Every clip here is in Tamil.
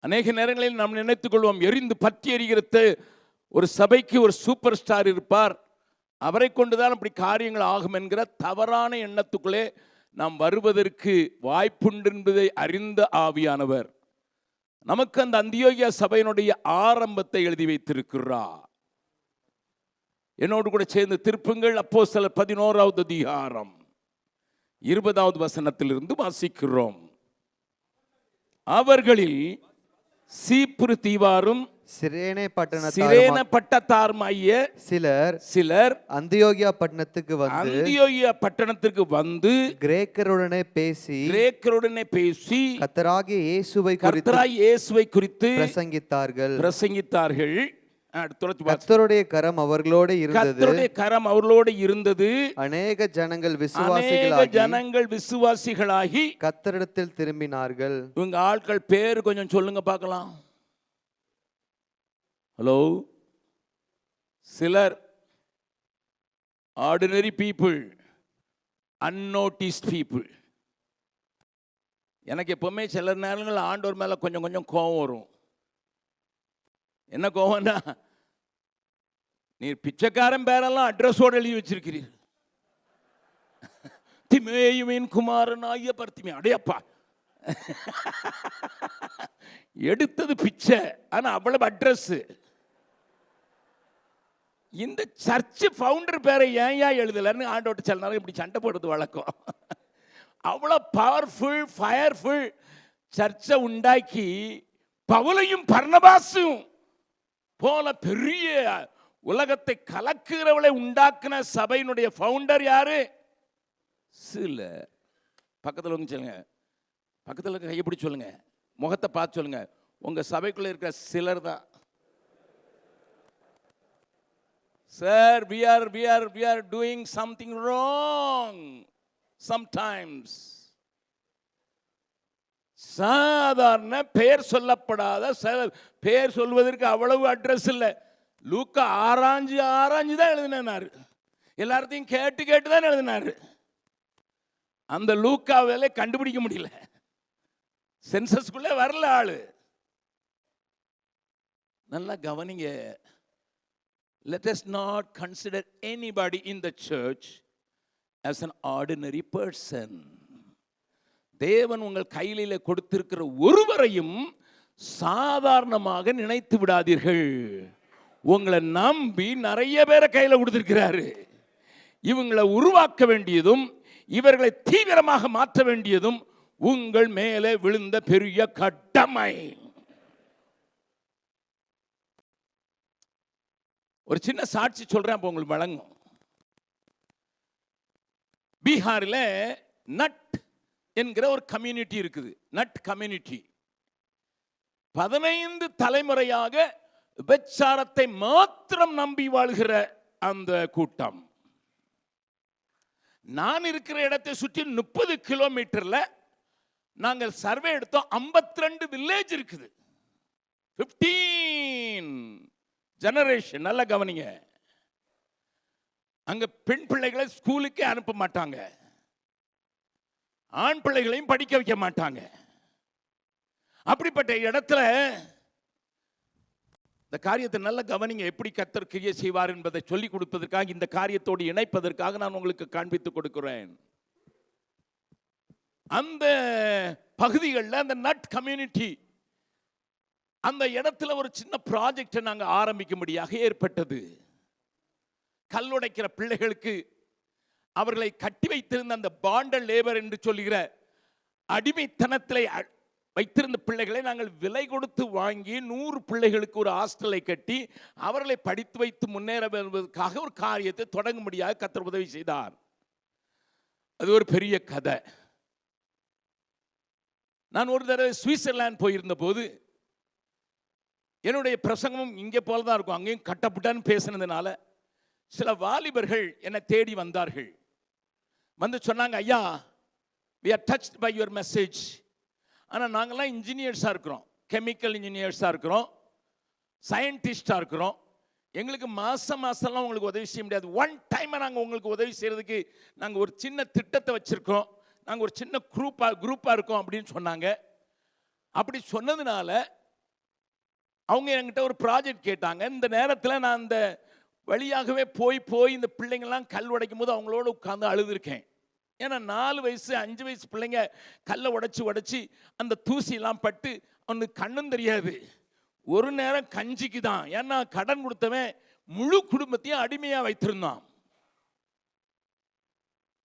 அநேக நேரங்களில் நாம் நினைத்துக் கொள்வோம், எரிந்து பற்றி எரிகிறது ஒரு சபைக்கு ஒரு சூப்பர் ஸ்டார் இருப்பார், அவரை கொண்டுதான் அப்படி காரியங்கள் ஆகும் என்கிற தவறான எண்ணத்துக்குள்ளே நாம் வருவதற்கு வாய்ப்புண்டு என்பதை அறிந்த ஆவியானவர் நமக்கு அந்த அந்தியோகியா சபையினுடைய ஆரம்பத்தை எழுதி வைத்திருக்கிறார். என்னோடு கூட சேர்ந்து திருப்புங்கள் அப்போஸ்தலர் 11வது அதிகாரம் 20வது வசனத்திலிருந்து வாசிக்கிறோம். அவர்களில் சீப்புரு தீவாரும் சிரேனே பட்டத்தாருமாகிய சிலர் அந்தியோகியா பட்டணத்துக்கு வந்து கிரேக்கருடனே பேசி கர்த்தராகிய இயேசுவை குறித்து பிரசங்கித்தார்கள். கர்த்தருடைய கரம் அவர்களோடு இருந்தது. அநேக ஜனங்கள் விசுவாசிகளாகி கர்த்தரிடத்தில் திரும்பினார்கள். இவங்க ஆட்கள் பேர் கொஞ்சம் சொல்லுங்க பார்க்கலாம். ஹலோ, சிலர் ஆர்டினரி பீப்புள், அன்நோட்டிஸ்ட் பீப்புள். எனக்கு எப்பவுமே சில நேரங்கள் ஆண்டவர் மேல கொஞ்சம் கொஞ்சம் கோபம் வரும். என்ன கோவம்னா, நீர் பிச்சைக்காரன் பேரெல்லாம் அட்ரஸோடு எழுதி வச்சிருக்கிறீர். திமேயுவின் குமாரன் ஆகிய பர்த்திமே, அடையப்பா எடுத்தது பிச்சை, ஆனா அவ்வளவு அட்ரஸ். இந்த சர்ச் ஃபவுண்டர் பேரை ஏன் எழுதலன்னு ஆண்டோட்ட சில நேரம் இப்படி சண்டை போடுறது வழக்கம். அவ்வளவு பவர்ஃபுல் ஃபயர்ஃபுல் சர்ச்சை உண்டாக்கி பவுலையும் பர்னபாசும் போல பெரிய உலகத்தை கலக்குறவளை உண்டாக்குன சபையினுடைய ஃபவுண்டர் யாரு? சில பக்கத்தில் வந்து சொல்லுங்க, பக்கத்தில் இருக்க கையை பிடிச்சி சொல்லுங்க, முகத்தை பார்த்து சொல்லுங்க, உங்க சபைக்குள்ள இருக்கிற சிலர் தான். Sir, we are doing something wrong sometimes. சாதாரண பெயர் சொல்லப்படாத, பெயர் சொல்வதற்கு அவ்வளவு அட்ரஸ் இல்லை. லூக்கா ஆராய்ஞ்சு தான் எழுதினாரு, எல்லாத்தையும் கேட்டு தான் எழுதினாரு. அந்த லூக்காவிலே கண்டுபிடிக்க முடியல, சென்சஸ்குள்ளே வரல ஆளு. நல்லா கவனிங்க. Let us not consider anybody in the church as an ordinary person. தேவன் உங்கள் கையிலே கொடுத்திருக்கிற ஒருவரையும் சாதாரணமாக நினைத்து விடாதீர்கள். உங்களை நம்பி நிறைய பேரை கையில் கொடுத்திருக்கிறாரு. இவங்களை உருவாக்க வேண்டியதும் இவர்களை தீவிரமாக மாற்ற வேண்டியதும் உங்கள் மேலே விழுந்த பெரிய கடமை. ஒரு சின்ன சாட்சி சொல்றேன், அப்போ உங்களுக்கு வழங்கும். பீகாரில் நட் என்கிற ஒரு கம்யூனிட்டி இருக்குது. நட் கம்யூனிட்டி 15 தலைமுறையாக விபச்சாரத்தை மாத்திரம் நம்பி வாழ்கிற அந்த கூட்டம். நான் இருக்கிற இடத்தை சுற்றி 30 கிலோமீட்டர்ல நாங்கள் சர்வே எடுத்தோம். 52 வில்லேஜ் இருக்குது. 15 ஜெனரேஷன். நல்லா கவனிங்க. அங்க பெண் பிள்ளைகளை ஸ்கூலுக்கே அனுப்ப மாட்டாங்க, ஆண் பிள்ளைகளையும் படிக்க வைக்க மாட்டாங்க. அப்படிப்பட்ட இடத்துல இந்த காரியத்தை நல்லா கவனிங்க. எப்படி கர்த்தர் கிரியை செய்வார் என்பதை சொல்லிக் கொடுப்பதற்காக, இந்த காரியத்தோடு இணைப்பதற்காக நான் உங்களுக்கு காண்பித்துக் கொடுக்கிறேன். அந்த பகுதிகளில் அந்த நட் கம்யூனிட்டி, அந்த இடத்துல ஒரு சின்ன ப்ராஜெக்டை நாங்கள் ஆரம்பிக்கும்படியாக ஏற்பட்டது. கல்லுடைக்கிற பிள்ளைகளுக்கு அவர்களை கட்டி வைத்திருந்த அந்த பாண்டல் லேபர் என்று சொல்லுகிற அடிமைத்தனத்தில் வைத்திருந்த பிள்ளைகளை நாங்கள் விலை கொடுத்து வாங்கி 100 பிள்ளைகளுக்கு ஒரு ஹாஸ்டலை கட்டி அவர்களை படித்து வைத்து முன்னேற வருவதற்காக ஒரு காரியத்தை தொடங்கும்படியாக கர்த்தர் உதவி செய்தார். அது ஒரு பெரிய கதை. நான் ஒரு தடவை சுவிட்சர்லாந்து போயிருந்த போது என்னுடைய பிரசங்கமும் இங்கே போல தான் இருக்கும். அங்கேயும் கட்டப்பட்டான்னு பேசினதுனால சில வாலிபர்கள் என்னை தேடி வந்தார்கள். வந்து சொன்னாங்க, ஐயா, we are touched by your message. ஆனால் நாங்கள்லாம் இன்ஜினியர்ஸாக இருக்கிறோம், கெமிக்கல் இன்ஜினியர்ஸாக இருக்கிறோம், சயின்டிஸ்டாக இருக்கிறோம். எங்களுக்கு மாதம்லாம் உங்களுக்கு உதவி செய்ய முடியாது. ஒன் டைம் நாங்கள் உங்களுக்கு உதவி செய்கிறதுக்கு நாங்கள் ஒரு சின்ன திட்டத்தை வச்சுருக்கோம், நாங்கள் ஒரு சின்ன குரூப்பாக இருக்கோம் அப்படின்னு சொன்னாங்க. அப்படி சொன்னதுனால அவங்க என்கிட்ட ஒரு ப்ராஜெக்ட் கேட்டாங்க. இந்த நேரத்தில் நான் அந்த வழியாகவே போய் இந்த பிள்ளைங்கள்லாம் கல் உடைக்கும் போது அவங்களோட உட்காந்து அழுதுருக்கேன். ஏன்னா 4 வயசு 5 வயசு பிள்ளைங்க கல்லை உடைச்சி அந்த தூசியெல்லாம் பட்டு அவனுக்கு கண்ணும் தெரியாது. ஒரு நேரம் கஞ்சிக்கு தான். ஏன்னா கடன் கொடுத்தவன் முழு குடும்பத்தையும் அடிமையாக வைத்திருந்தான்.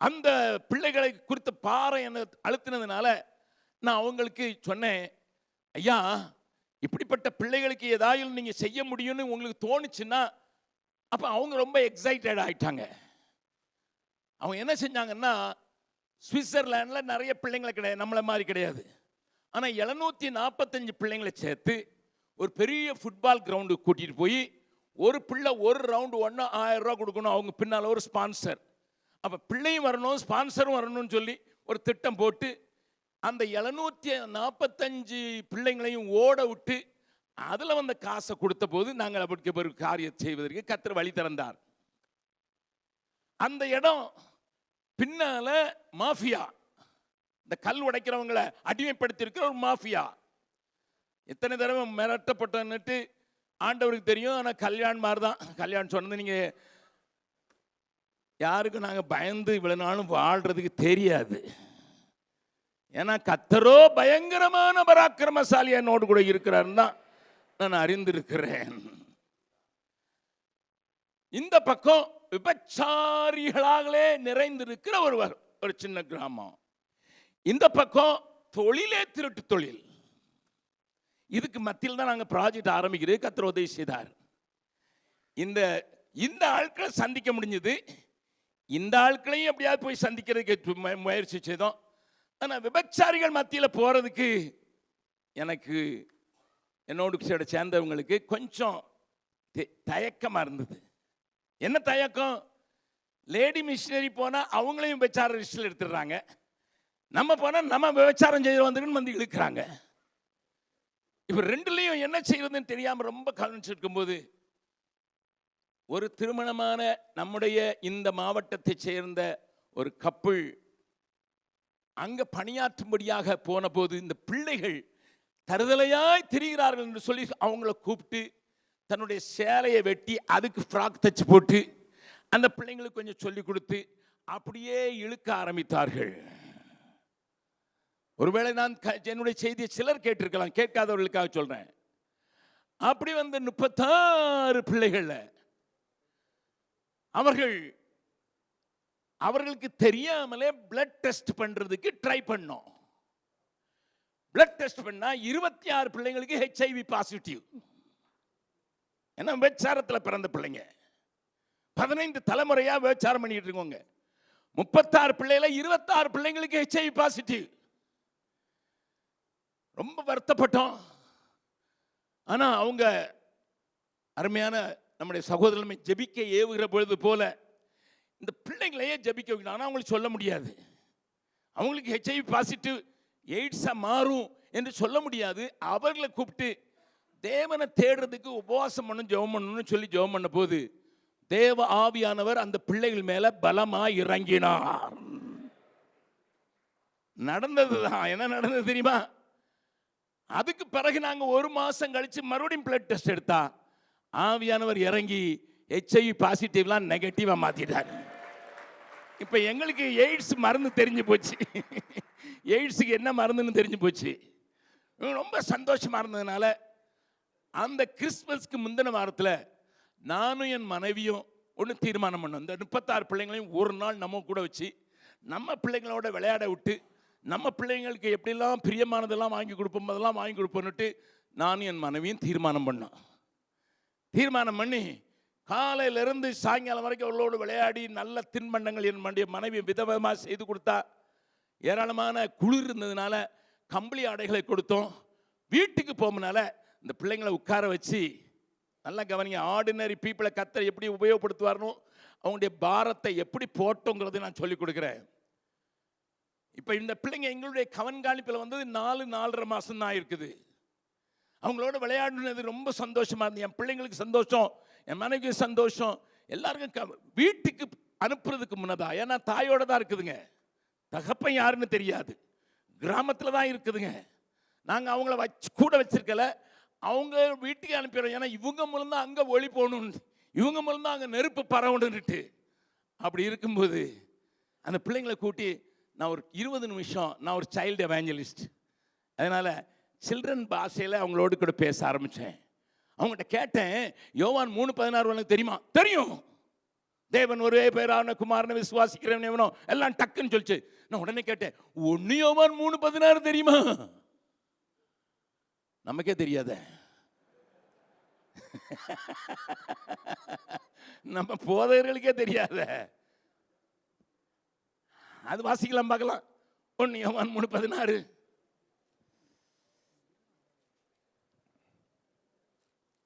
அந்த பிள்ளைகளை குறித்த பாறை என்ன அழுத்தினதுனால நான் அவங்களுக்கு சொன்னேன், ஐயா இப்படிப்பட்ட பிள்ளைகளுக்கு ஏதாவது நீங்கள் செய்ய முடியும்னு உங்களுக்கு தோணுச்சுன்னா. அப்போ அவங்க ரொம்ப எக்ஸைட்டட் ஆகிட்டாங்க. அவங்க என்ன செஞ்சாங்கன்னா, சுவிட்சர்லாண்டில் நிறைய பிள்ளைங்களை கிடையாது, நம்மளை மாதிரி கிடையாது. ஆனால் 745 பிள்ளைங்களை சேர்த்து ஒரு பெரிய ஃபுட்பால் கிரவுண்டுக்கு கூட்டிகிட்டு போய் ஒரு பிள்ளை ஒரு ரவுண்டு 1000 ரூபா கொடுக்கணும். அவங்க பின்னால் ஒரு ஸ்பான்சர். அப்போ பிள்ளையும் வரணும் ஸ்பான்சரும் வரணும்னு சொல்லி ஒரு திட்டம் போட்டு அந்த 745 பிள்ளைங்களையும் ஓட விட்டு அதில் வந்த காசை கொடுத்த போது நாங்கள் அப்படி ஒரு காரியம் செய்வதற்கு கர்த்தர் வழி திறந்தார். அந்த இடம் பின்னால மாஃபியா, இந்த கல் உடைக்கிறவங்களை அடிமைப்படுத்தி இருக்கிற ஒரு மாஃபியா. எத்தனை தடவை மிரட்டப்பட்டு ஆண்டவருக்கு தெரியும். ஆனால் கல்யாண் மாதிரி தான். கல்யாணம் சொன்னது நீங்கள் யாருக்கும் நாங்கள் பயந்து இவ்வளவு நாளும் வாழ்றதுக்கு தெரியாது. ஏன்னா கர்த்தரோ பயங்கரமான பராக்கிரமசாலி என்னோடு கூட இருக்கிறாருன்னு தான் நான் அறிந்திருக்கிறேன். இந்த பக்கம் விபச்சாரிகளாகவே நிறைந்திருக்கிற ஒரு சின்ன கிராமம். இந்த பக்கம் தொழிலே திருட்டு தொழில். இதுக்கு மத்தியில் தான் நாங்கள் ப்ராஜெக்ட் ஆரம்பிக்கிறது. கர்த்தர் உதவி செய்தார். இந்த ஆட்களை சந்திக்க முடிஞ்சது. இந்த ஆட்களையும் எப்படியாவது போய் சந்திக்கிறதுக்கு முயற்சி செய்தோம். ஆனால் விபச்சாரிகள் மத்தியில் போகிறதுக்கு எனக்கு என்னோடு சேர்ந்தவங்களுக்கு கொஞ்சம் தயக்கமாக இருந்தது. என்ன தயக்கம்? லேடி மிஷினரி போனால் அவங்களையும் விபச்சார லிஸ்டில் எடுத்துடுறாங்க. நம்ம போனால் நம்ம விபச்சாரம் செய்ய வந்துருக்குன்னு இழுக்கிறாங்க. இப்போ ரெண்டுலேயும் என்ன செய்யறதுன்னு தெரியாமல் ரொம்ப கவனிச்சிருக்கும் போது ஒரு திருமணமான நம்முடைய இந்த மாவட்டத்தை சேர்ந்த ஒரு கப்புள் அங்க பணியாற்றும்படியாக போன போது இந்த பிள்ளைகள் தருதலையாய் திரிகிறார்கள் என்று சொல்லி அவங்கள கூப்பிட்டு தன்னுடைய சேலையை வெட்டி அதுக்கு ஃப்ராக் தச்சு போட்டு அந்த பிள்ளைங்களுக்கு கொஞ்சம் சொல்லி கொடுத்து அப்படியே இழுக்க ஆரம்பித்தார்கள். ஒருவேளை நான் என்னுடைய செய்தியை சிலர் கேட்டிருக்கலாம், கேட்காதவர்களுக்காக சொல்றேன். அப்படி வந்து 36 பிள்ளைகள் அவர்களுக்கு தெரியாமலே பிளட் டெஸ்ட் பண்றதுக்கு ட்ரை பண்ணோம். பிளட் டெஸ்ட் பண்ணா 26 பிள்ளைங்களுக்கு HIV பாசிட்டிவ். ஏன்னா விபச்சாரத்தில் பிறந்த பிள்ளைங்க 15 தலைமுறையா விபச்சாரம் பண்ணிட்டு இருக்கோங்க. 36 பிள்ளைல 26 பிள்ளைங்களுக்கு HIV பாசிட்டிவ். ரொம்ப வருத்தப்பட்டோம். ஆனா அவங்க அருமையான நம்முடைய சகோதரர்களை ஜெபிக்க ஏவுகிற பொழுது போல இந்த பிள்ளைங்களையே ஜெபிக்க வைக்கணும். ஆனால் அவங்களுக்கு சொல்ல முடியாது. அவங்களுக்கு HIV பாசிட்டிவ் எய்ட்ஸா மாறும் என்று சொல்ல முடியாது. அவர்களை கூப்பிட்டு தேவனை தேடுறதுக்கு உபவாசம் பண்ணணும், ஜெபம் பண்ணணும்னு சொல்லி ஜெபம் பண்ண போது தேவ ஆவியானவர் அந்த பிள்ளைகள் மேல பலமாய் இறங்கினார். நடந்ததுதான். என்ன நடந்தது தெரியுமா? அதுக்கு பிறகு நாங்க 1 மாசம் கழிச்சு மறுபடியும் பிளட் டெஸ்ட் எடுத்தா ஆவியானவர் இறங்கி HIV பாசிட்டிவ்லாம் நெகட்டிவா மாத்திட்டார். இப்ப எங்களுக்கு எய்ட்ஸ் மருந்து தெரிஞ்சு போச்சு. எய்ட்ஸுக்கு என்ன மருந்துன்னு தெரிஞ்சு போச்சு. ரொம்ப சந்தோஷமா இருந்ததுனால அந்த கிறிஸ்மஸ்க்கு முந்தின வாரத்தில் நானும் என் மனைவியும் ஒன்று தீர்மானம் பண்ணோம். இந்த 36 பிள்ளைங்களையும் ஒரு நாள் நம்ம கூட வச்சு நம்ம பிள்ளைங்களோட விளையாட விட்டு நம்ம பிள்ளைங்களுக்கு எப்படிலாம் பிரியமானதெல்லாம் வாங்கி கொடுப்போம், அதெல்லாம் வாங்கி கொடுப்போன்னுட்டு நானும் என் மனைவியும் தீர்மானம் பண்ணோம். தீர்மானம் பண்ணி காலையிலிருந்து சாயங்காலம் வரைக்கும் அவர்களோடு விளையாடி நல்ல தின்பண்டங்கள் என் மனைவி விதவிதமாக செய்து கொடுத்தா. ஏராளமான குளிர் இருந்ததுனால கம்பளி ஆடைகளை கொடுத்தோம். வீட்டுக்கு போகும்னால இந்த பிள்ளைங்களை உட்கார வச்சு நல்லா கவனிங்க. ஆர்டினரி பீப்புளை கர்த்தர் எப்படி உபயோகப்படுத்துவார்னோ அவங்களுடைய பாரத்தை எப்படி போட்டோங்கிறத நான் சொல்லிக் கொடுக்குறேன். இப்போ இந்த பிள்ளைங்க எங்களுடைய கவன்காணிப்பில் வந்தது 4-4.5 மாதம் தான் இருக்குது. அவங்களோட விளையாடுனது ரொம்ப சந்தோஷமா இருந்தது. என் பிள்ளைங்களுக்கு சந்தோஷம், என் மனைவிக்கு சந்தோஷம். எல்லாருக்கும் வீட்டுக்கு அனுப்புறதுக்கு முன்னதா, ஏன்னா தாயோட தான் இருக்குதுங்க, தகப்பன் யாருன்னு தெரியாது, கிராமத்தில் தான் இருக்குதுங்க. நாங்கள் அவங்கள கூட வச்சிருக்கல. அவங்க வீட்டுக்கு அனுப்பிடுறோம். ஏன்னா இவங்க மூலம் தான் அங்கே ஒளி போகணும்னு, இவங்க மூலம் தான் அங்கே நெருப்பு பரவணுன்னுட்டு. அப்படி இருக்கும்போது அந்த பிள்ளைங்களை கூட்டி நான் ஒரு 20 நிமிஷம் நான் ஒரு சைல்டு எவாஞ்சலிஸ்ட், அதனால் சில்ட்ரன் பாஷையில் அவங்களோடு கூட பேச ஆரம்பித்தேன். அவங்ககிட்ட கேட்டேன், யோவான் 3:16 உனக்கு தெரியுமா? தெரியும். தேவன் ஒரே பேரான குமாரனை விசுவாசிக்கிறவன் எவனோ எல்லாம் டக்குன்னு சொல்லிச்சு. நான் உடனே கேட்டேன், 1 யோவான் 3:16 தெரியுமா? நமக்கே தெரியாத, நம்ம போதகர்களுக்கே தெரியாத. அது வாசிக்கலாம், பார்க்கலாம். 1 யோவான் 3:16.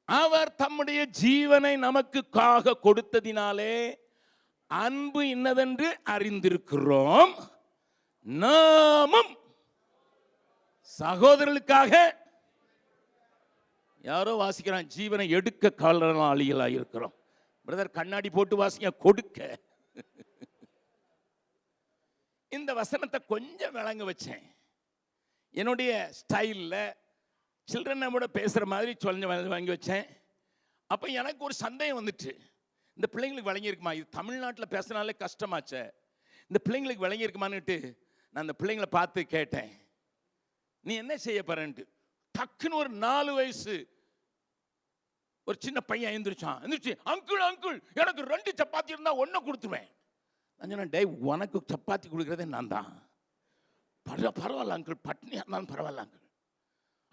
அவர் தம்முடைய ஜீவனை நமக்குக்காக கொடுத்ததினாலே அன்பு இன்னதென்று அறிந்திருக்கிறோம். நாமும் சகோதரர்களுக்காக, யாரோ வாசிக்கிறான், ஜீவனை எடுக்க காரணாளிகளாக இருக்கிறோம். பிரதர் கண்ணாடி போட்டு வாசிங்க, கொடுக்க. இந்த வசனத்தை கொஞ்சம் விளங்க வச்சேன். என்னுடைய ஸ்டைலில் சில்ட்ரன் நம்மோட பேசுகிற மாதிரி சொல்லி வாங்கி வச்சேன். அப்போ எனக்கு ஒரு சந்தேகம் வந்துட்டு, இந்த பிள்ளைங்களுக்கு விளங்கியிருக்குமா? இது தமிழ்நாட்டில் பேசுனாலே கஷ்டமாச்சே, இந்த பிள்ளைங்களுக்கு விளங்கியிருக்குமான்னுட்டு நான் அந்த பிள்ளைங்களை பார்த்து கேட்டேன், நீ என்ன செய்ய போறேன்ட்டு. டக்குன்னு ஒரு 4 வயசு ஒரு சின்ன பையன் எழுந்திரிச்சான். எந்திரிச்சு, அங்கிள் அங்கிள் எனக்கு 2 சப்பாத்தி இருந்தால் 1 கொடுத்துருவேன். நான் சொன்னேன், டே உனக்கு சப்பாத்தி கொடுக்குறதே நான் தான். பரவாயில்ல அங்கிள், பட்னியாக இருந்தாலும் பரவாயில்ல அங்கிள்.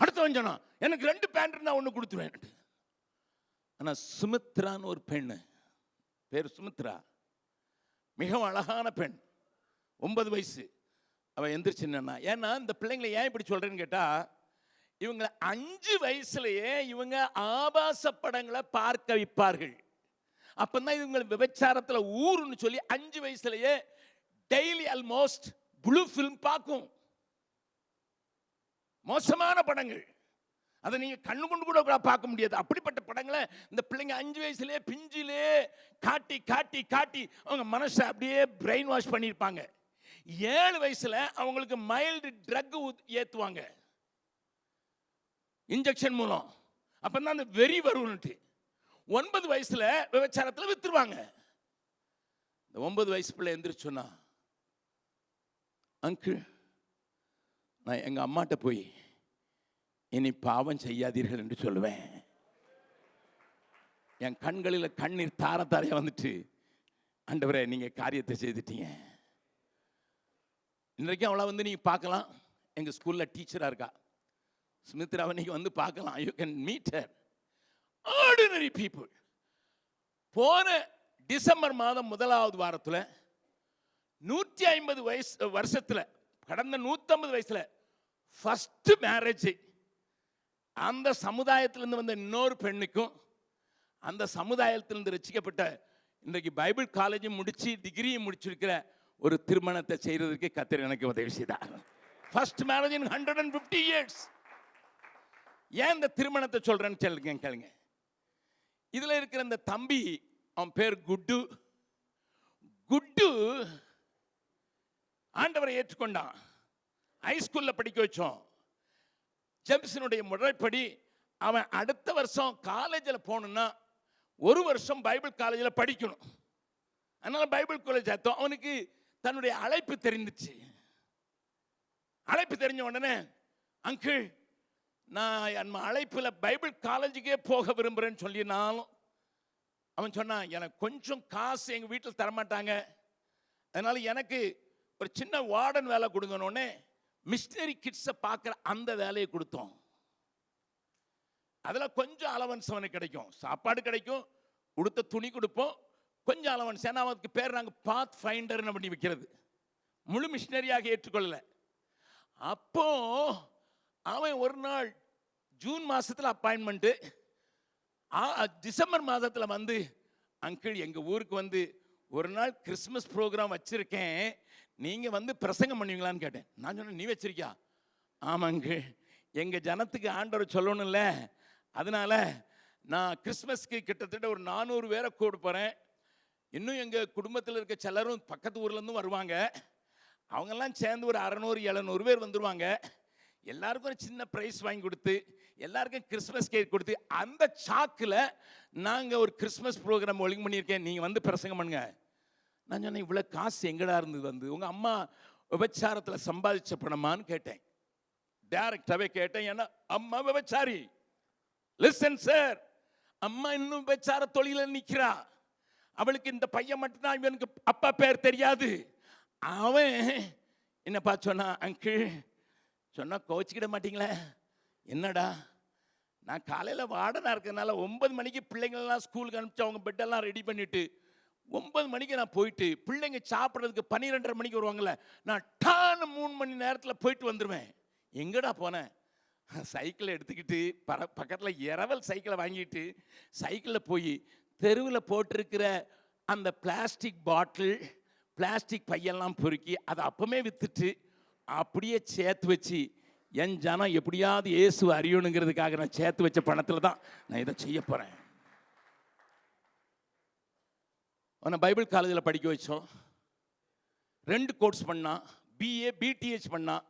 அடுத்தவன் சொன்னான், எனக்கு 2 பேண்ட் இருந்தால் 1 கொடுத்துருவேன். ஆனால் சுமித்ரான்னு ஒரு பெண்ணு, பேர் சுமித்ரா, மிகவும் அழகான பெண், 9 வயசு. அவன் எந்திரிச்சுன்னா, ஏன்னா இந்த பிள்ளைங்களை ஏன் இப்படி சொல்றேன்னு கேட்டா, இவங்க 5 வயசுலயே இவங்க ஆபாச படங்களை பார்க்க வைப்பார்கள். அப்பதான் இவங்க விபச்சாரத்துல ஊருன்னு சொல்லி 5 வயசுலயே டெய்லி ஆல்மோஸ்ட் ப்ளூ ஃபிலிம் பார்க்கும். மோசமான படங்கள், அதை நீங்க கண்ணு கொண்டு கூட பார்க்க முடியாது. அப்படிப்பட்ட படங்களை இந்த பிள்ளைங்க 5 வயசுலயே பிஞ்சிலே காட்டி காட்டி காட்டி அவங்க மனசை அப்படியே பிரெயின் வாஷ் பண்ணியிருப்பாங்க. 7 வயசுல அவங்களுக்கு மைல்டு ட்ரக் ஏத்துவாங்க இன்ஜெக்ஷன் மூலம். அப்பதான் அந்த வெறி வரும்னுட்டு 9 வயசுல விபச்சாரத்தில் வித்துருவாங்க. இந்த 9 வயசு பிள்ளை எந்திரிச்சு சொன்னா, அங்கிள் நான் எங்க அம்மாட்ட போய் இனி பாவம் செய்யாதீர்கள் என்று சொல்லுவேன். என் கண்களில் கண்ணீர் தார தாரையா வந்துட்டு, ஆண்டவரே நீங்க காரியத்தை செய்துட்டீங்க. இன்றைக்கும் அவளை வந்து நீங்க பார்க்கலாம், எங்க ஸ்கூல்ல டீச்சரா இருக்கா சுமித்ராவை. நீங்க வந்து பார்க்கலாம், you can meet her. Ordinary people. போன டிசம்பர் மாதம் 1வது வாரத்தில் 150 வருஷத்துல, கடந்த 150 வயசுல ஃபர்ஸ்ட் மேரேஜ் அந்த சமுதாயத்திலிருந்து வந்த இன்னொரு பெண்ணுக்கும், அந்த சமுதாயத்திலிருந்து ரசிக்கப்பட்ட இன்றைக்கு பைபிள் காலேஜும் முடிச்சு டிகிரியும் முடிச்சிருக்கிற ஒரு திருமணத்தை செய்யறதுக்கு கர்த்தர் எனக்கு உதவி செய்தார். First marriage in 150 years. ஏன் இந்த திருமணத்தை சொல்றேன்னு கேளுங்க. இதுல இருக்கிற இந்த தம்பி, அவன் பேர் குட்டு. குட்டு ஆண்டவரை ஏற்றுக்கொண்டான். ஹைஸ்கூல்ல படிக்க வச்சோம். ஜெம்ஸினுடைய முறைப்படி அவன் அடுத்த வருஷம் காலேஜில் போகணும்னா 1 வருஷம் பைபிள் காலேஜில் படிக்கணும். அதனால பைபிள் காலேஜ் சேர்த்தோம். அவனுக்கு தன்னுடைய அழைப்பு தெரிந்துச்சு. அழைப்பு தெரிஞ்ச உடனே, அங்கிள் நான் என் அழைப்பில் பைபிள் காலேஜுக்கே போக விரும்புகிறேன்னு சொல்லினாலும் அவன் சொன்னான், எனக்கு கொஞ்சம் காசு எங்கள் வீட்டில் தரமாட்டாங்க, அதனால எனக்கு ஒரு சின்ன வார்டன் வேலை கொடுங்கன்னொன்னே மிஷினரி கிட்ஸை பார்க்குற அந்த வேலையை கொடுத்தோம். அதில் கொஞ்சம் அலவன்ஸ் அவனுக்கு கிடைக்கும், சாப்பாடு கிடைக்கும், உடுத்த துணி கொடுப்போம், கொஞ்சம் அலவன்ஸ். ஏன்னா அவனுக்கு பேர் நாங்கள் பாத் ஃபைண்டர்னு அப்படி வைக்கிறது, முழு மிஷினரியாக ஏற்றுக்கொள்ளலை. அப்போ அவன் ஒரு நாள் ஜூன் மாதத்தில் அப்பாயின்மெண்ட்டு, டிசம்பர் மாதத்தில் வந்து, அங்கிள் எங்கள் ஊருக்கு வந்து ஒரு நாள் கிறிஸ்மஸ் ப்ரோக்ராம் வச்சுருக்கேன், நீங்கள் வந்து பிரசங்கம் பண்ணுவீங்களான்னு கேட்டேன். நான் சொன்னேன், நீ வச்சிருக்கியா? ஆமாங்க, எங்கள் ஜனத்துக்கு ஆண்டவர் சொல்லணும்ல, அதனால நான் கிறிஸ்மஸ்க்கு கிட்டத்தட்ட ஒரு 400 பேரை கூப்பிட போகிறேன். இன்னும் எங்கள் குடும்பத்தில் இருக்க சிலரும் பக்கத்து ஊர்லேருந்தும் வருவாங்க. அவங்கெல்லாம் சேர்ந்து ஒரு 600-700 பேர் வந்துடுவாங்க. எல்லாருக்கும் ஒரு சின்ன பிரைஸ் வாங்கி கொடுத்து, எல்லாருக்கும் கிறிஸ்மஸ் கேக் கொடுத்து, அந்த சாக்கில் நாங்கள் ஒரு கிறிஸ்மஸ் ப்ரோக்ராம் ஒழுங்கு பண்ணியிருக்கேன், நீங்கள் வந்து பிரசங்கம் பண்ணுங்க. நான் சொன்னேன், இவ்வளோ காசு எங்கடா இருந்தது? வந்து உங்கள் அம்மா விபச்சாரத்தில் சம்பாதிச்ச பணமான்னு கேட்டேன். டைரக்டாகவே கேட்டேன், ஏன்னா அம்மா விபச்சாரி. லிசன் சார், அம்மா இன்னும் விபச்சார தொழில நிற்கிறா. அவளுக்கு இந்த பையன் மட்டும்தான், இவனுக்கு அப்பா பேர் தெரியாது. அவன் என்னப்பா சொன்னா, அங்கிள் சொன்னா கோச்சிக்கிட மாட்டீங்களே? என்னடா, நான் காலையில் வார்டனாக இருக்கிறதுனால 9 மணிக்கு பிள்ளைங்களெல்லாம் ஸ்கூலுக்கு அனுப்பிச்சு அவங்க பெட்டெல்லாம் ரெடி பண்ணிவிட்டு 9 மணிக்கு நான் போயிட்டு, பிள்ளைங்க சாப்பிட்றதுக்கு 12:30 மணிக்கு வருவாங்கள்ல, நான் டான்னு 3 மணி நேரத்தில் போயிட்டு வந்துடுவேன். எங்கடா போனேன்? சைக்கிளை எடுத்துக்கிட்டு பக்கத்தில் இரவல் சைக்கிளை வாங்கிட்டு சைக்கிளில் போய் தெருவில் போட்டிருக்கிற அந்த பிளாஸ்டிக் பாட்டில், பிளாஸ்டிக் பையெல்லாம் பொறுக்கி அதை அப்பமே விற்றுட்டு அப்படியே சேர்த்து வச்சு, என் ஜனம் எப்படியாவது இயேசு அறியணுங்கிறதுக்காக நான் சேர்த்து வச்ச பணத்தில் தான் நான் இதை செய்ய போகிறேன். அவனை பைபிள் காலேஜில் படிக்க வச்சோம். 2 கோர்ஸ் பண்ணான், BA BTH பண்ணான்.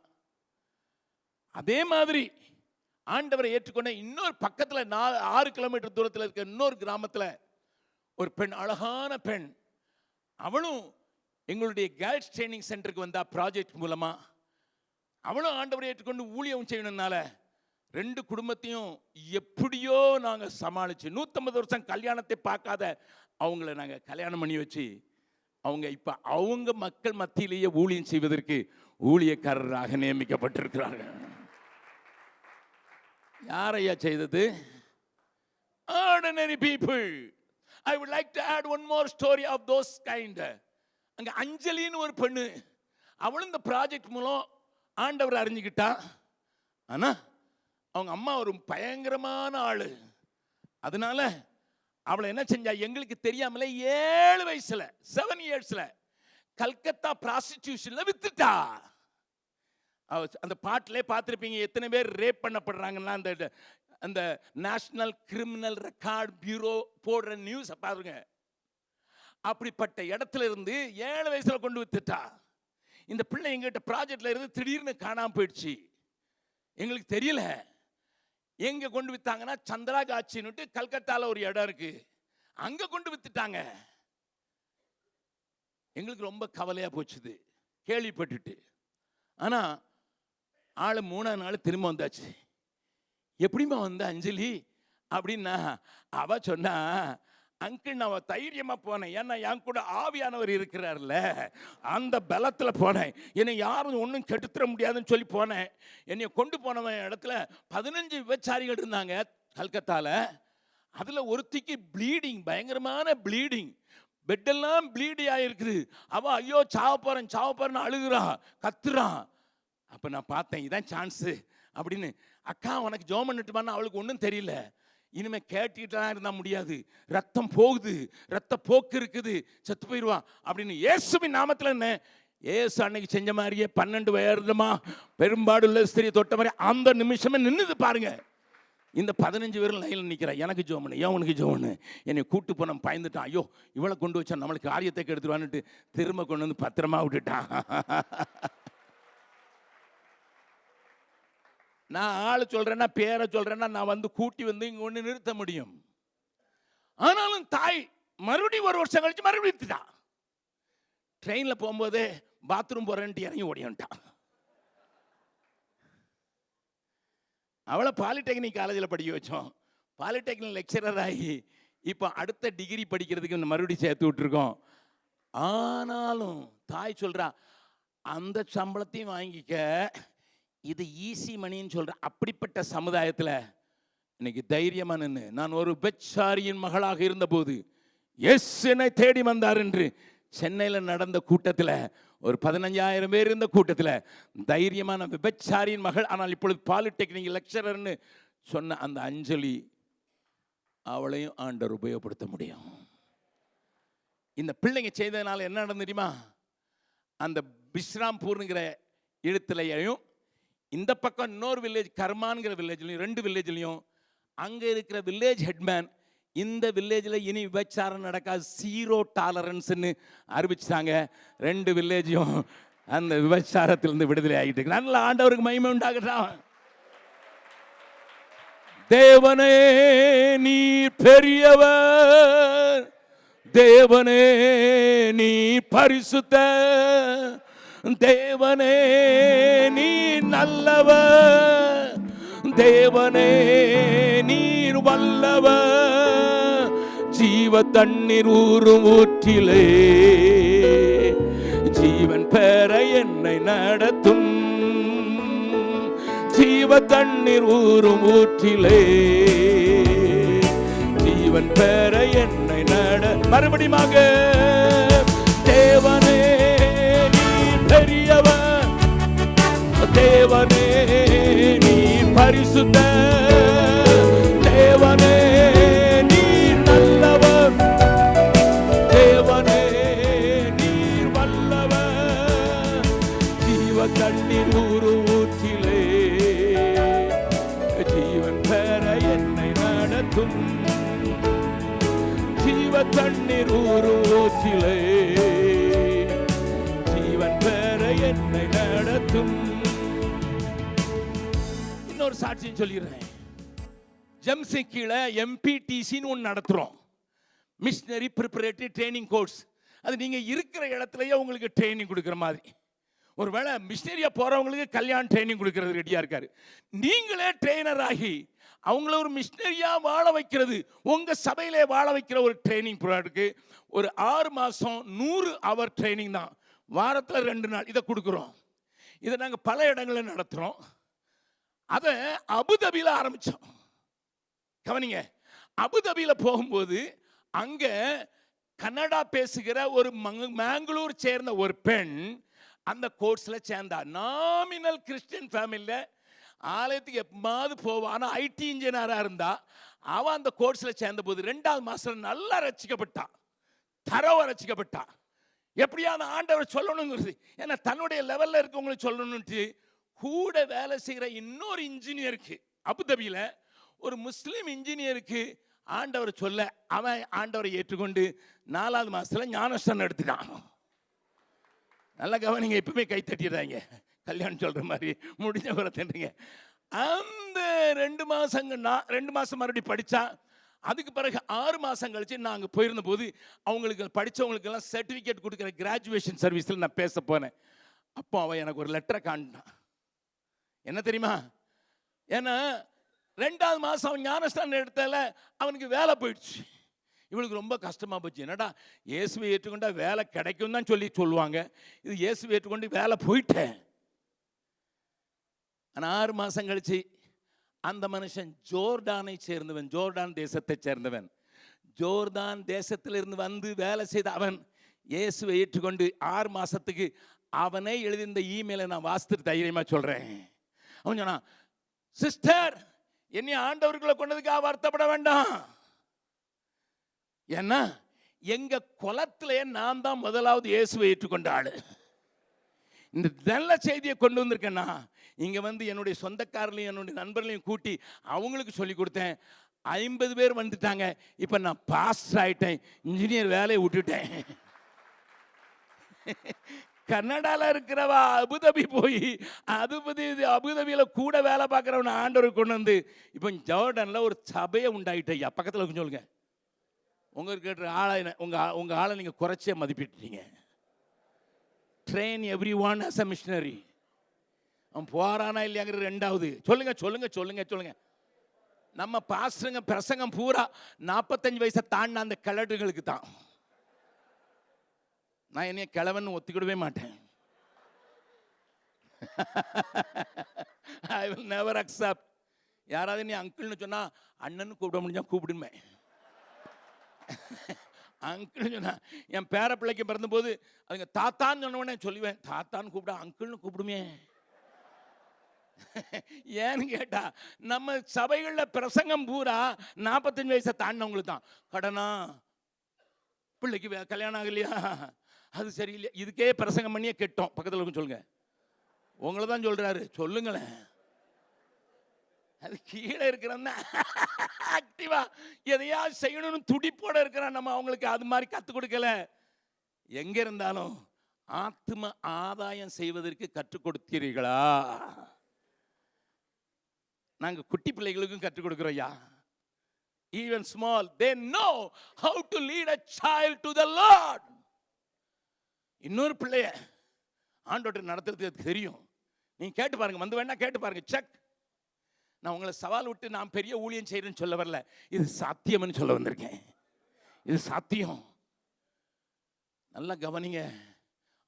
அதே மாதிரி ஆண்டவரை ஏற்றுக்கொண்ட இன்னொரு பக்கத்தில் 6 கிலோமீட்டர் தூரத்தில் இருக்க இன்னொரு கிராமத்தில் ஒரு பெண், அழகான பெண், அவளும் எங்களுடைய கேர்ள்ஸ் ட்ரைனிங் சென்டருக்கு வந்தா ப்ராஜெக்ட் மூலமா. அவளும் ஆண்டவரை ஏற்றுக்கொண்டு ஊழியம் செய்யணும்னால 2 குடும்பத்தையும் எப்படியோ நாங்கள் சமாளிச்சு 150 வருஷம் கல்யாணத்தை பார்க்காத அவங்கள நாங்கள் கல்யாணம் பண்ணி வச்சு, அவங்க இப்போ அவங்க மக்கள் மத்தியிலேயே ஊழியம் செய்வதற்கு ஊழியக்காரராக நியமிக்கப்பட்டிருக்கிறார்கள். யாரையா செய்தது? Ordinary people. I would like to add one more story of those kind. அங்க அஞ்சலின்னு ஒரு பெண்ணு, அவளும் இந்த ப்ராஜெக்ட் மூலம் ஆண்டவர் அறிஞ்சுக்கிட்டா. ஆனா அவங்க அம்மா ஒரு பயங்கரமான ஆளு. அதனால அவளை என்ன செஞ்சா, எங்களுக்கு தெரியாமலே 7 வயசுல 7 இயர்ஸ்ல கல்கத்தா ப்ராஸ்டிடியூஷன்ல வித்துட்டா. அந்த பாட்டிலே பார்த்துருப்பீங்க, எத்தனை பேர் ரேப் பண்ணப்படுறாங்கன்னா அந்த நேஷனல் கிரிமினல் ரெக்கார்ட் பியூரோ போடுற நியூஸ் பாருங்க. அப்படிப்பட்ட இடத்துல இருந்து 7 வயசுல கொண்டு வித்துட்டா. இந்த பிள்ளை எங்கிட்ட ப்ராஜெக்ட்ல இருந்து திடீர்னு காணாம போயிடுச்சு. எங்களுக்கு தெரியல எங்க கொண்டு வித்தாங்கன்னா, சந்திராகாட்சின்னு கல்கத்தால ஒரு இடம் இருக்கு, அங்க கொண்டு வித்துட்டாங்க. எங்களுக்கு ரொம்ப கவலையா போச்சுது கேள்விப்பட்டுட்டு. ஆனா ஆளு 3ஆம் நாள் திரும்ப வந்தாச்சு. எப்படிமா வந்த அஞ்சலி அப்படின்னா, அவ சொன்னா, அங்கிள் நான் தைரியமா போனேன், ஏன்னா என் கூட ஆவியானவர் இருக்கிறார்ல, அந்த பலத்துல போனேன், என்னை யாரும் ஒன்றும் கெடுத்துட முடியாதுன்னு சொல்லி போனேன். என்னை கொண்டு போனவன் இடத்துல 15 விபச்சாரிகள் இருந்தாங்க கல்கத்தால. அதுல ஒருத்திக்கு ப்ளீடிங், பயங்கரமான ப்ளீடிங், பெட்டெல்லாம் ப்ளீடி ஆயிருக்குது. அவ ஐயோ சாவ போறேன்னு அழுகுறா, கத்துறான். அப்ப நான் பார்த்தேன், இதான் சான்ஸு அப்படின்னு. அக்கா உனக்கு ஜோம் பண்ணிட்டுமான்னு அவளுக்கு ஒன்றும் தெரியல. இனிமே கேட்டுக்கிட்டா இருந்தா முடியாது, ரத்தம் போகுது, ரத்த போக்கு இருக்குது, செத்து போயிடுவான் அப்படின்னு இயேசுவின் நாமத்தில். என்ன ஏசு அன்னைக்கு செஞ்ச மாதிரியே 12 வருடமா பெரும்பாடுள்ள ஸ்திரியை தொட்ட மாதிரி அந்த நிமிஷமே நின்றுது பாருங்க. இந்த 15 பேரும் லைனில் நிற்கிறான், எனக்கு ஜோமனு, ஏன் உனக்கு ஜோமனு, என்னை கூட்டு போன பயந்துட்டான். ஐயோ இவளை கொண்டு வச்சா நம்மளுக்கு காரியத்தை கெடுத்துருவான்னுட்டு திரும்ப கொண்டு வந்து பத்திரமா விட்டுட்டான். நான் ஆளு சொல்றேன்னா, பேரை சொல்றேன்னா, நான் வந்து கூட்டி வந்து இங்க ஒன்று நிறுத்த முடியும். ஆனாலும் தாய் மறுபடியும் 1 வருஷம் கழிச்சு மறுபடியும் வித்துட்டா. ட்ரெயின்ல போகும்போது பாத்ரூம் போறேன்ட்டு இறங்கி ஓடியான்ட்டான். அவளை பாலிடெக்னிக் காலேஜில் படிக்க வச்சோம். பாலிடெக்னிக் லெக்சரர் ஆகி இப்போ அடுத்த டிகிரி படிக்கிறதுக்கு மறுபடியும் சேர்த்து விட்டுருக்கோம். ஆனாலும் தாய் சொல்றா, அந்த சம்பளத்தையும் வாங்கிக்க, இது ஈஸி மணின்னு சொல்ற. அப்படிப்பட்ட சமுதாயத்தில் இன்னைக்கு தைரியமா நின்று, நான் ஒரு விபச்சாரியின் மகளாக இருந்தபோது எஸ் என்னை தேடி வந்தார் என்று சென்னையில் நடந்த கூட்டத்தில், ஒரு 15,000 பேர் இருந்த கூட்டத்தில் தைரியமான விபச்சாரியின் மகள், ஆனால் இப்பொழுது பாலிடெக்னிக் லெக்சரர்னு சொன்ன அந்த அஞ்சலி, அவளையும் ஆண்டவர் உபயோகப்படுத்த முடியும். இந்த பிள்ளைங்க செய்ததுனால என்ன நடந்து தெரியுமா? அந்த பிஸ்ராம்பூர்ங்கிற இடத்துலையும் இந்த பக்கம் இன்னொரு வில்லேஜ் கர்மான்கிற வில்லேஜ்லையும், 2 வில்லேஜ்லையும் அங்கே இருக்கிற வில்லேஜ் ஹெட்மேன், இந்த வில்லேஜில் இனி விபச்சாரம் நடக்காது, 0 டாலரன்ஸ்ன்னு அறிவிச்சிட்டாங்க. 2 வில்லேஜையும் அந்த விபச்சாரத்திலிருந்து விடுதலை ஆகிட்டு. நல்ல ஆண்டவருக்கு மகிமை உண்டாகட்டும். தேவனே நீர் பெரியவர், தேவனே நீ பரிசுத்த, தேவனே நீ நல்லவர், தேவனே நீர் வல்லவர். ஜீவ தண்ணீர் ஊறும் ஊற்றிலே ஜீவன் பெற என்னை நடத்தும், ஜீவ தண்ணீர் ஊறும் ஊற்றிலே ஜீவன் பெற என்னை மறுபடியுமாக தேவனே நீ பெரியவர், தேவனே நீ பரிசுத்த, தேவனே நீ நல்லவர், தேவனே நீர் வல்லவர். ஜீவ தண்ணீர் ஊறும் ஊற்றிலே ஜீவன் பெற என்னை நடத்தும், ஜீவ தண்ணீர் ஊறும் ஊற்றிலே ஜீவன் பெற என்னை நடத்தும். இன்னொரு சாட்சியம் சொல்லிடுறேன். ஜெம்சி கீழே MPTCன்னு ஒன்று நடத்துகிறோம், மிஷனரி ப்ரிப்பரேட்டரி ட்ரைனிங் கோர்ஸ். அது நீங்கள் இருக்கிற இடத்துலையே உங்களுக்கு ட்ரைனிங் கொடுக்குற மாதிரி. ஒருவேளை மிஷனரியா போகிறவங்களுக்கு கல்யாண ட்ரைனிங் கொடுக்கறது ரெடியாக இருக்காரு. நீங்களே ட்ரெயினர் ஆகி அவங்கள ஒரு மிஷனரியா வாழ வைக்கிறது, உங்கள் சபையிலே வாழ வைக்கிற ஒரு ட்ரைனிங் ப்ரோக்ராமுக்கு ஒரு 6 மாதம் 100 ஹவர் ட்ரைனிங் தான். வாரத்தில் 2 நாள் இதை கொடுக்குறோம். இதை நாங்கள் பல இடங்களில் நடத்துகிறோம். அதை அபுதாபியில் ஆரம்பித்தோம். கவனிங்க, அபுதாபியில் போகும்போது அங்கே கன்னடா பேசுகிற ஒரு மேங்களூர் சேர்ந்த ஒரு பெண் அந்த கோர்ஸில் சேர்ந்தா. நாமினல் கிறிஸ்டியன் ஃபேமிலியில் ஆலயத்துக்கு எப்போது போவான், ஆனால் IT இன்ஜினியராக இருந்தா. அவன் அந்த கோர்ஸில் சேர்ந்த போது 2வது மாதம் நல்லா ரசிக்கப்பட்டான், தரவா ரசிக்கப்பட்டான். எப்படியா அந்த ஆண்டவர் சொல்லணுங்கிறது, ஏன்னா தன்னுடைய லெவலில் இருக்கவங்களுக்கு சொல்லணும்ட்டு கூட வேலை செய்கிற இன்னொரு இன்ஜினியருக்கு, அபுதாபியில் ஒரு முஸ்லீம் இன்ஜினியருக்கு ஆண்டவர் சொல்ல அவன் ஆண்டவரை ஏற்றுக்கொண்டு 4வது மாதத்தில் ஞானஸ்தானம் எடுத்துட்டான். நல்லா கவனிங்க, எப்பவுமே கை தட்டிடுறாங்க, கல்யாணம் சொல்கிற மாதிரி முடிஞ்ச வர தட்டுங்க. அந்த 2 மாதம் மறுபடியும் படித்தா. அதுக்கு பிறகு 6 மாதம் கழிச்சு நான் அங்கே போயிருந்த போது அவங்களுக்கு படித்தவங்களுக்கெல்லாம் சர்டிஃபிகேட் கொடுக்குற கிராஜுவேஷன் சர்வீஸில் நான் பேச போனேன். அப்போ அவன் எனக்கு ஒரு லெட்டரை காட்டினான். என்ன தெரியுமா? ஏன்னா 2வது மாதம் அவன் ஞானஸ்தானம் எடுத்தால அவனுக்கு வேலை போயிடுச்சு. இவளுக்கு ரொம்ப கஷ்டமாக போச்சு. என்னடா இயேசுவை ஏற்றுக்கொண்டா வேலை கிடைக்கும் தான் சொல்லுவாங்க, இது இயேசுவை ஏற்றுக்கொண்டு வேலை போயிட்டேன். ஆனால் 6 மாதம் கழிச்சு அந்த மனுஷன் ஜோர்டானை சேர்ந்தவன், ஜோர்டான் தேசத்தை சேர்ந்தவன். ஜோர்டான் தேசத்திலிருந்து வந்து வேலை செய்த அவன் இயேசுவை ஏற்றுக்கொண்டு 6 மாதத்துக்கு அவனே எழுதியிருந்த இமெயிலை நான் வாசித்து தைரியமாக சொல்கிறேன். அவன் சொன்னான், சிஸ்டர் என்னை ஆண்டவர்களை கொண்டதுக்காக வருத்தப்பட வேண்டாம், ஏன்னா எங்க குலத்திலே நான் தான் முதலாவது இயேசுவை ஏற்றுக்கொண்ட ஆளு. இந்த நல்ல செய்தியை கொண்டு வந்திருக்கேன்னா இங்க வந்து என்னுடைய சொந்தக்காரர்களையும் என்னுடைய நண்பர்களையும் கூட்டி அவங்களுக்கு சொல்லி கொடுத்தேன். 50 பேர் வந்துட்டாங்க. இப்ப நான் பாஸ்டர் ஆயிட்டேன், இன்ஜினியர் வேலையை விட்டுட்டேன். கன்னடால இருக்கிறவா அபுதாபி போய் அபுதாபியில கூட வேலை பார்க்குறவன ஆண்டவர் கொண்டு வந்து இப்போ ஜோர்டான்ல ஒரு சபையை உண்டாயிட்டேன். பக்கத்தில் கொஞ்சம் சொல்லுங்க. உங்களுக்கு கேட்ட ஆளை உங்க ஆளை நீங்க குறைச்சே மதிப்பிட்டீங்க. Train everyone as a missionary. அவன் போறானா இல்லையாங்கிற 2வது சொல்லுங்க சொல்லுங்க சொல்லுங்க சொல்லுங்க. நம்ம பாஸ்டருங்க பிரசங்கம் பூரா 45 வயசை தாண்டின அந்த கிழடுகளுக்கு தான். நான் என்னைய கிழவன் ஒத்துக்கிடவே மாட்டேன். I will never accept. யாராவது நீ அங்கிள்னு சொன்னா அண்ணன்னு கூப்பிட முடிஞ்சா கூப்பிடுமே. அங்கிள்னு சொன்னா என் பேர பிள்ளைக்கு பிறந்தபோது அதுங்க தாத்தான்னு சொன்ன உடனே சொல்லுவேன், தாத்தான்னு கூப்பிட அங்கிள்னு கூப்பிடுமே. ஏன்னு கேட்டா நம்ம சபைகளில் பிரசங்கம் பூரா 45 வயசை தாண்டினவங்களுக்கு தான். கடனா பிள்ளைக்கு கல்யாணம் ஆகலையா, அது சரியில்லையா, இதுக்கே பிரசங்கம் பண்ணியே கெட்டோம். பக்கத்தில் சொல்லுங்க, உங்களை தான் சொல்றாரு, சொல்லுங்களேன். அது கீழே இருக்கிறான் ஆக்டிவா எதையா செய்யணும்னு துடிப்போட இருக்கிறான். நம்ம அவங்களுக்கு அது மாதிரி கற்றுக் கொடுக்கல. எங்க இருந்தாலும் ஆத்ம ஆதாயம் செய்வதற்கு கற்றுக் கொடுத்தீர்களா? நாங்க குட்டி பிள்ளைகளுக்கும் கற்றுக் கொடுக்கிறோம் ஐயா. Even small, they know how to lead a child to the Lord. இன்னொரு பிள்ளைய ஆண்டவர்ட்ட நடத்துறது தெரியும். நீங்க கேட்டு பாருங்க, வந்து வேணா கேட்டு பாருங்க, செக். நான் உங்களை சவால் விட்டு நான் பெரிய ஊழியம் செய்யறேன்னு சொல்ல வரல, இது சாத்தியம்னு சொல்ல வந்திருக்கேன். இது சாத்தியம். நல்லா கவனிங்க.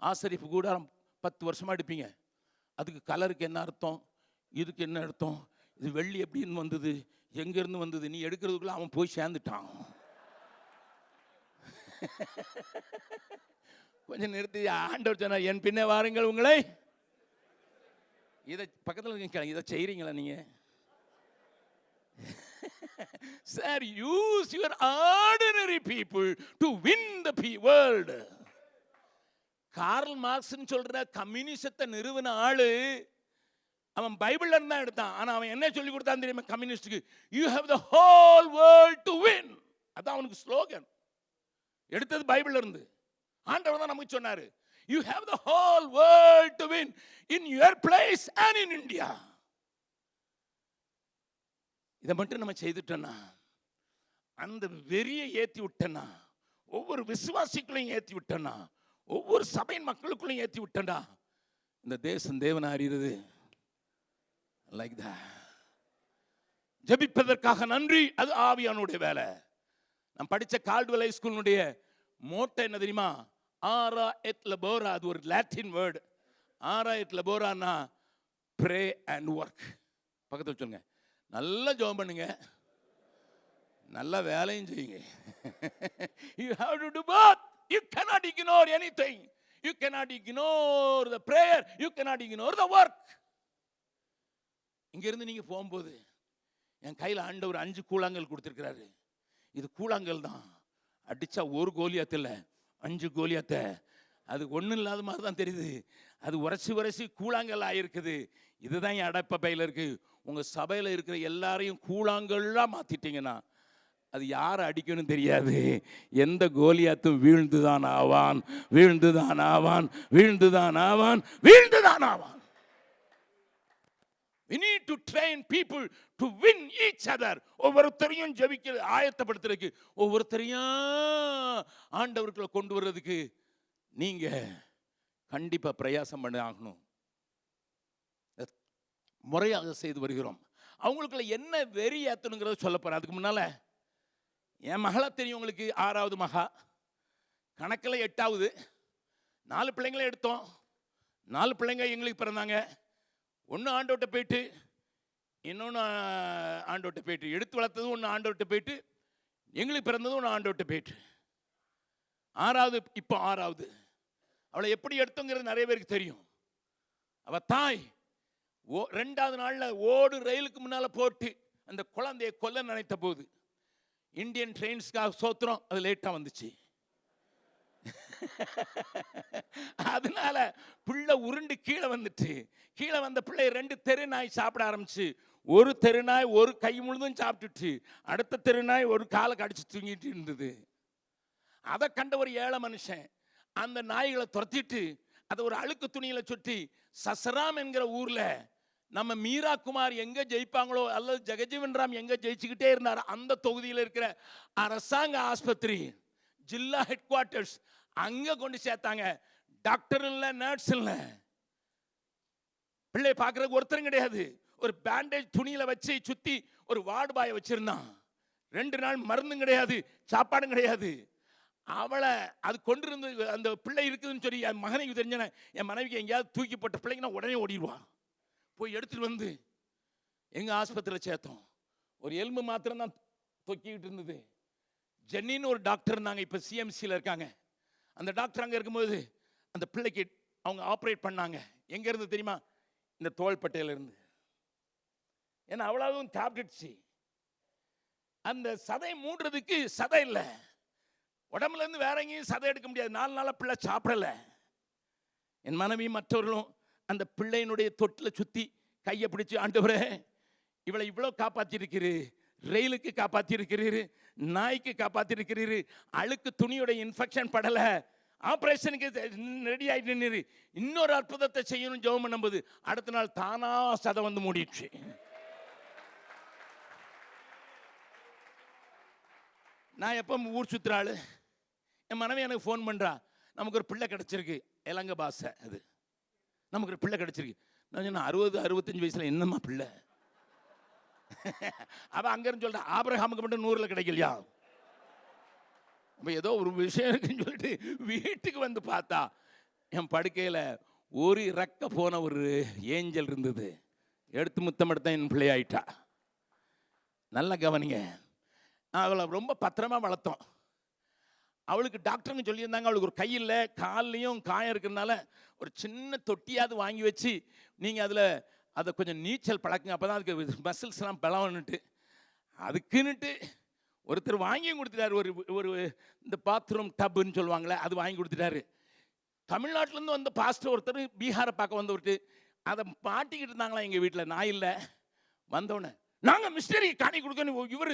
ஆசரிப்பு கூட 10 வருஷமா எடுப்பீங்க. அதுக்கு கலருக்கு என்ன அர்த்தம், இதுக்கு என்ன அர்த்தம், இது வெள்ளி எப்படின்னு வந்தது, எங்க இருந்து வந்தது, நீ எடுக்கிறதுக்குள்ள அவன் போய் சேர்ந்துட்டான். கொஞ்சம் நிறுத்தி ஆண்டவர் சொன்னார், என் பின்னே வாருங்கள் உங்களை. இதை பக்கத்தில் இருக்க இதை செய்றீங்களா நீங்க? Sir, use your ordinary people to win the world. Karl மார்க்ஸ்னு சொல்ற கம்யூனிசத்தை நிறுவன ஆளு அவன் பைபிள்ல இருந்து தான் எடுத்தான். ஆனா அவன் என்ன சொல்லி கொடுத்தான் தெரியுமா கம்யூனிஸ்டுக்கு? You have the whole world to win. அதான் அவனுக்கு ஸ்லோகன். எடுத்தது பைபிள்ல இருந்து. ஆண்டவர் தான் நமக்கு சொன்னாரு, You have the whole world to win in your place and in India. இதை மட்டும் நம்ம செய்துட்டோம்னா, அந்த வெறியை ஏற்றி விட்டோம்னா, ஒவ்வொரு விசுவாசிகளையும் ஏற்றி விட்டோம்னா, ஒவ்வொரு சபையின் மக்களுக்குள்ளையும் ஏற்றி விட்டோம்னா, இந்த தேசம் தேவனை அறிகிறது. Like that. ஜெபிப்பதற்காக நன்றி, அது ஆவியானுடைய வேலை. நான் படித்த கால்டுவெல் ஹை ஸ்கூலுடைய மோட்டோ என்ன தெரியுமா? ஆரா எட் லபோரா. அது ஒரு லாட்டின் வேர்டு. ஆரா எட் லபோரானா ப்ரே அண்ட் ஒர்க். பக்கத்தில் சொல்லுங்க, நல்லா ஜெபம் பண்ணுங்க, நல்ல வேலையும் செய்யுங்க. You have to do both. You cannot ignore anything. You cannot ignore the prayer. You cannot ignore the work. இங்கிருந்து நீங்க போகும்போது என் கையில் ஆண்டவர் 5 கூழாங்கல் கொடுத்திருக்கிறாரு. இது கூழாங்கல் தான். அடிச்சா ஒரு கோலியாத்து இல்லை, 5 கோலியாத்த. அது ஒன்றும் இல்லாத மாதிரி தான் தெரியுது. அது உரைச்சி கூழாங்கல் ஆயிருக்குது. இதுதான் என் அடப்ப பையில இருக்கு. உங்க சபையில் இருக்கிற எல்லாரையும் கூழாங்கல்லாம் மாத்திட்டீங்கன்னா அது யாரை அடிக்கணும் தெரியாது. எந்த கோலியாத்தும் வீழ்ந்துதான் ஆவான், வீழ்ந்துதான் ஆவான், வீழ்ந்துதான் ஆவான், வீழ்ந்துதான் ஆவான். We need to train people to win each other. ஒவ்வொருத்தரையும் ஜெபிக்க ஆயத்தப்படுத்துறதுக்கு, ஒவ்வொருத்தரையும் ஆண்டவருக்குள்ள கொண்டு வர்றதுக்கு நீங்க கண்டிப்பா பிரயாசம் பண்ண ஆகணும். முறையாக செய்து வருகிறோம். அவங்களுக்குள்ள என்ன வெறி ஏத்தணுங்கிறத சொல்ல போறேன். அதுக்கு முன்னால என் மகளை தெரியும் உங்களுக்கு, 6வது மகா, கணக்கில் 8வது. 4 பிள்ளைங்களை எடுத்தோம். 4 பிள்ளைங்க எங்களுக்கு பிறந்தாங்க. ஒன்று ஆண்டோட்ட போயிட்டு, இன்னொன்று ஆண்டோட்ட போயிட்டு. எடுத்து வளர்த்ததும் ஒன்று ஆண்டோட்ட போயிட்டு, எங்களுக்கு பிறந்ததும் ஒன்று ஆண்டோட்ட போயிட்டு. 6வது, இப்போ 6வது. அவளை எப்படி எடுத்தோங்கிறது நிறைய பேருக்கு தெரியும். அவ தாய் 2வது நாளில் ஓடு ரயிலுக்கு முன்னால் போட்டு அந்த குழந்தையை கொல்ல நினைத்த போது, இந்தியன் ட்ரெயின்ஸ்க்காக சோத்திரம், அது லேட்டாக வந்துச்சு. அதனால பிள்ளை உருண்டு கீழே வந்துட்டு, கீழே வந்த பிள்ளை 2 தெரு நாய் சாப்பிட ஆரம்பிச்சு. ஒரு தெரு நாய் ஒரு கை முழுதும் சாப்பிட்டுட்டு, அடுத்த தெரு நாய் ஒரு காலை கடிச்சு தூங்கிட்டு இருந்தது. அதை கண்ட ஒரு ஏழை மனுஷன் அந்த நாய்களை துரத்திட்டு அதை ஒரு அழுக்கு துணியில சுட்டி சசராம் என்கிற ஊர்ல நம்ம மீரா குமார் எங்க ஜெயிப்பாங்களோ அல்லது ஜெகஜீவன் ராம் எங்க ஜெயிச்சுக்கிட்டே இருந்தார் அந்த தொகுதியில் இருக்கிற அரசாங்க ஆஸ்பத்திரி, ஜில்லா ஹெட் குவார்ட்டர்ஸ், அங்க கொண்டு சேர்த்தாங்க. டாக்டர் இல்ல, நர்ஸ் இல்ல, பிள்ளை பார்க்கறதுக்கு ஒருத்தரும் கிடையாது. ஒரு பேண்டேஜ் துணியில வச்சு சுத்தி ஒரு வார்டு பாயை வச்சிருந்தான். 2 நாள் மருந்தும் கிடையாது, சாப்பாடும் கிடையாது. அவளை அது கொண்டிருந்து அந்த பிள்ளை இருக்குதுன்னு சொல்லி என் மகனைக்கு தெரிஞ்சன, என் மனைவிக்கு எங்கேயாவது தூக்கி போட்ட பிள்ளைங்கன்னா உடனே ஓடிடுவான். போய் எடுத்துட்டு வந்து எங்க ஆஸ்பத்திரியில் சேர்த்தோம். ஒரு எலும்பு மாத்திரம் தான் தொக்கிக்கிட்டு இருந்தது. ஜென்னின்னு ஒரு டாக்டர் இருந்தாங்க, இப்போ சிஎம்சியில் இருக்காங்க. அந்த டாக்டர் அங்கே இருக்கும்போது அந்த பிள்ளைக்கு அவங்க ஆப்ரேட் பண்ணாங்க. எங்க இருந்து தெரியுமா? இந்த தோள்பட்டையில இருந்து. ஏன்னா அவ்வளவும் டேப்லெட்ஸ். அந்த சதை மூடுறதுக்கு சதை இல்லை, உடம்புல இருந்து வேற எங்கேயும் சதை எடுக்க முடியாது. 4 நாளா பிள்ளை சாப்பிடல. என் மனைவி மற்றவர்களும் அந்த பிள்ளையினுடைய தொட்டில சுத்தி கையை பிடிச்சு, ஆண்டவரே இவளை இவ்வளோ காப்பாற்றிருக்கிறீரு, ரயிலுக்கு காப்பாற்றிருக்கிறீரு, நாய்க்கு காப்பாற்றிருக்கிறீரு, அழுக்கு துணியோட இன்ஃபெக்ஷன் படலை, ஆப்ரேஷனுக்கு ரெடி ஆகிட்டு, இன்னொரு அற்புதத்தை செய்யணும் ஜெபம் பண்ணும்போது அடுத்த நாள் தானா சதை வந்து மூடிடுச்சு. நான் எப்போ ஊர் சுற்றுற ஆள். என் மனைவி எனக்கு ஃபோன் பண்ணுறா, நமக்கு ஒரு பிள்ளை கிடச்சிருக்கு, இலங்கை பாஷை அது, நமக்கு ஒரு பிள்ளை கிடச்சிருக்கு. நான் சொன்னேன் 60-65 வயசில் என்னம்மா பிள்ளை? அவன் அங்கேருந்து சொல்கிறான், ஆபிரகாமுக்கு மட்டும் 100ல் கிடைக்கலையா? அப்போ ஏதோ ஒரு விஷயம் இருக்குன்னு சொல்லிட்டு வீட்டுக்கு வந்து பார்த்தா என் படுக்கையில் ஒரு இறக்க போன ஒரு ஏஞ்சல் இருந்தது. எடுத்து முத்தம் எடுத்த என் பிள்ளையாயிட்டா. நல்லா கவனிங்க, அவளை ரொம்ப பத்திரமா வளர்த்தோம். அவளுக்கு டாக்டருங்க சொல்லியிருந்தாங்க, அவளுக்கு ஒரு கையில் கால்லையும் காயம் இருக்கிறதுனால ஒரு சின்ன தொட்டியாவது வாங்கி வச்சு நீங்கள் அதில் அதை கொஞ்சம் நீச்சல் பழக்குங்க, அப்போ தான் அதுக்கு மசில்ஸ்லாம் பலவன்னுட்டு. அதுக்குன்னுட்டு ஒருத்தர் வாங்கியும் கொடுத்துட்டாரு. ஒரு இந்த பாத்ரூம் டப்புன்னு சொல்லுவாங்களே, அது வாங்கி கொடுத்துட்டாரு. தமிழ்நாட்டிலேருந்து வந்த பாஸ்டர் ஒருத்தர் பீகாரை பார்க்க வந்தவர்கிட்ட அதை மாட்டிக்கிட்டு இருந்தாங்களா எங்கள் வீட்டில். நான் இல்லை, வந்தோடனே நாங்கள் மிஸ்டரி காணி கொடுக்கணும். இவர்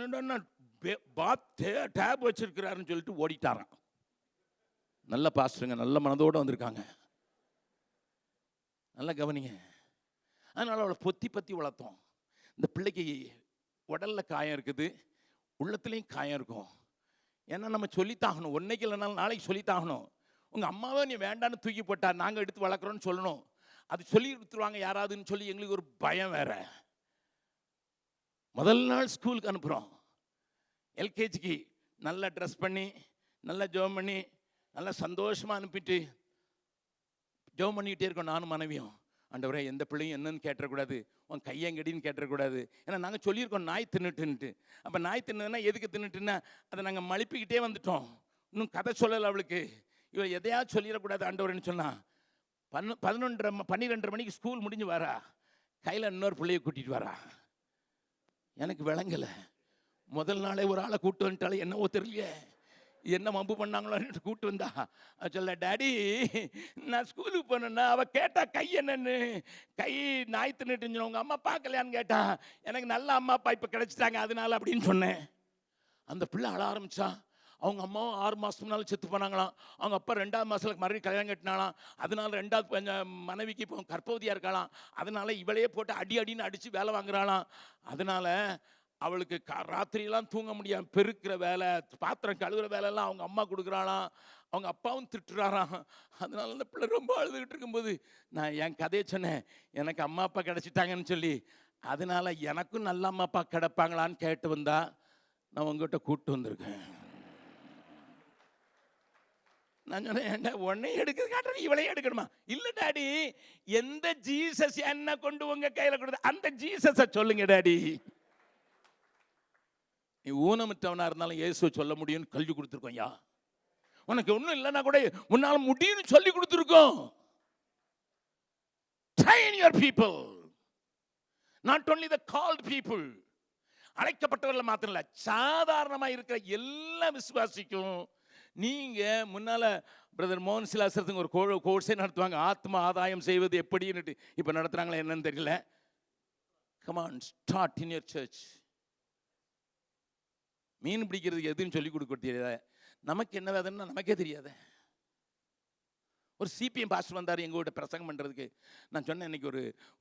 என்னென்ன டேப் வச்சிருக்கிறாருன்னு சொல்லிட்டு ஓடிட்டாராம். நல்ல பாஸ்டருங்க, நல்ல மனதோடு வந்திருக்காங்க. நல்லா கவனிங்க. அதனால் அவளை பொத்தி வளர்த்தோம். இந்த பிள்ளைக்கு உடலில் காயம் இருக்குது, உள்ளத்துலேயும் காயம் இருக்கும். ஏன்னா நம்ம சொல்லித்தாகணும், ஒன்றைக்கு இல்லைனாலும் நாளைக்கு சொல்லித்தாகணும். உங்கள் அம்மாவை நீ வேண்டான்னு தூக்கி போட்டா நாங்கள் எடுத்து வளர்க்குறோன்னு சொல்லணும். அது சொல்லி கொடுத்துருவாங்க யாராவதுன்னு சொல்லி எங்களுக்கு ஒரு பயம் வேற. முதல் நாள் ஸ்கூலுக்கு அனுப்புகிறோம், எல்கேஜிக்கு நல்லா ட்ரெஸ் பண்ணி நல்லா ஜெபம் பண்ணி நல்லா சந்தோஷமாக அனுப்பிட்டு ஜெபம் பண்ணிக்கிட்டே இருக்கோம் நானும் மனைவியும். ஆண்டவரே எந்த பிள்ளையும் என்னன்னு கேட்டக்கூடாது, உன் கையங்கடின்னு கேட்டக்கூடாது. ஏன்னா நாங்கள் சொல்லியிருக்கோம் நாய் தின்னுட்டுன்ட்டு. அப்போ நாய் தின்னுன்னா எதுக்கு தின்னுட்டுன்னா அதை நாங்கள் மழுப்பிக்கிட்டே வந்துட்டோம். இன்னும் கதை சொல்லலை அவளுக்கு. இவள் எதையாவது சொல்லிடக்கூடாது ஆண்டவரேன்னு சொன்னான். 12:30 மணிக்கு ஸ்கூல் முடிஞ்சு வரா, கையில் இன்னொரு பிள்ளையை கூட்டிகிட்டு வரா. எனக்கு விளங்கலை. முதல் நாளே ஒரு ஆளை கூப்பிட்டு வந்துட்டாலே என்னவோ தெரியலையே, என்ன மம்பு பண்ணாங்களோன்னு கூப்பிட்டு வந்தா. சொல்ல, டாடி நான் ஸ்கூலுக்கு போனேன்னா அவள் கேட்டா கை என்னன்னு, கை நாய் தின்னுட்டு உங்கள் அம்மா பார்க்கலையான்னு கேட்டா. எனக்கு நல்ல அம்மா அப்பா இப்போ கிடைச்சிட்டாங்க அதனால அப்படின்னு சொன்னேன். அந்த பிள்ளை அழ ஆரம்பிச்சா. அவங்க அம்மாவும் 6 மாதத்துக்கு முன்னால் செத்து போனாங்களாம். அவங்க அப்பா 2வது மாதத்தில் மறுபடியும் கல்யாணம் கட்டினாலாம். அதனால 2வது மனைவிக்கு இப்போ கர்ப்பவதியாக இருக்காளாம். அதனால இவளையே போட்டு அடின்னு அடித்து வேலை வாங்குறாளாம். அதனால அவளுக்கு ராத்திரியெல்லாம் தூங்க முடியாமல் பெருக்கிற வேலை, பாத்திரம் கழுவுற வேலையெல்லாம் அவங்க அம்மா கொடுக்குறாளாம். அவங்க அப்பாவும் திட்டுறாராம். அதனால அந்த பிள்ளை ரொம்ப அழுதுகிட்டு இருக்கும்போது நான் என் கதையை சொன்னேன், எனக்கு அம்மா அப்பா கிடச்சிட்டாங்கன்னு சொல்லி. அதனால எனக்கும் நல்ல அம்மா அப்பா கிடப்பாங்களான்னு கேட்டு வந்தா நான் உங்ககிட்ட கூப்பிட்டு வந்திருக்கேன். நான் சொன்னேன், ஏன்டா உன்னை எடுக்கிறது காட்டுறது இவளையே எடுக்கணுமா? இல்லை டாடி, எந்த ஜீசஸ் என்ன கொண்டு உங்க கையில் கொடுத்து அந்த ஜீசஸை சொல்லுங்க டாடி. நீ ஊனமிட்டவனா இருந்தாலும் இயேசுவை சொல்ல முடியும்னு கல்வி கொடுத்துருக்கோம். யா உனக்கு ஒன்றும் இல்லைன்னா கூட உன்னால முடியும்னு சொல்லி கொடுத்துருக்கோம். Train your people, not only the called people. அழைக்கப்பட்டவர்கள் மாத்திரம் இல்லை, சாதாரணமாக இருக்கிற எல்லா விசுவாசிக்கும். நீங்க முன்னால பிரதர் மோகன் சிலாசரத்துக்கு ஒரு கோர்ஸே நடத்துவாங்க, ஆத்ம ஆதாயம் செய்வது எப்படின்னு. இப்போ நடத்துறாங்களா என்னன்னு தெரியல. Come on, start in your church. மீன் பிடிக்கிறதுக்கு எதுன்னு சொல்லி கொடுக்க தெரியாத, நமக்கு என்ன வேதன்னா நமக்கே தெரியாத. ஒரு சிபிஎம் பாஸ்டர் வந்தார் எங்கள்கிட்ட பிரசங்கம் பண்ணுறதுக்கு. நான் சொன்னேன், இன்னைக்கு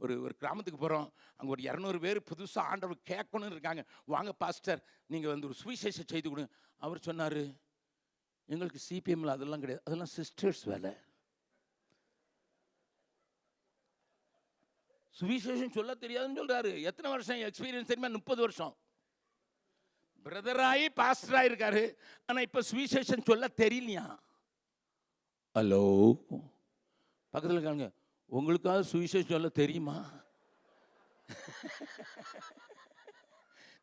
ஒரு கிராமத்துக்கு போகிறோம், அங்கே ஒரு 200 பேர் புதுசாக ஆண்டவர் கேட்கணும்னு இருக்காங்க, வாங்க பாஸ்டர் நீங்கள் வந்து ஒரு சுவிசேஷம் செய்து கொடுங்க. அவர் சொன்னார், எங்களுக்கு சிபிஎம்ல அதெல்லாம் கிடையாது, அதெல்லாம் சிஸ்டர்ஸ் வேலை. சுவிசேஷம் சொல்ல தெரியாதுன்னு சொல்றாரு. எத்தனை வருஷம் எக்ஸ்பீரியன்ஸ் தெரியுமா? 30 வருஷம். பிரதராகி பாஸ்டராக இருக்காரு, ஆனால் இப்போ சுவிசேஷம் சொல்ல தெரியலையா? ஹலோ, பக்கத்தில் இருக்காங்க, உங்களுக்காவது சுவிசேஷம் சொல்ல தெரியுமா?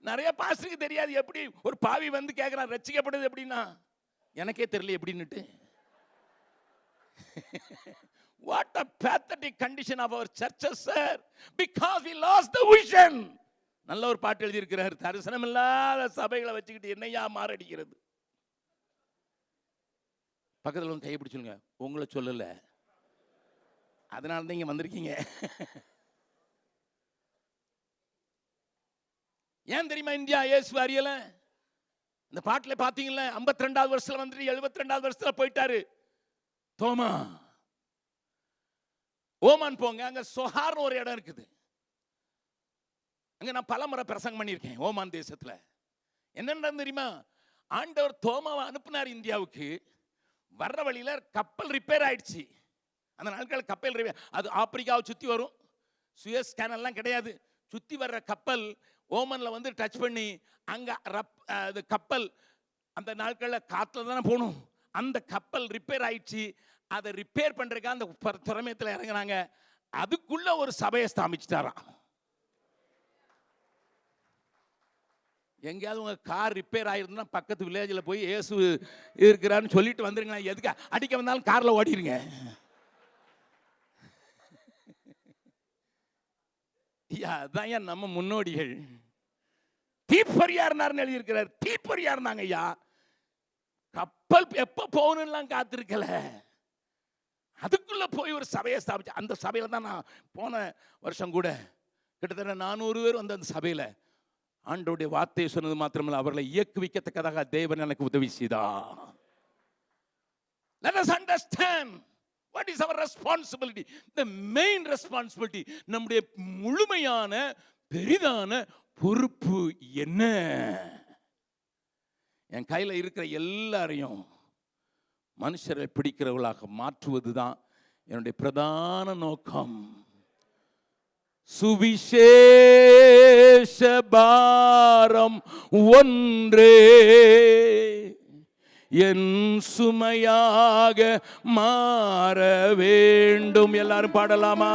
நிறைய பாஸ்டருக்கு தெரியாது. எப்படி ஒரு பாவி வந்து கேட்குறான் ரட்சிக்கப்படுது எப்படின்னா, எனக்கே தெரியல எப்படின்னுட்டு. What a pathetic condition of our churches, sir, because we lost the vision. நல்ல ஒரு பாட்டு எழுதி இருக்கிறார், தரிசனம் இல்லாத சபைகளை வச்சுக்கிட்டு என்னையா மாரடிக்கிறது. பக்கத்தில் வந்து கையை பிடிச்சுங்க, உங்களை சொல்லல, அதனால தான் இங்க வந்திருக்கீங்க. ஏன் தெரியுமா இந்தியா இயேசு அறியல? இந்த பாட்டில் பார்த்தீங்களா, 52வது வருஷத்துல வந்துட்டு 72வது வருஷத்துல போயிட்டாரு தோமா. ஓமான் போங்க, அங்க சொஹார்னு ஒரு இடம் இருக்குது. அங்க நான் பல முறை பிரசங்கம் பண்ணியிருக்கேன். ஓமான் தேசத்துல என்னன்னா தெரியுமா, ஆண்டவர் தோமாவை அனுப்புனார் இந்தியாவுக்கு. வர்ற வழியில கப்பல் ரிப்பேர் ஆயிடுச்சு. அந்த நாட்கள் கப்பல் ரிப்பேர், அது ஆப்பிரிக்காவை சுத்தி வரும், சுயஸ் கேனல்லாம் கிடையாது. சுத்தி வர்ற கப்பல் ஓமன்ல வந்து டச் பண்ணி அங்க அது கப்பல் அந்த நாட்களில் காத்துல தானே போகணும். அந்த கப்பல் ரிப்பேர் ஆயிடுச்சு. அதை ரிப்பேர் பண்றதுக்காக அந்த துறைமுகத்தில் இறங்குறாங்க. அதுக்குள்ள ஒரு சபையை ஸ்தாபிச்சுட்டாராம். எங்கேயாவது உங்க கார் ரிப்பேர் ஆயிருந்தா பக்கத்து வில்லேஜில் போய் இயேசு இருக்கிறான்னு சொல்லிட்டு வந்துருங்க. எதுக்கு அடிக்க வந்தாலும் கார்ல ஓடிடுங்க. அதான் ஐயா நம்ம முன்னோடிகள். தீப்பொறியா இருந்தாருன்னு எழுதியிருக்கிறார். தீப்பொறியா இருந்தாங்க ஐயா. கப்பல் எப்ப போகணும்லாம் காத்திருக்கல, அதுக்குள்ள போய் ஒரு சபையை ஸ்தாபிச்சு. அந்த சபையில தான் நான் போன வருஷம் கூட கிட்டத்தட்ட 400 பேர் வந்து அந்த சபையில ஆண்டவருடைய வார்த்தையை சொன்னது மாத்திரமல்ல, அவர்களை இயக்குவிக்கத்தக்கதாக தேவன் எனக்கு உதவி செய்தார். Let us understand what is our responsibility. The main responsibility, நம்முடைய முழுமையான பெரிதான பொறுப்பு என்ன? என் கையில் இருக்கிற எல்லாரையும் மனுஷரை பிடிக்கிறவர்களாக மாற்றுவதுதான் என்னுடைய பிரதான நோக்கம். சுவிசேஷ பாரம் ஒன்றே என் சுமையாக மாற வேண்டும். எல்லாரும் பாடலாமா?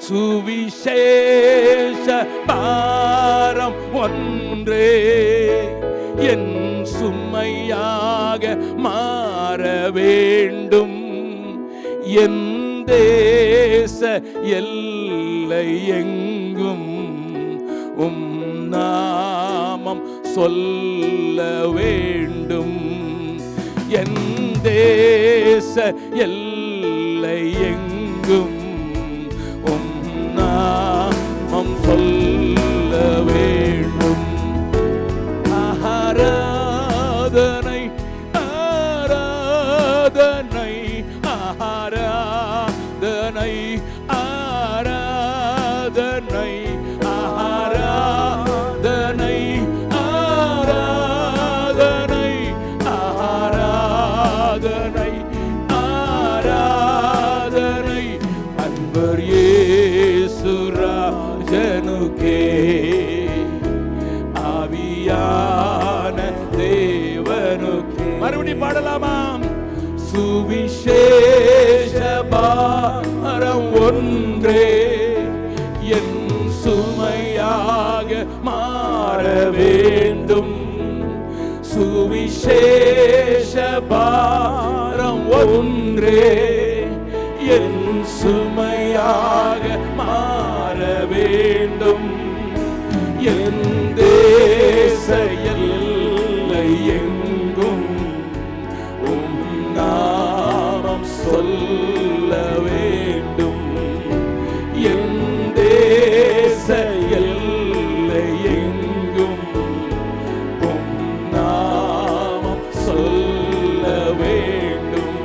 சுவிசேஷ பாரம் ஒன்றே என் சுமையாக மாற வேண்டும். என் தேச எல்லை எங்கும் நாமம் சொல்ல வேண்டும். என் தேச எல்லை எங்கும் நாமம் சொல்ல வேண்டும். ஆராதனை ஆராதனை ஆராதனை ஆராதனை ஆராதனை ஆராதனை ஆராதனை ஆராதனை அன்பர் இயேசு ராஜனுக்கே ஆவியான தேவனுக்கே. மறுபடியும் பாடலாமாம்? சுவிசேஷ பாரம் ஒன்றே என் சுமையாக மாற வேண்டும். சுவிசேஷ பாரம் ஒன்றே என் சுமையாக மாற வேண்டும். என் தேச எல்லை எங்கும் நாமம் சொல்ல வேண்டும். என் தேச எல்லை எங்கும் நாமம் சொல்ல வேண்டும்.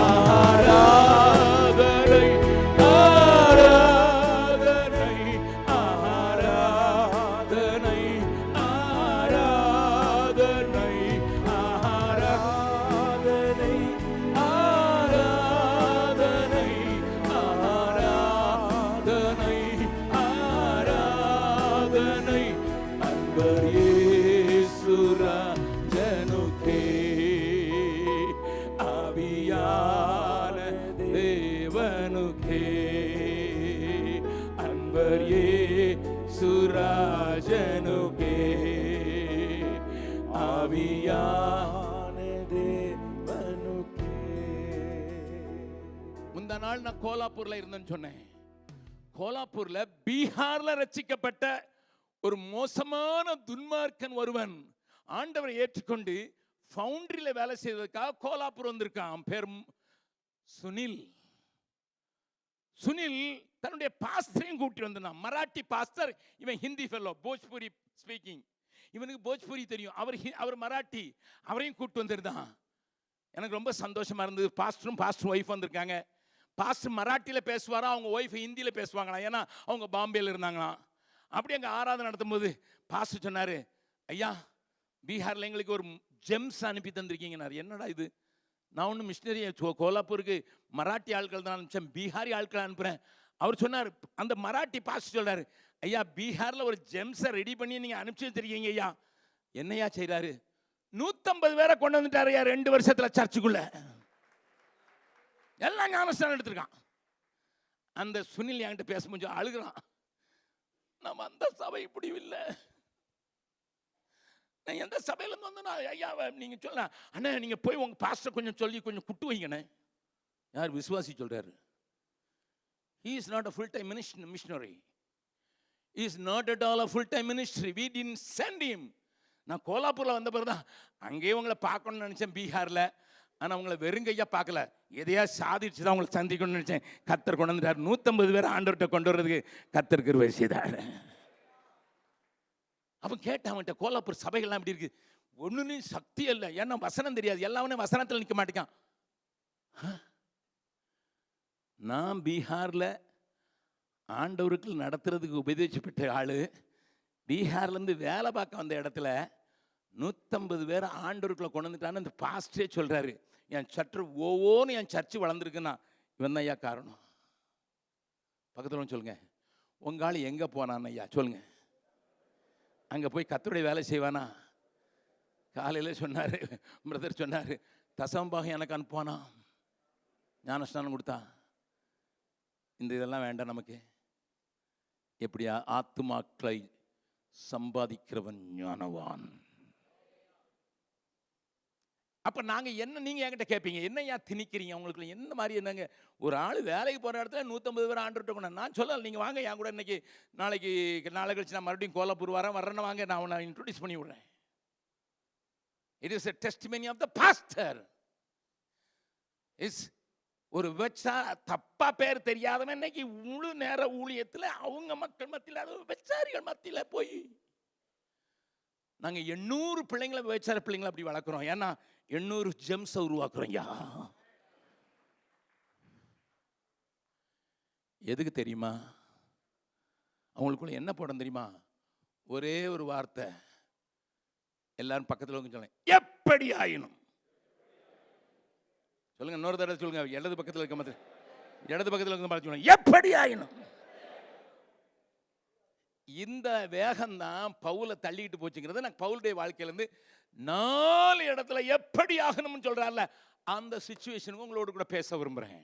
ஆராதனை ஆராதனை ஆராதனை ஆராதனை ஆராதனை ஆராதனை ஆராதனை ஆராதனை அன்பர் இயேசு ராஜனுக்கே ஆவியான தேவனுக்கே. அன்பர் இயேசு ராஜனுக்கே ஆவியான தேவனுக்கே. முந்த நாள் நான் கோலாப்பூர்ல இருந்தேன்னு சொன்னேன். கோலாப்பூர்ல பீகார்ல ரட்சிக்கப்பட்ட ஒரு மோசமான துன்மார்க்கன் ஒருவன் ஆண்டவரை ஏற்றுக்கொண்டு ஃபவுண்டரியில வேலை செய்வதற்காக கோலாப்பூர் வந்திருக்கான். பேர் சுனில். சுனில் தன்னுடைய பாஸ்டரையும் கூட்டி வந்தான். மராட்டி பாஸ்டர், இவன் ஹிந்தி ஃபெல்லோ, போஜ்பூரி ஸ்பீக்கிங். இவனுக்கு போஜ்பூரி தெரியும், அவர் மராட்டி. அவரையும் கூட்டு வந்திருந்தான். எனக்கு ரொம்ப சந்தோஷமா இருந்தது. பாஸ்டரும் பாஸ்டர் ஒய்ஃப் வந்திருக்காங்க. பாஸ்டர் மராட்டியில பேசுவாரா, அவங்க ஒய்ஃப் ஹிந்தியில பேசுவாங்களா, ஏன்னா அவங்க பாம்பேல இருந்தாங்களாம். அப்படி அங்கே ஆராதனை நடத்தும் போது பாஸ்டர் சொன்னாரு, ஐயா பீகார்ல எங்களுக்கு ஒரு ஜெம்ஸ் அனுப்பி தந்திருக்கீங்கன்னாரு. என்னடா இது, நான் ஒன்றும் மிஷினரி கோலாப்பூருக்கு மராட்டி ஆட்கள் தான் அனுப்பிச்சேன், பீகாரி ஆட்கள் அனுப்புகிறேன். அவர் சொன்னார், அந்த மராட்டி பாஸ்டர் சொல்றாரு, ஐயா பீகாரில் ஒரு ஜெம்ஸை ரெடி பண்ணி நீங்கள் அனுப்பிச்சு வச்சிருக்கீங்க ஐயா. என்னையா செய்கிறாரு, 150 பேரை கொண்டு வந்துட்டாரு ஐயா 2 வருஷத்தில் சர்ச்சுக்குள்ள. எல்லாம் ஞானஸ்தானம் எடுத்திருக்கான். அந்த சுனில் என்கிட்ட பேச முடிஞ்சு அழுகிறான். நம்ம அந்த சபை இப்படி இல்லை, நான் எந்த சபையிலேருந்து வந்தேன்னா ஐயா நீங்கள் சொல்ல அண்ணா நீங்கள் போய் உங்கள் பாஸ்டர் கொஞ்சம் சொல்லி கொஞ்சம் குட்டு வைங்கண்ணே. யார் விசுவாசி சொல்கிறாரு. He is not a full-time missionary. He is not at all a full-time ministry. We didn't send him. நான் கோலாப்பூரில் வந்த பிறகு தான் அங்கேயே உங்களை பார்க்கணும்னு நினச்சேன் பீகாரில். ஆனால் உங்களை வெறுங்கையா பார்க்கல, எதையா சாதிச்சு தான் உங்களை சந்திக்கணும்னு நினச்சேன். கத்தர் கொண்டு வந்துட்டார். 150 பேர் ஆண்டவர்கிட்ட கொண்டு வர்றதுக்கு கத்தர் கிருபை செய்தார். அப்போ கேட்டேன் அவன்கிட்ட, கோலாப்பூர் சபைகள்லாம் எப்படி இருக்கு? ஒன்றுலையும் சக்தி இல்லை, ஏன்னா வசனம் தெரியாது, எல்லாமே வசனத்தில் நிற்க மாட்டேங்கான். நான் பீகாரில் ஆண்டவருக்கு நடத்துறதுக்கு உபதேசிப்பட்ட ஆள், பீகார்லேருந்து வேலை பார்க்க வந்த இடத்துல 150 பேர் ஆண்டவருக்குள்ள கொண்டு வந்துட்டான்னு அந்த பாஸ்டரே சொல்கிறாரு. என் சற்று ஒவ்வொன்று என் சர்ச்சு வளர்ந்துருக்குன்னா இவன் தான் ஐயா காரணம். பக்கத்தில் சொல்லுங்க, உங்கள் ஆள் எங்கே போனான் ஐயா சொல்லுங்க, அங்கே போய் கர்த்தருடைய வேலை செய்வானா? காலையில் சொன்னார் பிரதர், சொன்னார் தசமபாகம் எனக்கு அனுப்புவானா, ஞானஸ்நானம் கொடுத்தா. இந்த இதெல்லாம் வேண்டாம் நமக்கு. எப்படியா ஆத்துமாக்களை சம்பாதிக்கிறவன் ஞானவான். அப்போ நாங்கள் என்ன, நீங்கள் என்கிட்ட கேட்பீங்க, என்னையா திணிக்கிறீங்க, உங்களுக்கு என்ன மாதிரி என்னங்க, ஒரு ஆள் வேலைக்கு போகிற இடத்துல 150 பேர் ஆண்டுகிட்ட கொண்டு நான் சொல்லலை. நீங்கள் வாங்க என் கூட இன்னைக்கு நாளை கழிச்சு நான் மறுபடியும் கோலாப்பூர் வர்றேன்னு வாங்க, நான் உன்னை இன்ட்ரோடியூஸ் பண்ணி விடுறேன். It is a testimony of the pastor. Is ஒரு வச்சா தப்பா பேர் தெரியாதவன் இன்னைக்கு முழு நேர ஊழியத்தில் அவங்க மக்கள் மத்தியில், அது விபச்சாரிகள் மத்தியில் போய் நாங்கள் 800 பிள்ளைங்களை விபச்சார பிள்ளைங்களை அப்படி வளர்க்குறோம். ஏன்னா 800 ஜெம்ஸை உருவாக்குறோம். யா எதுக்கு தெரியுமா? அவங்களுக்குள்ள என்ன போடும் தெரியுமா? ஒரே ஒரு வார்த்தை, எல்லாரும் பக்கத்தில் சொல்லுங்க, எப்படி ஆயினும் சொல்லுங்க. இன்னொரு தடவை சொல்லுங்க, இடது பக்கத்தில் இருக்க மாதிரி, இடது பக்கத்தில் இருக்க மாதிரி சொல்லுங்க, எப்படி ஆயினும். இந்த வேகம்தான் பவுலை தள்ளிட்டு போச்சுங்கிறது. நான் பவுலுடைய வாழ்க்கையிலேருந்து 4 இடத்துல எப்படி ஆகணும்னு சொல்றாருல, அந்த சிச்சுவேஷனுக்கு உங்களோடு கூட பேச விரும்புகிறேன்.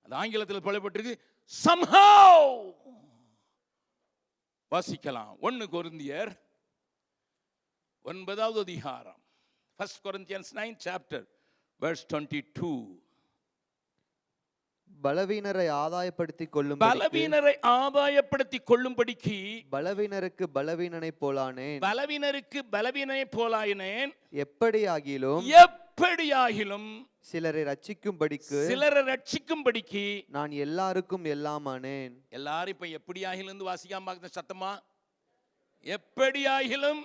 அது ஆங்கிலத்தில் புலப்பட்டிருக்கு, somehow. வாசிக்கலாம். 1 கொரிந்தியர் 9வது அதிகாரம், 1 Corinthians 9 chapter verse 22. பலவீனரை ஆதாயப்படுத்திக் கொள்ளும், பலவீனரை ஆதாயப்படுத்திக் கொள்ளும்படிக்கு பலவீனருக்கு பலவீனனை போலானேன், பலவீனருக்கு பலவீனனை போலாயினேன். எப்படியாகிலும் சிலரை ரட்சிக்கும்படிக்கு நான் எல்லாருக்கும் எல்லாமானேன். எல்லாரும் இப்ப எப்படியாகிலும் வாசிக்காம பார்க்க சத்தமா, எப்படியாகிலும்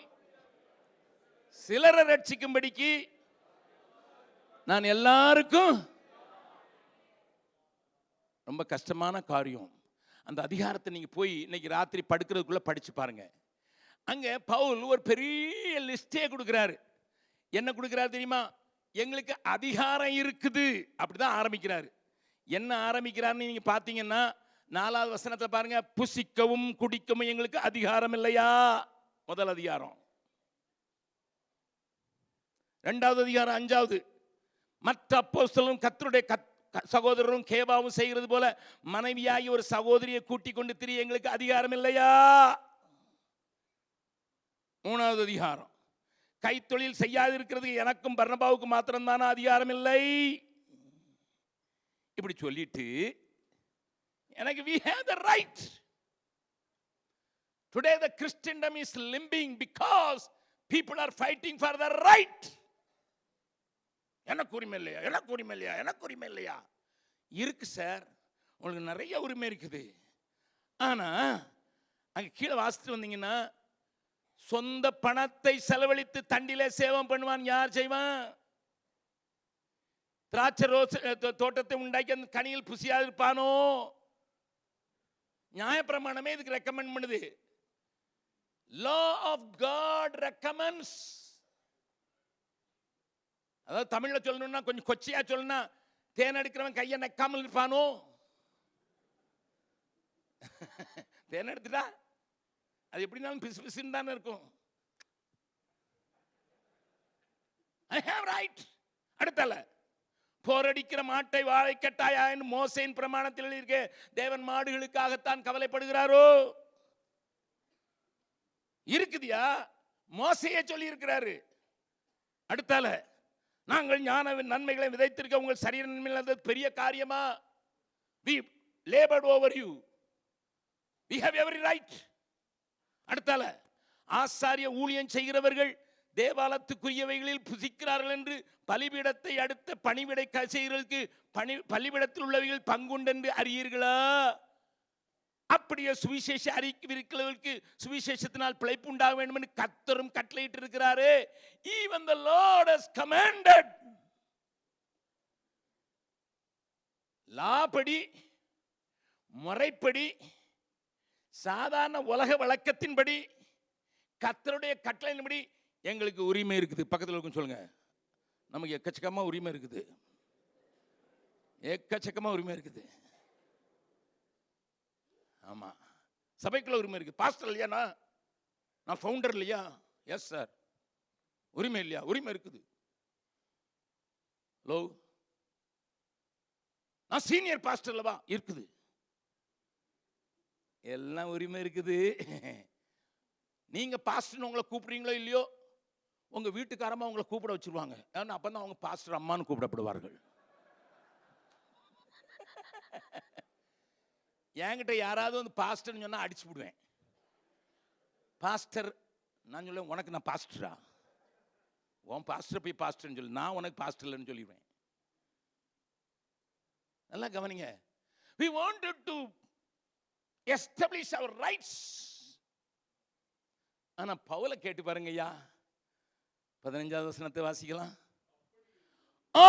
சிலரை ரட்சிக்கும்படிக்கு நான் எல்லாருக்கும். ரொம்ப கஷ்டமான காரியம். அந்த அதிகாரத்தை நீங்க போய் இன்னைக்கு ராத்திரி படுக்கிறதுக்குள்ள படிச்சு பாருங்க. அங்க பவுல் ஒரு பெரிய லிஸ்டே கொடுக்கிறாரு. என்ன கொடுக்கிறாரு தெரியுமா? எங்களுக்கு அதிகாரம் இருக்குது, அப்படிதான் ஆரம்பிக்கிறாரு. என்ன ஆரம்பிக்கிறாருன்னு நீங்க பாத்தீங்கன்னா 4வது வசனத்துல பாருங்க, புசிக்கவும் குடிக்கவும் எங்களுக்கு அதிகாரம் இல்லையா? முதல் அதிகாரம். 2வது அதிகாரம் 5வது, மற்ற அப்போஸ்தலரும் கர்த்தருடைய சகோதரரும் கேபாவும் செய்கிறது போல மனைவியாகி ஒரு சகோதரியை கூட்டிக் கொண்டு திரிய எங்களுக்கு அதிகாரம் இல்லையா? 3வது அதிகாரம், கைத்தொழில் செய்யாது இருக்கிறது எனக்கும் பர்னபாவுக்கு மாத்திரம்தான அதிகாரம் இல்லை. இப்படி சொல்லிட்டு எனக்கு we have the right. Today the Christendom is limping because people are fighting for the right. எனக்கு உரிமை இல்லையா, எனக்கு உரிமை இல்லையா, எனக்கு உரிமை இல்லையா? இருக்கு சார், உங்களுக்கு நிறைய உரிமை இருக்குது. ஆனா அங்க கீழே வாசித்து வந்தீங்கன்னா, சொந்த பணத்தை செலவழித்து தண்டிலே சேவம் பண்ணுவான் யார் செய்வான்? திராட்சை தோட்டத்தை உண்டாக்கி அந்த கனியில் புசியாது இருப்பானோ? நியாயப்பிரமாணமே இதுக்கு ரெக்கமெண்ட் பண்ணுது. law of God recommends. அதாவது தமிழ்ல சொல்லணும்னா கொஞ்சம் கொச்சையா சொல்லணும்னா, தேன் எடுக்கிறவன் கையை நக்காமல் இருப்பானோ? தேன் எடுத்துட்டா அது எப்படினாலும் பிசு பிசுன்னு தானே இருக்கும். I have right. அடுத்தல போரடிக்கிற மாட்டை வாழை கட்டாயா என்று மோசேயின் பிரமாணத்தில் இருக்க தேவன் மாடுகளுக்காகத்தான் கவலைப்படுகிறாரோ? இருக்குதியா? மோசையே சொல்லி இருக்கிறாரு. அடுத்தால நாங்கள் ஞான நன்மைகளை விதைத்திருக்க உங்கள் சரீர நன்மைகள் பெரிய காரியமா? we labored over you, we have every right. அடுத்தால ஆசாரிய ஊழியம் செய்கிறவர்கள் தேவாலயத்துக்குரியவைகளில் புசிக்கிறார்கள் என்று பலிபீடத்தை அடுத்த பணிவிடை செய்கிறவர்களுக்கு பலிபீடத்தில் உள்ளவைகள் பங்குண்டு என்று அறியீர்களா? அப்படியே சுவிசேஷ அறிவிக்கிறவர்களுக்கு சுவிசேஷத்தினால் பிழைப்பு உண்டாக வேண்டும் என்று கர்த்தரும் கட்டளையிட்டு இருக்கிறாரு. Even the Lord has commanded. லாபடி முறைப்படி சாதாரண உலக வழக்கத்தின்படி கர்த்தருடைய கட்டளையின்படி எங்களுக்கு உரிமை இருக்குது. பக்கத்தில் இருக்கும் சொல்லுங்க, நமக்கு எக்கச்சக்கமா உரிமை இருக்குது, எக்கச்சக்கமா உரிமை இருக்குது. ஆமா, சபைக்குள்ள உரிமை இருக்கு. பாஸ்டர் இல்லையா? நான் ஃபவுண்டர் இல்லையா? Yes sir. உரிமை இல்லையா? உரிமை இருக்குது. ஹலோ, நான் சீனியர் பாஸ்டர் இல்லவா? இருக்குது. எல்லாம் உரிமை இருக்குது. நீங்க பாஸ்டர் உங்களை கூப்பிடுறீங்களோ இல்லையோ, உங்க வீட்டுக்காரமா உங்களை கூப்பிட வச்சிருவாங்க. ஏன்னா அப்பதான் அவங்க பாஸ்டர் அம்மான்னு கூப்பிடப்படுவார்கள். என்கிட்ட யாராவது வந்து பாஸ்டர்னு சொன்னா அடிச்சு விடுவேன். பாஸ்டர் நான் சொல்லுவேன், உனக்கு நான் பாஸ்டரா? உன் பாஸ்டர் போய் பாஸ்டர்னு சொல்லு, நான் உனக்கு பாஸ்டர் இல்லைன்னு சொல்லிடுவேன். நல்லா கவனிங்க. we wanted to establish our rights. ஆனா பவுல கேட்டு பாருங்க ஐயா, 15வது வசனத்தை வாசிக்கலாம்.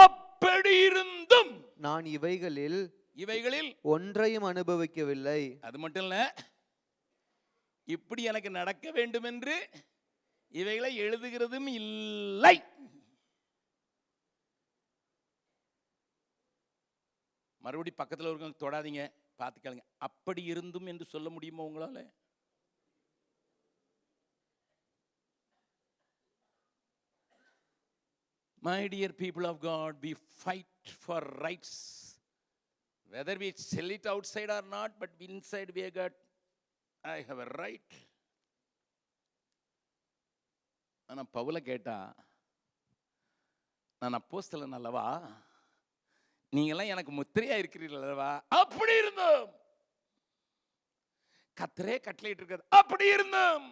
அப்படி இருந்தும் நான் இவைகளில் ஒன்றையும் அனுபவிக்கவில்லை. அது மட்டும் இல்ல, இப்படி எனக்கு நடக்க வேண்டும் என்று இவைகளை எழுதுகிறதும் இல்லை. மறுபடி பக்கத்தில் இருக்க தொடாதீங்க, பார்த்துக்கலுங்க. அப்படி இருந்தும் என்று சொல்ல முடியுமா உங்களால? My dear people of God, we fight for rights. Whether we sell it outside or not, but inside we have got, I have a right. ஆனா பவுல கேட்டா, நான் அப்போஸ்தலன் அல்லவா, நீங்கெல்லாம் எனக்கு முத்திரையா இருக்கிறீர்கள் அல்லவா? அப்படி இருந்தும் கர்த்தரே கட்டளையிட்டு இருக்கிறது. அப்படி இருந்தும்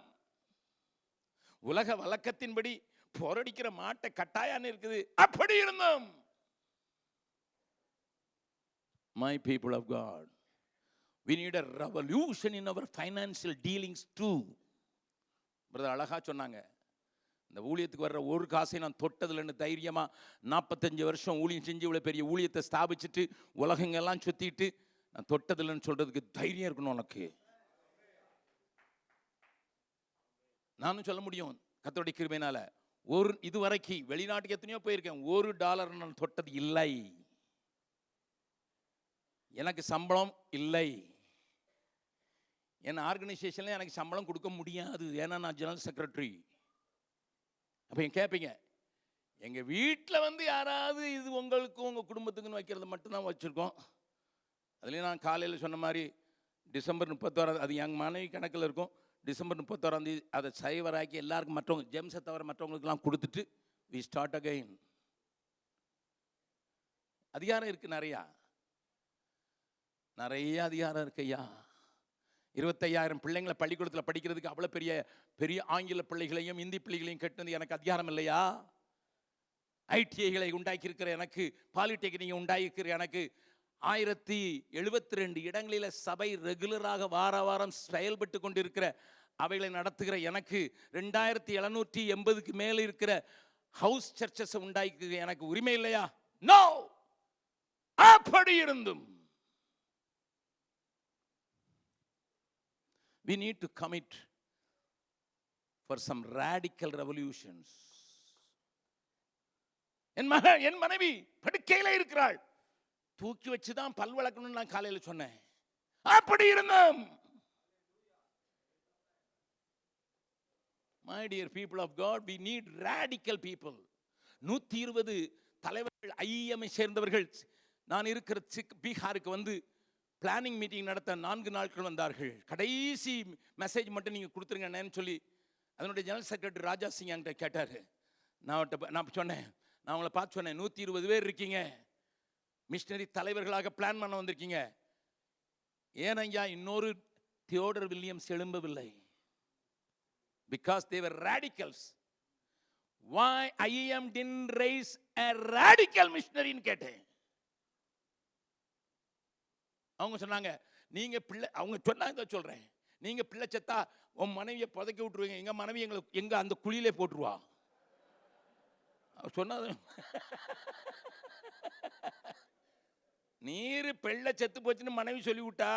உலக வழக்கத்தின்படி போரடிக்கிற மாட்டை கட்டாயான்னு இருக்குது. அப்படி இருந்தும் my people of God, we need a revolution in our financial dealings too. Brother அழகா சொன்னாங்க, இந்த ஊழியத்துக்கு வர்ற ஒரு காசை நான் தொட்டதில்லைன்னு தைரியமா 45 வருஷம் ஊழியம் செஞ்சு இவ்வளவு பெரிய ஊழியத்தை ஸ்தாபிச்சுட்டு உலகங்கெல்லாம் சுத்திட்டு நான் தொட்டதில்லைன்னு சொல்றதுக்கு தைரியம் இருக்கணும் உனக்கு. நானும் சொல்ல முடியும் கர்த்தருடைய கிருபையினால. ஒரு இதுவரைக்கும் வெளிநாட்டுக்கு எத்தனையோ போயிருக்கேன், $1 நான் தொட்டது இல்லை. எனக்கு சம்பளம் இல்லை. என் ஆர்கனைசேஷன்ல எனக்கு சம்பளம் கொடுக்க முடியாது, ஏன்னா நான் ஜெனரல் செக்ரட்டரி. அப்ப கேட்பீங்க, எங்க வீட்டில் வந்து யாராவது இது உங்களுக்கு உங்க குடும்பத்துக்குன்னு வைக்கிறது மட்டும்தான் வச்சிருக்கோம். அதுலேயும் நான் காலையில் சொன்ன மாதிரி டிசம்பர் 31, அது என் மனைவி கணக்கில் இருக்கும். டிசம்பர் 31 அதை சைவராக்கி எல்லாருக்கும் மற்றவங்க ஜெம்ஸை தவிர மற்றவங்களுக்கெல்லாம் கொடுத்துட்டு we start again. அதிகாரம் இருக்கு, நிறைய அதிகாரம் இருக்கு ஐயா. 25,000 பிள்ளைங்களை பள்ளிக்கூடத்தில் படிக்கிறதுக்கு அவ்வளோ பெரிய பெரிய ஆங்கில பிள்ளைகளையும் இந்தி பிள்ளைகளையும் கட்டினது எனக்கு அதிகாரம் இல்லையா? ஐடிஐகளை உண்டாக்கி இருக்கிற எனக்கு, பாலிடெக்னிக்கை உண்டாக்கியிருக்கிற எனக்கு, 1072 இடங்களில் சபை ரெகுலராக வாரம் செயல்பட்டு கொண்டிருக்கிற அவைகளை நடத்துகிற எனக்கு, 2780க்கு மேலே இருக்கிற ஹவுஸ் சர்ச்சஸ் உண்டாக்கி எனக்கு உரிமை இல்லையா? நோ. அப்படி இருந்தும் we need to commit for some radical revolutions. என் மனைவி படுக்கையில இருக்கிறாள். தூக்கி வச்சுதான் பல் வளர்க்கணும்னு நான் காலையில் சொன்னேன். அப்படி இருந்தோம். My dear people of God, we need radical people. 120 தலைவர்கள் ஐஎம்ஐ சேர்ந்தவர்கள் நான் இருக்கிற பீகாருக்கு வந்து பிளானிங் மீட்டிங் நடத்த 4 நாட்கள் வந்தார்கள். கடைசி மெசேஜ் மட்டும் நீங்கள் கொடுத்துருங்கன்னு சொல்லி அதனுடைய ஜெனரல் செக்ரட்டரி ராஜா சிங் என்கிட்ட கேட்டார். நான் சொன்னேன், நான் உங்களை பார்த்து சொன்னேன், 120 பேர் இருக்கீங்க, மிஷினரி தலைவர்களாக பிளான் பண்ண வந்திருக்கீங்க. ஏனையா இன்னொரு தியோடர் வில்லியம்ஸ் எழும்பவில்லை? Because they were radicals. Why IEM didn't raise a radical missionary ன்னு கேட்டேன். அவங்க சொன்னாங்க, நீங்க பிள்ளை, அவங்க சொன்னாங்க சொல்றேன், நீங்க பிள்ளை செத்தா உன் மனைவியை புதைக்க விட்டுருவீங்க, எங்க மனைவி எங்க அந்த குழியிலே போட்டுருவா சொன்னது. நீர் பிள்ளை செத்து போச்சுன்னு மனைவி சொல்லி விட்டா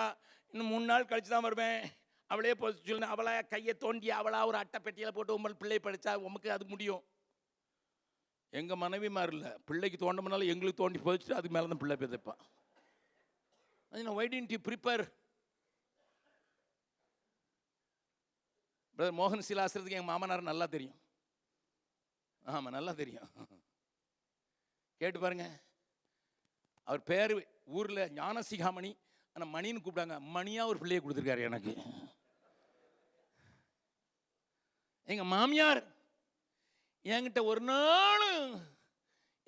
இன்னும் 3 நாள் கழிச்சு தான் வருவேன், அவளே போச்சு சொல்லு, அவளா கையை தோண்டி அவளா ஒரு அட்டை பெட்டியில் போட்டு உங்கள் பிள்ளை படித்தா உமக்கு அது முடியும். எங்கள் மனைவி மாதிரி இல்லை, பிள்ளைக்கு தோண்டமுனாலும் எங்களுக்கு தோண்டி போச்சுட்டு அதுக்கு மேலே தான் பிள்ளை பிதைப்பான். Why didn't you prepare? Brother மோகன் சிலாசிரத்துக்கு எங்கள் மாமனார் நல்லா தெரியும். ஆமாம், நல்லா தெரியும். கேட்டு பாருங்க. அவர் பேர் ஊரில் ஞானசிகாமணி, ஆனால் மணின்னு கூப்பிட்டாங்க. மணியாக ஒரு பிள்ளையை கொடுத்துருக்காரு எனக்கு. எங்கள் மாமியார் என்கிட்ட ஒரு நாள்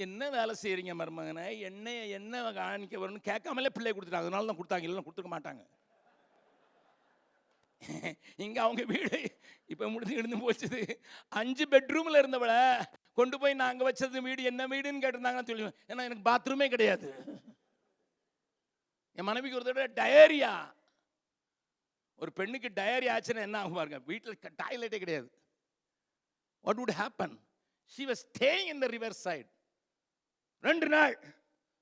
என்ன வேலை செய்கிறீங்க மருமகனை, என்ன காணிக்க வரணும்னு கேட்காமலே பிள்ளையை கொடுத்துட்டாங்க. அதனால தான் கொடுத்தாங்க, இல்லைன்னா கொடுத்துக்க மாட்டாங்க. இங்கே அவங்க வீடு இப்போ முடிஞ்சு இருந்து போச்சுது. 5 பெட்ரூமில் இருந்தவளை கொண்டு போய் நாங்கள் வச்சது வீடு என்ன வீடுன்னு கேட்டிருந்தாங்கன்னு சொல்லுவேன். ஏன்னா எனக்கு பாத்ரூமே கிடையாது. என் மனைவிக்கு ஒரு தடவை டயரியா, ஒரு பெண்ணுக்கு டயரி ஆச்சுன்னா என்ன ஆகும் பாருங்க, வீட்டில் டாய்லெட்டே கிடையாது. What would happen? She was staying in the river side. 2 நாள்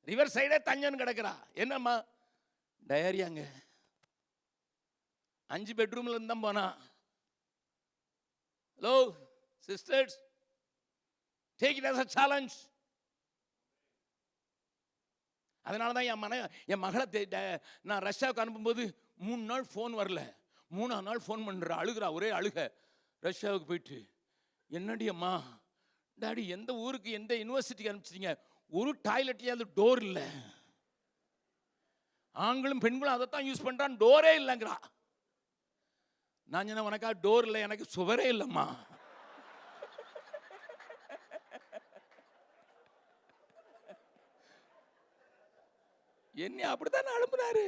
ரிவர் சைடே தஞ்சன்னு கிடக்கிறா. என்னம்மா டயரியாங்க, 5 பெட்ரூம்ல இருந்தான் போனா. Hello sisters, take it as a challenge. அதனால தான் என் மகளை நான் ரஷ்யாவுக்கு அனுப்பும்போது 3 நாள் ஃபோன் வரல. 3ஆம் நாள் ஃபோன் பண்ணுறா, அழுகிறா, ஒரே அழுக. ரஷ்யாவுக்கு போயிட்டு, என்னடி அம்மா, டாடி எந்த ஊருக்கு எந்த யூனிவர்சிட்டிக்கு அனுப்பிச்சிட்டீங்க, ஒரு டாய்லெட்லேயே அந்த டோர் இல்லை, ஆண்களும் பெண்களும் அதைத்தான் யூஸ் பண்ணுறான், டோரே இல்லைங்கிறா. நான் சொன்ன, உனக்கா டோர் இல்லை, எனக்கு சுவரே இல்லைம்மா. என்ன அப்படித்தான் அனுப்புனாரு.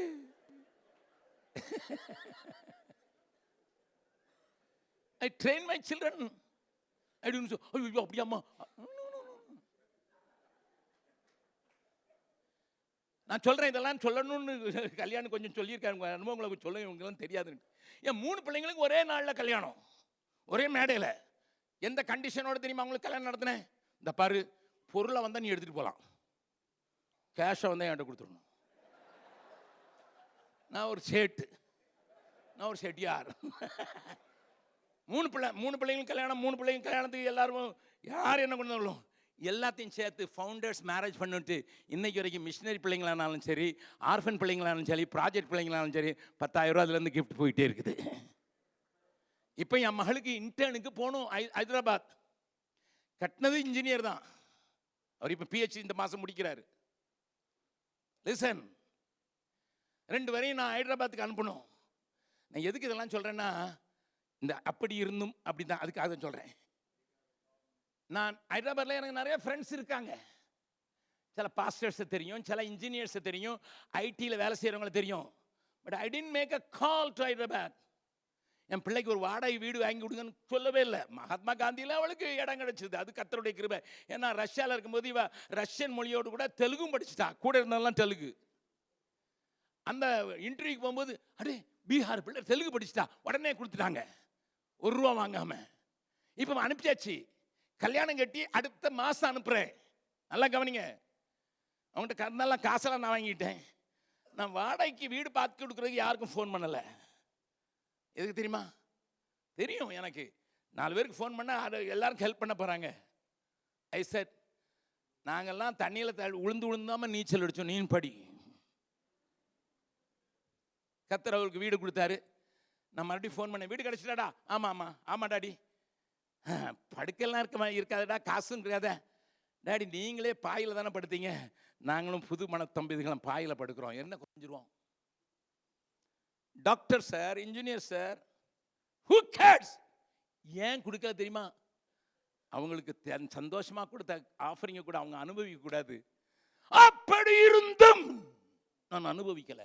I train my children. I don't say, ஐயோ அப்படியாம்மா. நான் சொல்கிறேன், இதெல்லாம் சொல்லணும்னு கல்யாணம் கொஞ்சம் சொல்லியிருக்காங்க, அனுபவங்களை சொல்ல இவங்கெல்லாம் தெரியாதுன்னு. என் 3 பிள்ளைங்களுக்கு ஒரே நாளில் கல்யாணம், ஒரே மேடையில். எந்த கண்டிஷனோட தெரியுமா அவங்களுக்கு கல்யாணம் நடத்தினேன்? இந்த பாரு, பொருளை வந்தால் நீ எடுத்துகிட்டு போகலாம், கேஷை வந்தால் என்கிட்ட கொடுத்துடணும். நான் ஒரு சேட்டு, நான் ஒரு செட்டியார். 3 பிள்ளைங்களுக்கு கல்யாணம். 3 பிள்ளைங்க கல்யாணத்துக்கு எல்லாரும் யார் என்ன கொண்டு வரணும் எல்லாத்தையும் சேர்த்து ஃபவுண்டர்ஸ் மேரேஜ் பண்ணிட்டு இன்னைக்கு வரைக்கும் மிஷினரி பிள்ளைங்களானாலும் சரி, ஆர்ஃபன் பிள்ளைங்களானாலும் சரி, ப்ராஜெக்ட் பிள்ளைங்களானாலும் சரி, 10,000 ரூபா அதுலேருந்து கிஃப்ட் போயிட்டே இருக்குது. இப்போ என் மகளுக்கு இன்டர்னுக்கு போகணும் ஹைதராபாத். கட்டினது இன்ஜினியர் தான், அவர் இப்போ PhD இந்த மாதம் முடிக்கிறாரு. லிசன், 2 வரையும் நான் ஹைதராபாத்துக்கு அனுப்பணும். நான் எதுக்கு இதெல்லாம் சொல்கிறேன்னா, இந்த அப்படி இருந்தும் அப்படி தான், அதுக்காக சொல்கிறேன். நான் ஹைதராபாத்தில் எனக்கு நிறைய ஃப்ரெண்ட்ஸ் இருக்காங்க. சில பாஸ்டர்ஸை தெரியும், சில இன்ஜினியர்ஸை தெரியும், ஐடியில் வேலை செய்கிறவங்கள தெரியும். But I didn't make a call to Hyderabad. என் பிள்ளைக்கு ஒரு வாடகை வீடு வாங்கி கொடுங்கன்னு சொல்லவே இல்லை. மகாத்மா காந்தியில் அவளுக்கு இடம் கிடச்சிது, அது கர்த்தருடைய கிருபை. ஏன்னா ரஷ்யாவில் இருக்கும்போது இவ ரஷ்யன் மொழியோடு கூட தெலுங்கும் படிச்சுட்டா, கூட இருந்ததெல்லாம் தெலுங்கு. அந்த இன்டர்வியூக்கு போகும்போது, அடே பீகார் பிள்ளை தெலுங்கு படிச்சுட்டா, உடனே கொடுத்துட்டாங்க, 1 ரூபா வாங்காம. இப்போ அனுப்பிச்சாச்சு, கல்யாணம் கட்டி அடுத்த மாதம் அனுப்புகிறேன். நல்லா கவனிங்க, அவங்கள்ட்ட கறந்தாலாம் காசெல்லாம் நான் வாங்கிட்டேன். நான் வாடகைக்கு வீடு பார்த்து கொடுக்குறதுக்கு யாருக்கும் ஃபோன் பண்ணலை. எதுக்கு தெரியுமா? தெரியும் எனக்கு, 4 பேருக்கு ஃபோன் பண்ணால் அது எல்லாருக்கும் ஹெல்ப் பண்ண போகிறாங்க. ஐ செட், நாங்கள்லாம் தண்ணியில் உளுந்தாமல் நீச்சல் அடித்தோம், நீன் படி. கர்த்தர் அவருக்கு வீடு கொடுத்தாரு. நான் மறுபடியும் ஃபோன் பண்ணேன், வீடு கிடச்சிட்டாடா? ஆமாம் டாடி. படுக்கலாம் இருக்காதடா, காசும் இருக்காத. டாடி நீங்களே பாயில் தானே படுத்தீங்க, நாங்களும் புது மன தம்பதிகளும் பாயில் படுக்கிறோம், என்ன கொஞ்சிருவோம். Doctor sir, engineer sir, who cares? ஏன் கொடுக்கல தெரியுமா? அவங்களுக்கு சந்தோஷமாக கொடுத்த ஆஃபரிங்க கூட அவங்க அனுபவிக்க கூடாது. அப்படி இருந்தும் நான் அனுபவிக்கல,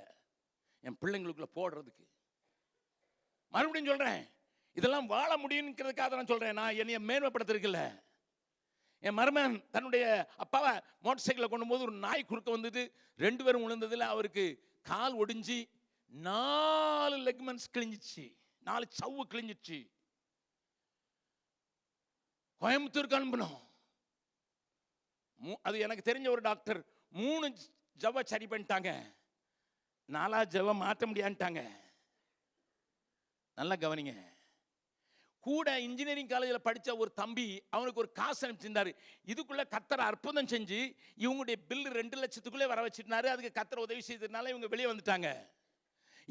என் பிள்ளைங்களுக்குள்ள போடுறதுக்கு. மறுபடியும் சொல்றேன், இதெல்லாம் வாழ முடியுங்கிறதுக்காக நான் சொல்றேன். நான் என்னைய மேன்மைப்படுத்திருக்கல. என் மருமகன் தன்னுடைய அப்பாவை மோட்டர் சைக்கிளில் கொண்டு போது ஒரு நாய் குறுக்க வந்தது, 2 பேரும் விழுந்ததில் அவருக்கு கால் ஒடிஞ்சு 4 லெக்மெண்ட்ஸ் கிழிஞ்சிச்சு, 4 சவ்வு கிழிஞ்சிச்சு. கோயம்புத்தூருக்கு அனுப்பணும். அது எனக்கு தெரிஞ்ச ஒரு டாக்டர் 3 ஜவ்வை சரி பண்ணிட்டாங்க, 4 ஜவ்வை மாற்ற முடியான்ட்டாங்க. நல்லா கவனிங்க. கூட இன்ஜினியரிங் காலேஜில் படித்த ஒரு தம்பி அவனுக்கு ஒரு காசு அனுப்பிச்சிருந்தாரு. இதுக்குள்ள கர்த்தர் அற்புதம் செஞ்சு இவங்களுடைய பில்லு 2 லட்சத்துக்குள்ளே வர வச்சிருந்தாரு. அதுக்கு கர்த்தர் உதவி செய்ததுனால இவங்க வெளியே வந்துட்டாங்க.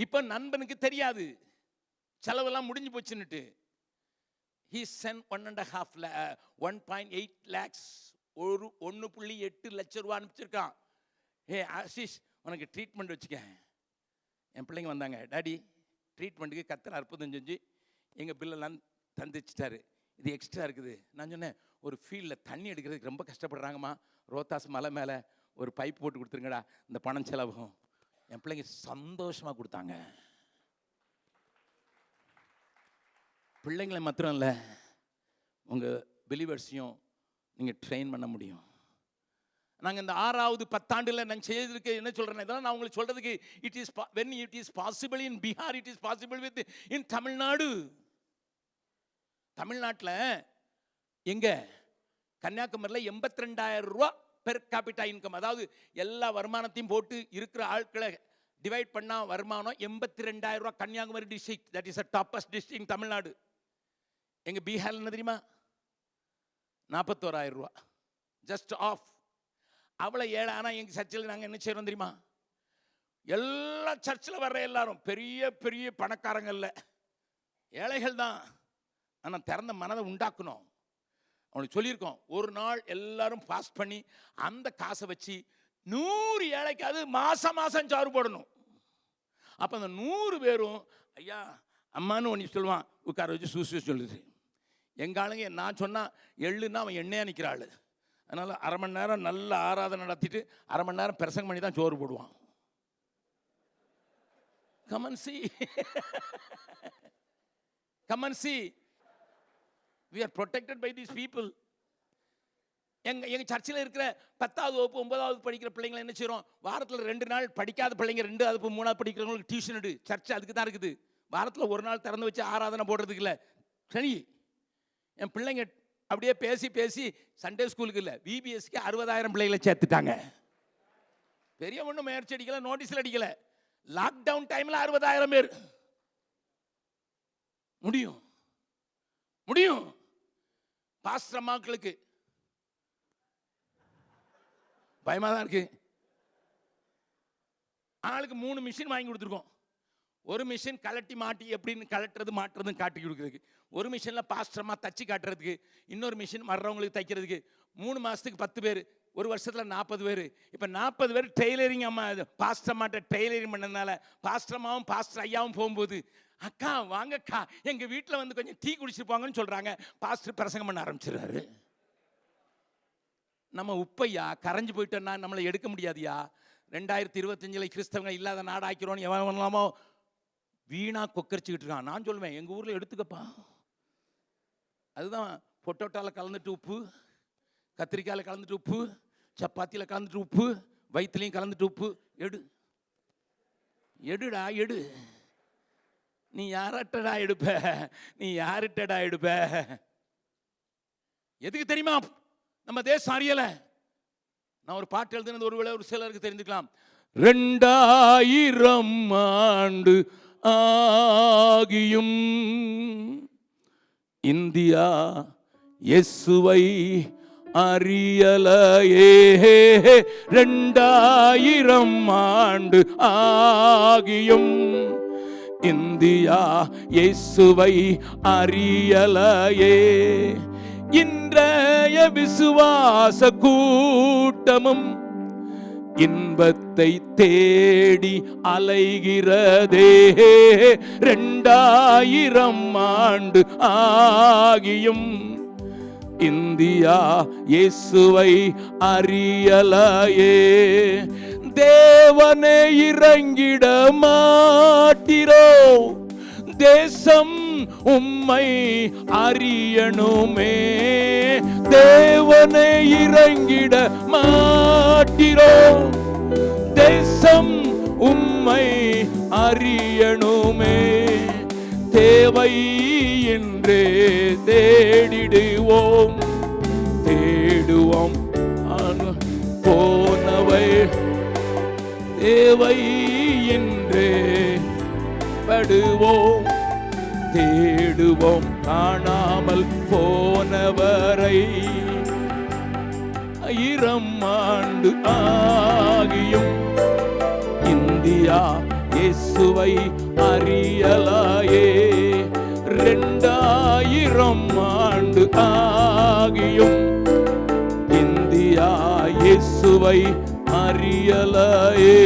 இப்போ நண்பனுக்கு தெரியாது செலவெல்லாம் முடிஞ்சு போச்சுன்னுட்டு. He sent 1.8 lakhs, 1.8 லட்சம் ரூபா அனுப்பிச்சிருக்கான். ஆஷிஷ் உனக்கு ட்ரீட்மெண்ட் வச்சுக்க. என் பிள்ளைங்க வந்தாங்க, டாடி ட்ரீட்மெண்ட்டுக்கு கர்த்தர் அற்புதம் செஞ்சு எங்கள் பில்லெல்லாம் தந்துச்சிட்டாரு, இது எக்ஸ்ட்ரா இருக்குது. நான் சொன்னேன், ஒரு ஃபீல்டில் தண்ணி எடுக்கிறதுக்கு ரொம்ப கஷ்டப்படுறாங்கம்மா, ரோத்தாஸ் மலை மேலே ஒரு பைப் போட்டு கொடுத்துருங்கடா, இந்த பணம் செலவும். என் பிள்ளைங்க சந்தோஷமாக கொடுத்தாங்க. பிள்ளைங்களை மாத்திரம் இல்லை, உங்கள் பிலீவர்ஸையும் நீங்கள் ட்ரெயின் பண்ண முடியும். நாங்கள் இந்த 6வது 10 ஆண்டுல நான் செய்திருக்க என்ன சொல்கிறேன், இதெல்லாம் நான் உங்களுக்கு சொல்கிறதுக்கு when it is possible in Bihar, it is possible in Tamil Nadu. தமிழ்நாட்டில் எங்கே கன்னியாகுமரியில் 82,000 ரூபா பெர் கேபிட்டா இன்கம், அதாவது எல்லா வருமானத்தையும் போட்டு இருக்கிற ஆட்களை டிவைட் பண்ணால் வருமானம் 82,000 ரூபா. Kanyakumari district, that is a toppest district in Tamil Nadu. எங்கள் பீகாரில் என்ன தெரியுமா? 41,000 ரூபா, ஜஸ்ட் ஆஃப். அவ்வளோ ஏழை. ஆனால் எங்கள் சர்ச்சில் நாங்கள் என்ன செய்கிறோம் தெரியுமா? எல்லா சர்ச்சில் வர்ற எல்லாரும் பெரிய பெரிய பணக்காரங்க இல்லை, ஏழைகள் தான். ஆனால் திறந்த மனதை உண்டாக்கணும். அவனுக்கு சொல்லியிருக்கோம், ஒரு நாள் எல்லாரும் ஃபாஸ்ட் பண்ணி அந்த காசை வச்சு 100 ஏழைக்காவது மாதம் சாறு போடணும். அப்போ அந்த 100 பேரும் ஐயா அம்மானு ஒன்று சொல்லுவான், உட்கார வச்சு சூசி சொல்லுது. எங்கள் ஆளுங்க நான் சொன்னால் எள்ளுன்னா அவன் எண்ணெயாக நிற்கிறாள். அதனால் 1/2 மணி நேரம் நல்ல ஆராதனை நடத்திட்டு 1/2 மணி நேரம் பிரசங்கம் பண்ணி தான் சோறு போடுவான். Come and see. Come and see. We are protected by these people. எங்கள் சர்ச்சில் இருக்கிற 10வது வகுப்பு 9வது படிக்கிற பிள்ளைங்களை என்ன செய்கிறோம், வாரத்தில் 2 நாள் படிக்காத பிள்ளைங்க 2வது 3வது படிக்கிறவங்களுக்கு டியூஷன் எடு. சர்ச்சு அதுக்கு தான் இருக்குது. வாரத்தில் 1 நாள் திறந்து வச்சு ஆராதனை போடுறதுக்கு இல்லை. சரி, என் பிள்ளைங்க அப்படியே பேசி பேசி சண்டே ஸ்கூலுக்கு இல்லை, விபிஎஸ்க்கு 60,000 பிள்ளைகளை சேர்த்துட்டாங்க. பெரிய ஒன்றும் முயற்சி அடிக்கலை, நோட்டீஸில் அடிக்கலை. லாக்டவுன் டைமில் 60,000 பேர். முடியும் முடியும். பாஸ்டர் அம்மாக்களுக்கு பயமாக தான் இருக்கு. ஆளுக்கு 3 மிஷின் வாங்கி கொடுத்துருக்கோம். ஒரு மிஷின் கலட்டி மாட்டி எப்படின்னு கலட்டுறது மாட்டுறதுன்னு காட்டி கொடுக்குறதுக்கு, ஒரு மிஷினில் பாஸ்டர்மா தச்சு காட்டுறதுக்கு, இன்னொரு மிஷின் வர்றவங்களுக்கு தைக்கிறதுக்கு. 3 மாதத்துக்கு 10 பேர், ஒரு வருஷத்தில் 40 பேர். இப்போ 40 பேர் டெய்லரிங் அம்மா பாஸ்டர்மாட்ட டெய்லரிங் பண்ணதுனால பாஸ்டர்மாவும் பாஸ்டர் ஐயாவும் போகும்போது, அக்கா வாங்கக்கா எங்கள் வீட்டில் வந்து கொஞ்சம் டீ குடிச்சிருப்பாங்கன்னு சொல்கிறாங்க. பாஸ்டர் பிரசங்கம் பண்ண ஆரம்பிச்சிடுறாரு. நம்ம உப்பையா கரைஞ்சி போயிட்டோன்னா நம்மளை எடுக்க முடியாதுயா. 2025 கிறிஸ்தவங்க இல்லாத நாடாக்கிறோன்னு எவன் பண்ணலாமோ வீணா கொக்கரிச்சுக்கிட்டு இருக்கான். நான் சொல்லுவேன், எங்கள் ஊரில் எடுத்துக்கப்பா. அதுதான் பொட்டோட்டாவில் கலந்துட்டு உப்பு, கத்திரிக்காயில் கலந்துட்டு உப்பு, சப்பாத்தியில் கலந்துட்டு உப்பு, வயிற்றுலையும் கலந்துட்டு உப்பு. எடுடா எடு. நீ யார்கிட்டடா எடுப்ப? நீ யார்கிட்டடா எடுப்ப? எதுக்கு தெரியுமா நம்ம தேசம் அறியலை? நான் ஒரு பாட்டு எழுதுனது ஒருவேளை ஒரு சிலருக்கு தெரிஞ்சுக்கலாம். 2000 ஆண்டு ஆகியும் இந்தியா இயேசுவை அறியலையே 2000 ஆண்டு ஆகியும் இந்தியா இயேசுவை அறியலையே. இன்றைய விசுவாச கூட்டமும் இன்பத்தை தேடி அலைகிறதே 2000 ஆண்டு ஆகியும் இந்தியா இயேசுவை அறியலையே. தேவனே இறங்கிட மாட்டீரோ, தேசம் உம்மை அறியணுமே. தேவனே இறங்கிட மாட்டீரோ, தேசம் உம்மை அறியணுமே. தேவை என்றே தேடிடுவோம், தேடுவோம் போனவை. தேவை என்றே படுவோம், தேடுவோம் காணாமல் போனவரை. 1000 ஆண்டு ஆகியும் இந்தியா இயேசுவை அறியலையே. 2000 ஆண்டு ஆகியும் இந்தியா இயேசுவை அறியலையே.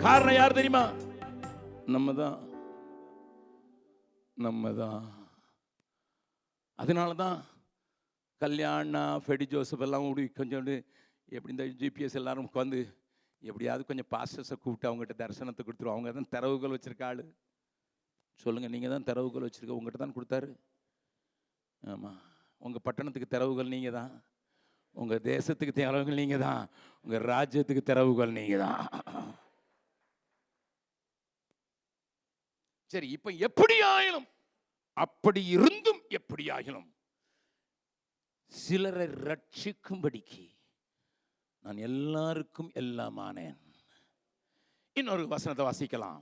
காரணம் யார் தெரியுமா? நம்மதான். அதனாலதான் கல்யாணா ஃபெடி ஜோசப் எல்லாம் கொஞ்சம் எப்படி இந்த ஜிபிஎஸ் எல்லாரும் உட்காந்து எப்படியாவது கொஞ்சம் பாஸ்டர்ஸை கூப்பிட்டு அவங்ககிட்ட தரிசனத்தை கொடுத்துருவோம். அவங்க தான் திறவுகள் வச்சிருக்க ஆளு. சொல்லுங்க, நீங்க தான் திறவுகள் வச்சிருக்க, உங்ககிட்ட தான் கொடுத்தாரு. ஆமா, உங்க பட்டணத்துக்கு திறவுகள் நீங்க தான், உங்க தேசத்துக்கு திறவுகள் நீங்க தான், உங்க ராஜ்யத்துக்கு திறவுகள் நீங்க தான். சரி, இப்ப எப்படி ஆயினும், அப்படி இருந்தும் எப்படி ஆகிலும் சிலரை ரட்சிக்கும்படிக்கு நான் எல்லாருக்கும் எல்லாமானேன். இன்னொரு வசனத்தை வாசிக்கலாம்.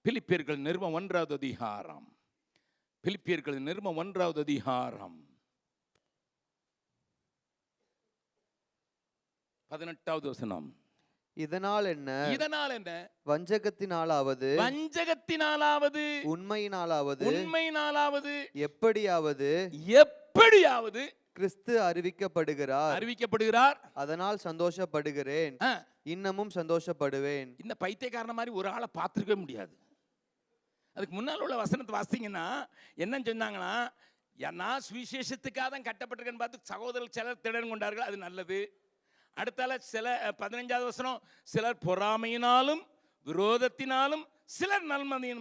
பிலிப்பியர்கள் நிருபம் 1வது அதிகாரம். பிலிப்பியர்கள் நிருபம் 1வது அதிகாரம் 18வது வசனம். இதனால் என்ன? வஞ்சகத்தினாலாவது உண்மையினாலாவது எப்படியாவது கிறிஸ்து அறிவிக்கப்படுகிறார். அதனால் சந்தோஷப்படுகிறேன், இன்னமும் சந்தோஷப்படுவேன். இந்த பைத்தியக்காரன மாதிரி ஒரு ஆளை பார்த்துருக்கவே முடியாது. அதுக்கு முன்னால் உள்ள வசனத்தை வாசிங்கன்னா என்ன சொன்னாங்கன்னா, நான் சுவிசேஷத்துக்காக தான் கட்டப்பட்டிருக்கேன்னு பார்த்து சகோதரர் சிலர் திடன் கொண்டார்கள், அது நல்லது. அடுத்தால சில 15வது வசனம், சிலர் பொறாமையினாலும் விரோதத்தினாலும் சிலர்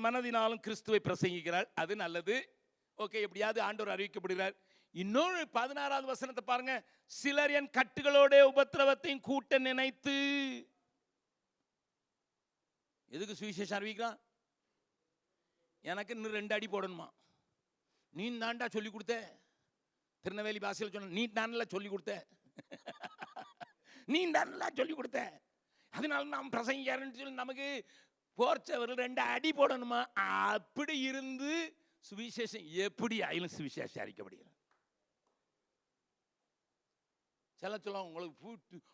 மனதினாலும் கிறிஸ்துவை பிரசங்கிக்கிறார், அது நல்லது. ஓகே, எப்படியாவது ஆண்டவர் அறிவிக்கப்படுகிறார். இன்னொரு 16வது வசனத்தை பாருங்க. சிலர் என் கட்டுகளோட உபத்திரவத்தையும் கூட்ட நினைத்து. எதுக்கு சுவிசேஷம் அறிவிக்கிறான்? எனக்கு இன்னும் 2 அடி போடணுமா? நீ தாண்டா சொல்லி கொடுத்த. திருநெல்வேலி பாஷையில் சொன்ன, நீ தானல சொல்லி கொடுத்த, நீ தானல சொல்லி கொடுத்த, அதனால நாம் பிரசங்கிக்கிறேன்னு சொல்லி நமக்கு போர்ச்சவர்கள் 2 அடி போடணுமா? அப்படி இருந்து சுவிசேஷம் எப்படி ஆயிலும் சுவிசேஷம் அறிக்கப்படுகிறது. சில சொல்ல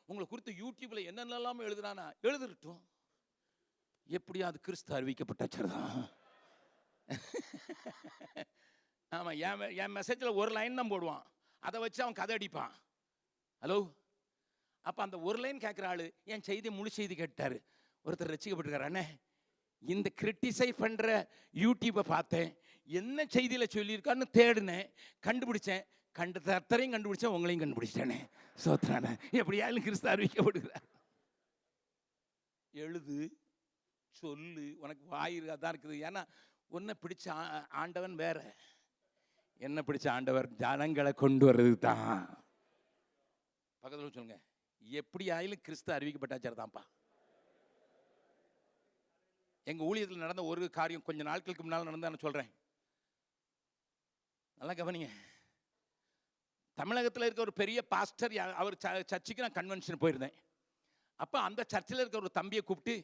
உங்களை குறித்து யூடியூப்ல என்னென்னலாம் எழுதுறானா எழுதிருட்டும், எப்படியாவது கிறிஸ்து அறிவிக்கப்பட்டாச்சுதான். ஆமா, என் மெசேஜ்ல ஒரு லைன் தான் போடுவான், அதை வச்சு அவன் கதை அடிப்பான். ஹலோ, அப்ப அந்த ஒரு லைன் கேட்கிற ஆளு என் செய்தி முழு செய்தி கேட்டாரு. ஒருத்தர் ரசிக்கப்பட்டிருக்காரு. அண்ணே, இந்த கிரிட்டிசைஸ் பண்ற யூடியூப்பை பார்த்தேன், என்ன செய்தியில சொல்லியிருக்கான்னு தேடினேன், கண்டுபிடிச்சேன், அத்தனையும் கண்டுபிடிச்சேன், உங்களையும் கண்டுபிடிச்சிட்டேனே. சோத்ரான எப்படியாலும் கிறிஸ்து அறிவிக்கப்படுகிறார். எழுது, சொல்லு, உனக்கு வாயிரு அதான் இருக்குது. ஏன்னா உன்னை பிடிச்ச ஆண்டவன் வேற, என்ன பிடிச்ச ஆண்டவர் ஜனங்களை கொண்டு வர்றது தான். பக்கத்தில் சொல்லுங்க, எப்படி ஆயிலும் கிறிஸ்து அறிவிக்கப்பட்டாச்சார் தான்ப்பா. எங்க ஊழியத்தில் நடந்த ஒரு காரியம் கொஞ்ச நாட்களுக்கு முன்னால் நடந்தா நான் சொல்றேன், நல்லா கவனிங்க. தமிழகத்தில் இருக்க ஒரு பெரிய பாஸ்டர், அவர் சர்ச்சுக்கு நான் கன்வென்ஷன் போயிருந்தேன். அப்போ அந்த சர்ச்சில் இருக்க ஒரு தம்பியை கூப்பிட்டு,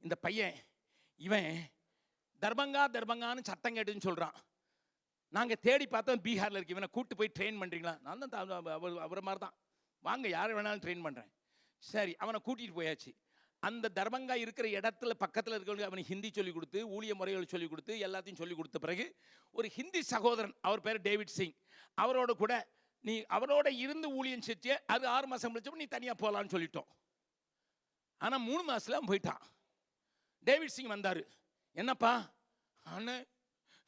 இந்த பையன் இவன் தர்பங்கான்னு சத்தம் கேட்டுன்னு சொல்கிறான். நாங்கள் தேடி பார்த்தோம் பீகாரில் இருக்கு, இவனை கூட்டு போய் ட்ரெயின் பண்ணுறீங்களா? நான் தான் அவரை மாதிரி தான், வாங்க யாரை வேணாலும் ட்ரெயின் பண்ணுறேன். சரி, அவனை கூட்டிகிட்டு போயாச்சு. அந்த தர்பங்கா இருக்கிற இடத்துல பக்கத்தில் இருக்கிறவங்க அவனுக்கு ஹிந்தி சொல்லிக் கொடுத்து, ஊழிய முறைகள் சொல்லிக் கொடுத்து, எல்லாத்தையும் சொல்லிக் கொடுத்த பிறகு ஒரு ஹிந்தி சகோதரன், அவர் பேர் டேவிட் சிங், அவரோட கூட நீ அவரோட இருந்து ஊழியம் செஞ்சு அது 6 மாதம் கழிச்சப்போ நீ தனியாக போகலான்னு சொல்லிட்டோம். ஆனால் 3 மாதத்துல அவன் போயிட்டான். டேவிட் சிங் வந்தார். என்னப்பா அண்ணே,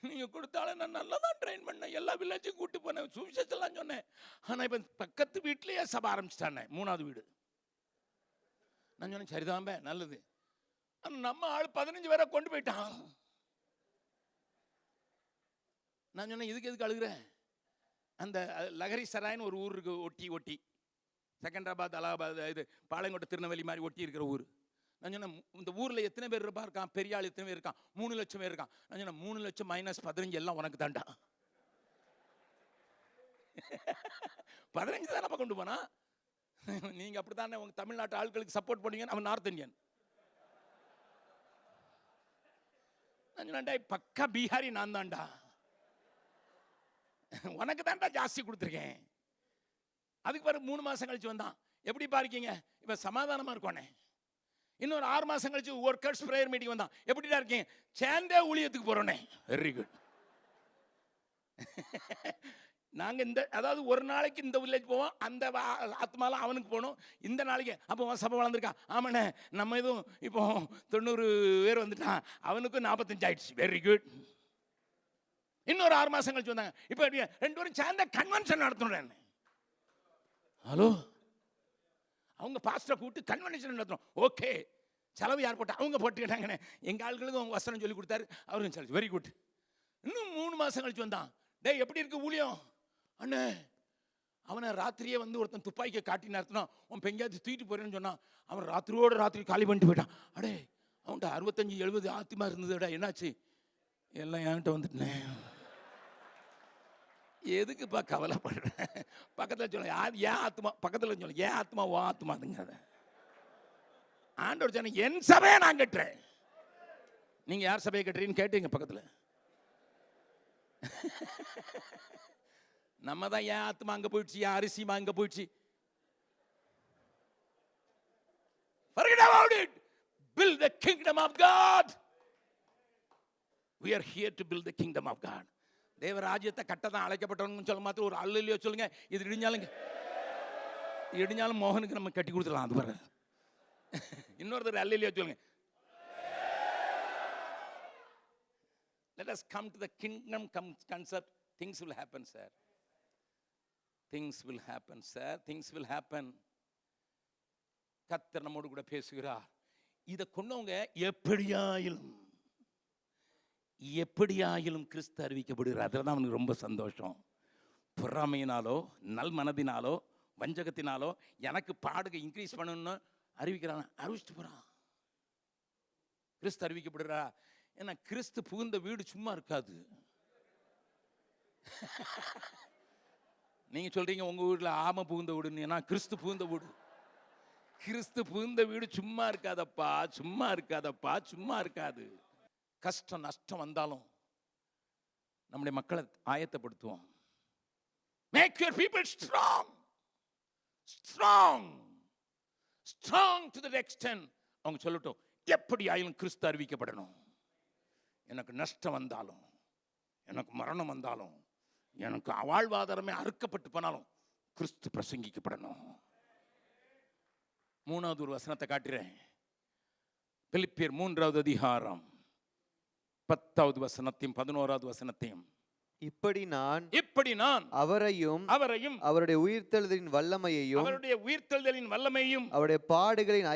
நீங்கள் கொடுத்தாலும் நான் நல்லா தான் ட்ரெயின் பண்ணேன், எல்லா வில்லேஜும் கூப்பிட்டு போனேன், சுவிசேஷம்லாம் சொன்னேன். ஆனால் இப்போ பக்கத்து வீட்லேயே சபை ஆரம்பிச்சிட்டானே, 3வது வீடு. நான் சொன்னேன் சரிதான்பே, நல்லது. நம்ம ஆள் 15 பேரை கொண்டு போயிட்டான். நான் சொன்னேன் இதுக்கு எதுக்கு அழுகிறேன்? அந்த லகரி சராயின்னு ஒரு ஊர் இருக்கு, ஒட்டி செகண்டராபாத், அலகாபாத், இது பாளையங்கோட்டை, திருநெல்வேலி மாதிரி ஒட்டி இருக்கிற ஊர். நான் சொன்னேன் இந்த ஊரில் எத்தனை பேர் இருக்கான்? பெரிய ஆள் எத்தனை பேர் இருக்கான்? 3 லட்சம் பேர் இருக்கான். நான் சொன்னேன் 3 லட்சம் மைனஸ் 15 எல்லாம் உனக்கு தாண்டா. 15 தானே கொண்டு போனா. நீங்க அப்படித்தானே உங்க தமிழ்நாட்டு ஆட்களுக்கு சப்போர்ட் பண்ணுவீங்க, அவன் நார்த் இந்தியன். நான் சொன்னேன் பக்கா பீகாரி நான் தான்டா, உனக்கு தான்டா ஜாஸ்தி கொடுத்துருக்கேன். அதுக்கு பிறகு 3 மாசம் கழிச்சு வந்தான். எப்படி பாருக்கீங்க? இப்ப சமாதானமா இருக்கோனே. இன்னொரு 6 மாசம் கழிச்சு ஒர்க்கர்ஸ் பிரேயர் மீட்டிங் வந்தான். எப்படிடா இருக்கீங்க? சேர்ந்தே ஊழியத்துக்கு போறோனே. Very good. நாங்க இந்த அதாவது ஒரு நாளைக்கு இந்த வில்லேஜ் போவோம், அந்த ஆத்மாலாம் அவனுக்கு போகணும். இந்த நாளைக்கு அப்போ சபை வளர்ந்துருக்கான். ஆமாண்ணே, நம்ம எதுவும் இப்போ 90 பேர் வந்துட்டான், அவனுக்கும் 45 ஆயிடுச்சு. Very good. இன்னொரு 6 மாசம் கழிச்சு வந்தாங்க. இப்போ 2 பேரும் சேர்ந்த கன்வென்ஷன் நடத்தணும். ஹலோ, அவங்க பாஸ்டரை கூப்பிட்டு கன்வென்ஷன் நடத்தணும். ஓகே, செலவு யார் போட்டா? அவங்க போட்டுக்கிட்டாங்கண்ணே. எங்கள் ஆட்களுக்கு அவங்க வசனம் சொல்லி கொடுத்தாரு, அவரும் சொல்லி. Very good. இன்னும் 3 மாசம் கழிச்சு வந்தான். டேய் எப்படி இருக்கு ஊழியம்? அண்ணே, அவனை ராத்திரியே வந்து ஒருத்தன் துப்பாக்கியை காட்டி நடத்தினான், உன் பெங்காத்து தூக்கிட்டு போறேன்னு சொன்னான். அவன் ராத்திரி காலி பண்ணிட்டு போயிட்டான். அடே, அவன்கிட்ட 65-70 ஆத்திமா இருந்ததுடா, என்னாச்சு? எல்லாம் என்கிட்ட வந்துட்டேன். எதுக்குப்பா கவலைப்படுறேன்? பக்கத்தில் சொல்ல ஏன் ஆத்மா, பக்கத்தில் சொல்ல ஏன் ஆத்மா ஓ ஆத்மாதுங்க. ஆண்டவர் சொன்ன என் சபையை நான் கட்டுறேன், நீங்க யார் சபையை கட்டுறீங்கன்னு கேட்டீங்க பக்கத்தில். நம்ம தான் ஏன் ஆத்மா அங்க போயிடுச்சு, ஏன் அரிசிமா அங்க போயிடுச்சு. Forget about it. Build the kingdom of God. We are here to build the kingdom of God. தேவ ராஜ்யத்தை கட்டதான் அழைக்கப்பட்டவங்க சொல்ல மாத்திரம் ஒரு அல்லையோ சொல்லுங்க. இது இடிஞ்சாலும் மோகனுக்கு நம்ம கட்டி கொடுத்துடலாம். அது பாரு, இன்னொருத்தர் அல்லையோ சொல்லுங்க. Let us come to the kingdom concept. Things will happen, sir. Things will happen, sir. Things will happen. கர்த்தர் நம்மோடு கூட பேசுகிறார். இதை கொண்டவங்க எப்படியாயிலும் கிறிஸ்து அறிவிக்கப்படுகிறார். அதில் தான் அவனுக்கு ரொம்ப சந்தோஷம். பொறாமையினாலோ நல் மனதினாலோ வஞ்சகத்தினாலோ எனக்கு பாடுகை இன்க்ரீஸ் பண்ணணும்னு அறிவிக்கிறான், அறிவிச்சுட்டு போறான். கிறிஸ்து அறிவிக்கப்படுகிறா. ஏன்னா கிறிஸ்து புகுந்த வீடு சும்மா இருக்காது. நீங்க சொல்றீங்க உங்க வீட்டுல ஆம புகுந்த வீடுன்னு. ஏன்னா கிறிஸ்து புகுந்த வீடு. கிறிஸ்து புகுந்த வீடு சும்மா இருக்காதப்பா, சும்மா இருக்காதப்பா, சும்மா இருக்காது. கஷ்டம் நஷ்டம் வந்தாலும் நம்முடைய மக்களை ஆயத்தப்படுத்துவோம். Make your people strong. Strong. Strong to the extent. அவங்க சொல்லட்டும், எப்படி ஆயிலும் கிறிஸ்து அறிவிக்கப்படணும். எனக்கு நஷ்டம் வந்தாலும், எனக்கு மரணம் வந்தாலும், எனக்கு வாழ்வாதாரமே அறுக்கப்பட்டு போனாலும் கிறிஸ்து பிரசங்கிக்கப்படணும். 3வது ஒரு வசனத்தை காட்டுறேன். பிலிப்பியர் 3வது அதிகாரம் 10வது வசனத்தையும் 11வது வசனத்தையும். இப்படி நான் அவரையும் அவருடைய உயிர்த்தெழுதலின் வல்லமையையும் அவருடைய பாடுகளின்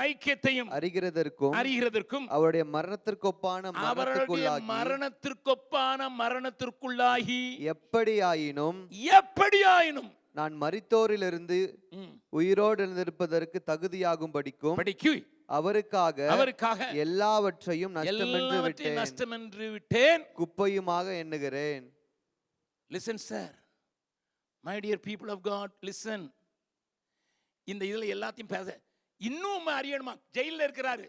ஐக்கியத்தையும் அறிகிறதற்கும் அவருடைய மரணத்திற்கொப்பான மரணத்திற்குள்ளாகி எப்படியாயினும் நான் மரித்தோரிலிருந்து உயிரோடு எழுந்திருப்பதற்கு தகுதியாகும்படிக்கும் அவருக்காக எல்லாவற்றையும் நஷ்டமென்று விட்டேன், குப்பையுமாக எண்ணுகிறேன். Listen sir, my dear people of God, listen. இந்த இதுல எல்லாத்தையும் பேச இன்னும் அறியணுமா? ஜெயில இருக்கிறாரு,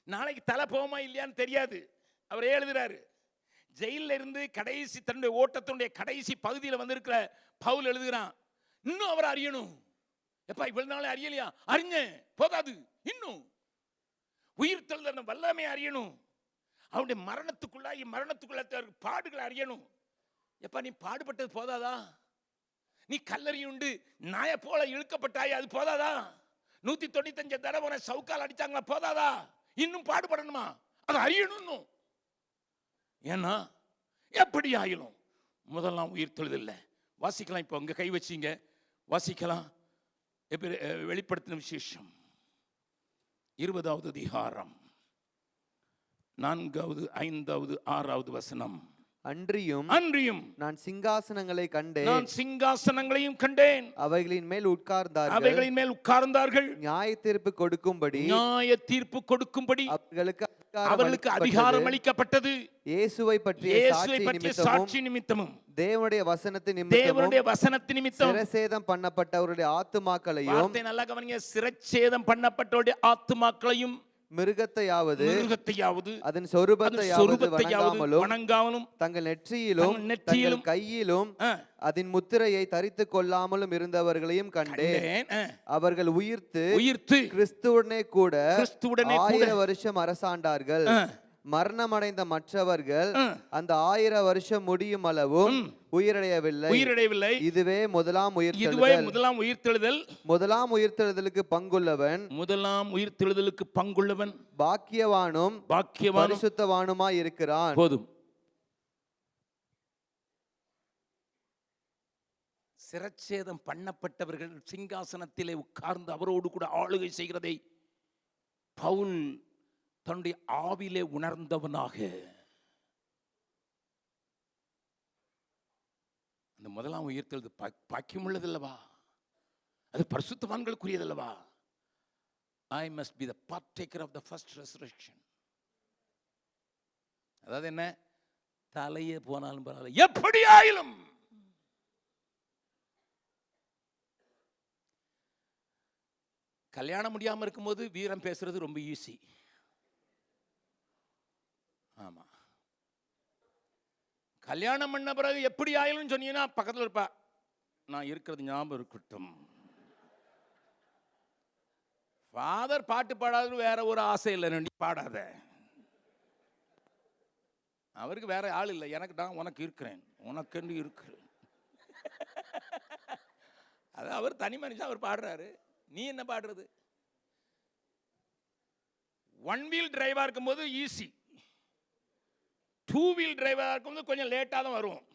நாளைக்கு தலை போமா இல்லையான்னு தெரியாது. அவர் எழுதுறாரு, ஜெயில இருந்து கடைசி தன்னுடைய ஓட்டத்தினுடைய கடைசி பகுதியில் வந்திருக்கிற பவுல் எழுதுகிறான், இன்னும் அவர் அறியணும். எப்பா இவ்வளவு நாள் அறியலையா? அறிஞ்ச போதாது, இன்னும் உயிர் தெழுந்த வல்லமை அறியணும். அவனுடைய மரணத்துக்குள்ள பாடுகளை அறியணும். எப்பா நீ பாடுபட்டது போதாதா? நீ கல்லறி உண்டு நாய போல இழுக்கப்பட்டாய், அது போதாதா? 195 தடவை சவுக்கால் அடிச்சாங்களா, போதாதா? இன்னும் பாடுபடணுமா? அது அறியணும் இன்னும். ஏன்னா எப்படி ஆயிலும் முதலாம் உயிர் தெழுதல்ல. வாசிக்கலாம், இப்போ உங்க கை வச்சிங்க வாசிக்கலாம். வெளிப்படுத்தின விசேஷம் 20வது அதிகாரம் 4வது 5வது 6வது வசனம். அன்றியும் நான் சிங்காசனங்களை கண்டேன், நான் சிங்காசனங்களையும் கண்டேன், அவைகளின் மேல் உட்கார்ந்தார்கள், நியாய தீர்ப்பு கொடுக்கும்படி அவர்களுக்கு அதிகாரம் அளிக்கப்பட்டது. இயேசுவை பற்றிய சாட்சி நிமித்தமும் தேவனுடைய வசனத்தின் நிமித்தம் சிரச்சேதம் பண்ணப்பட்டவருடைய ஆத்துமாக்களையும், நல்லா கவனிங்க, சிரச்சேதம் பண்ணப்பட்டவருடைய ஆத்துமாக்களையும், மிருகத்தையாவது அதன் சொரூபத்தையாவது வணங்காமலும் தங்கள் நெற்றியிலும் தங்கள் கையிலும் அதன் முத்திரையை தரித்துக் கொள்ளாமலும் இருந்தவர்களையும் கண்டேன். அவர்கள் உயிர்த்து கிறிஸ்துவுடனே கூட 1000 வருஷம் அரசாண்டார்கள். மரணமடைந்த மற்றவர்கள் அந்த 1000 வருஷம் முடியும் அளவும் உயிரடையவில்லை. இதுவே முதலாம் உயிர்த்தெழுதல். முதலாம் உயிர்த்தெழுதலுக்கு பங்குள்ளவன் பாக்கியவானும் பரிசுத்தவானுமாய் இருக்கிறான். போதும். சிரச்சேதம் பண்ணப்பட்டவர்கள் சிங்காசனத்திலே உட்கார்ந்து அவரோடு கூட ஆளுகை செய்கிறதை பவுல் தன்னுடைய ஆவிலே உணர்ந்தவனாக, அந்த முதலாம் உயிர்த்தெழுது பாக்கியமுள்ளதல்லவா, அது பரிசுத்தவான்களுக்குரியதல்லவா. I must be the partaker of the first resurrection. அதாவது என்ன? தலையே போனாலும் பரவாயில்ல, எப்படி ஆயிலும் கல்யாணம் முடியாம இருக்கும்போது வீரம் பேசுறது ரொம்ப ஈஸி. ஆமா, கல்யாணம் பண்ண பிறகு எப்படி ஆயிலும் சொன்னீங்கன்னா பக்கத்தில் இருப்பா, நான் இருக்கிறது ஞாபகம் இருக்கட்டும். ஃபாதர் பாட்டு பாடாது வேற ஒரு ஆசை இல்லை, நீ பாடாத, அவருக்கு வேற ஆள் இல்லை, எனக்கு நான் உனக்கு இருக்கிறேன், உனக்கு இருக்கிறேன். அது அவர் தனி மனுஷன், அவர் பாடுறாரு, நீ என்ன பாடுறது? 1 வீல் டிரைவா இருக்கும்போது ஈஸி, 2 வீல் டிரைவராக இருக்கும்போது கொஞ்சம் லேட்டாக தான் வருவோம்.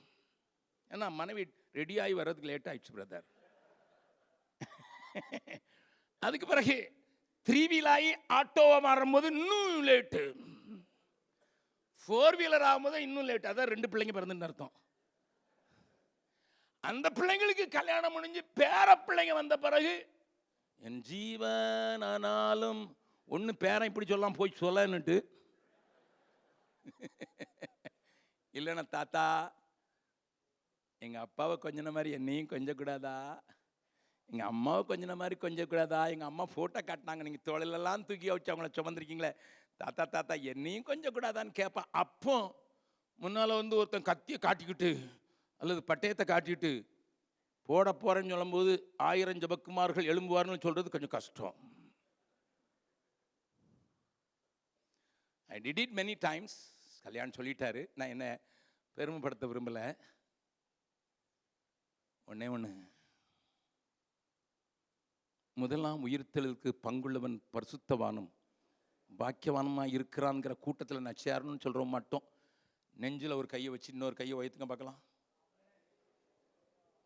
ஏன்னா மனைவி ரெடியாகி வர்றதுக்கு லேட் ஆயிடுச்சு பிரதர். அதுக்கு பிறகு 3 வீல் ஆகி ஆட்டோவை மாறும்போது இன்னும் லேட்டு, 4 வீலர் ஆகும்போது இன்னும் லேட். அதான் 2 பிள்ளைங்க பிறந்துன்னு அர்த்தம். அந்த பிள்ளைங்களுக்கு கல்யாணம் முடிஞ்சு பேர பிள்ளைங்க வந்த பிறகு என் ஜீவன் ஆனாலும் ஒன்று பேரன் இப்படி சொல்லலாம் போய் சொல்லன்னுட்டு, இல்லைன்னா தாத்தா எங்கள் அப்பாவை கொஞ்சன மாதிரி என்னையும் கொஞ்சம் கூடாதா, எங்கள் அம்மாவை கொஞ்சன மாதிரி கொஞ்சம் கூடாதா, எங்கள் அம்மா ஃபோட்டோ காட்டினாங்க, நீங்கள் தோளிலெல்லாம் தூக்கி வச்சு அவங்கள சுமந்துருக்கீங்களே, தாத்தா தாத்தா என்னையும் கொஞ்சம் கூடாதான்னு கேட்பா. அப்போ முன்னால் ஒருத்தன் கத்தியை காட்டிக்கிட்டு அல்லது பட்டயத்தை காட்டிக்கிட்டு போட போகிறேன்னு சொல்லும்போது 1000 ஜபக்குமார்கள் எழும்புவார்னு சொல்கிறது கொஞ்சம் கஷ்டம். I did it many times. கல்யாணம் சொல்லிட்டாரு, நான் என்ன பெருமைப்படுத்த விரும்பல. ஒன்று முதலாம் உயிர்த்தெழுதலுக்கு பங்குள்ளவன் பரிசுத்தவானும் பாக்கியவானுமாக இருக்கிறான்ங்கிற கூட்டத்தில் நான் சேரணும்னு சொல்கிறோம் மட்டும். நெஞ்சில் ஒரு கையை வச்சு இன்னொரு கையை வைத்துங்க பார்க்கலாம்.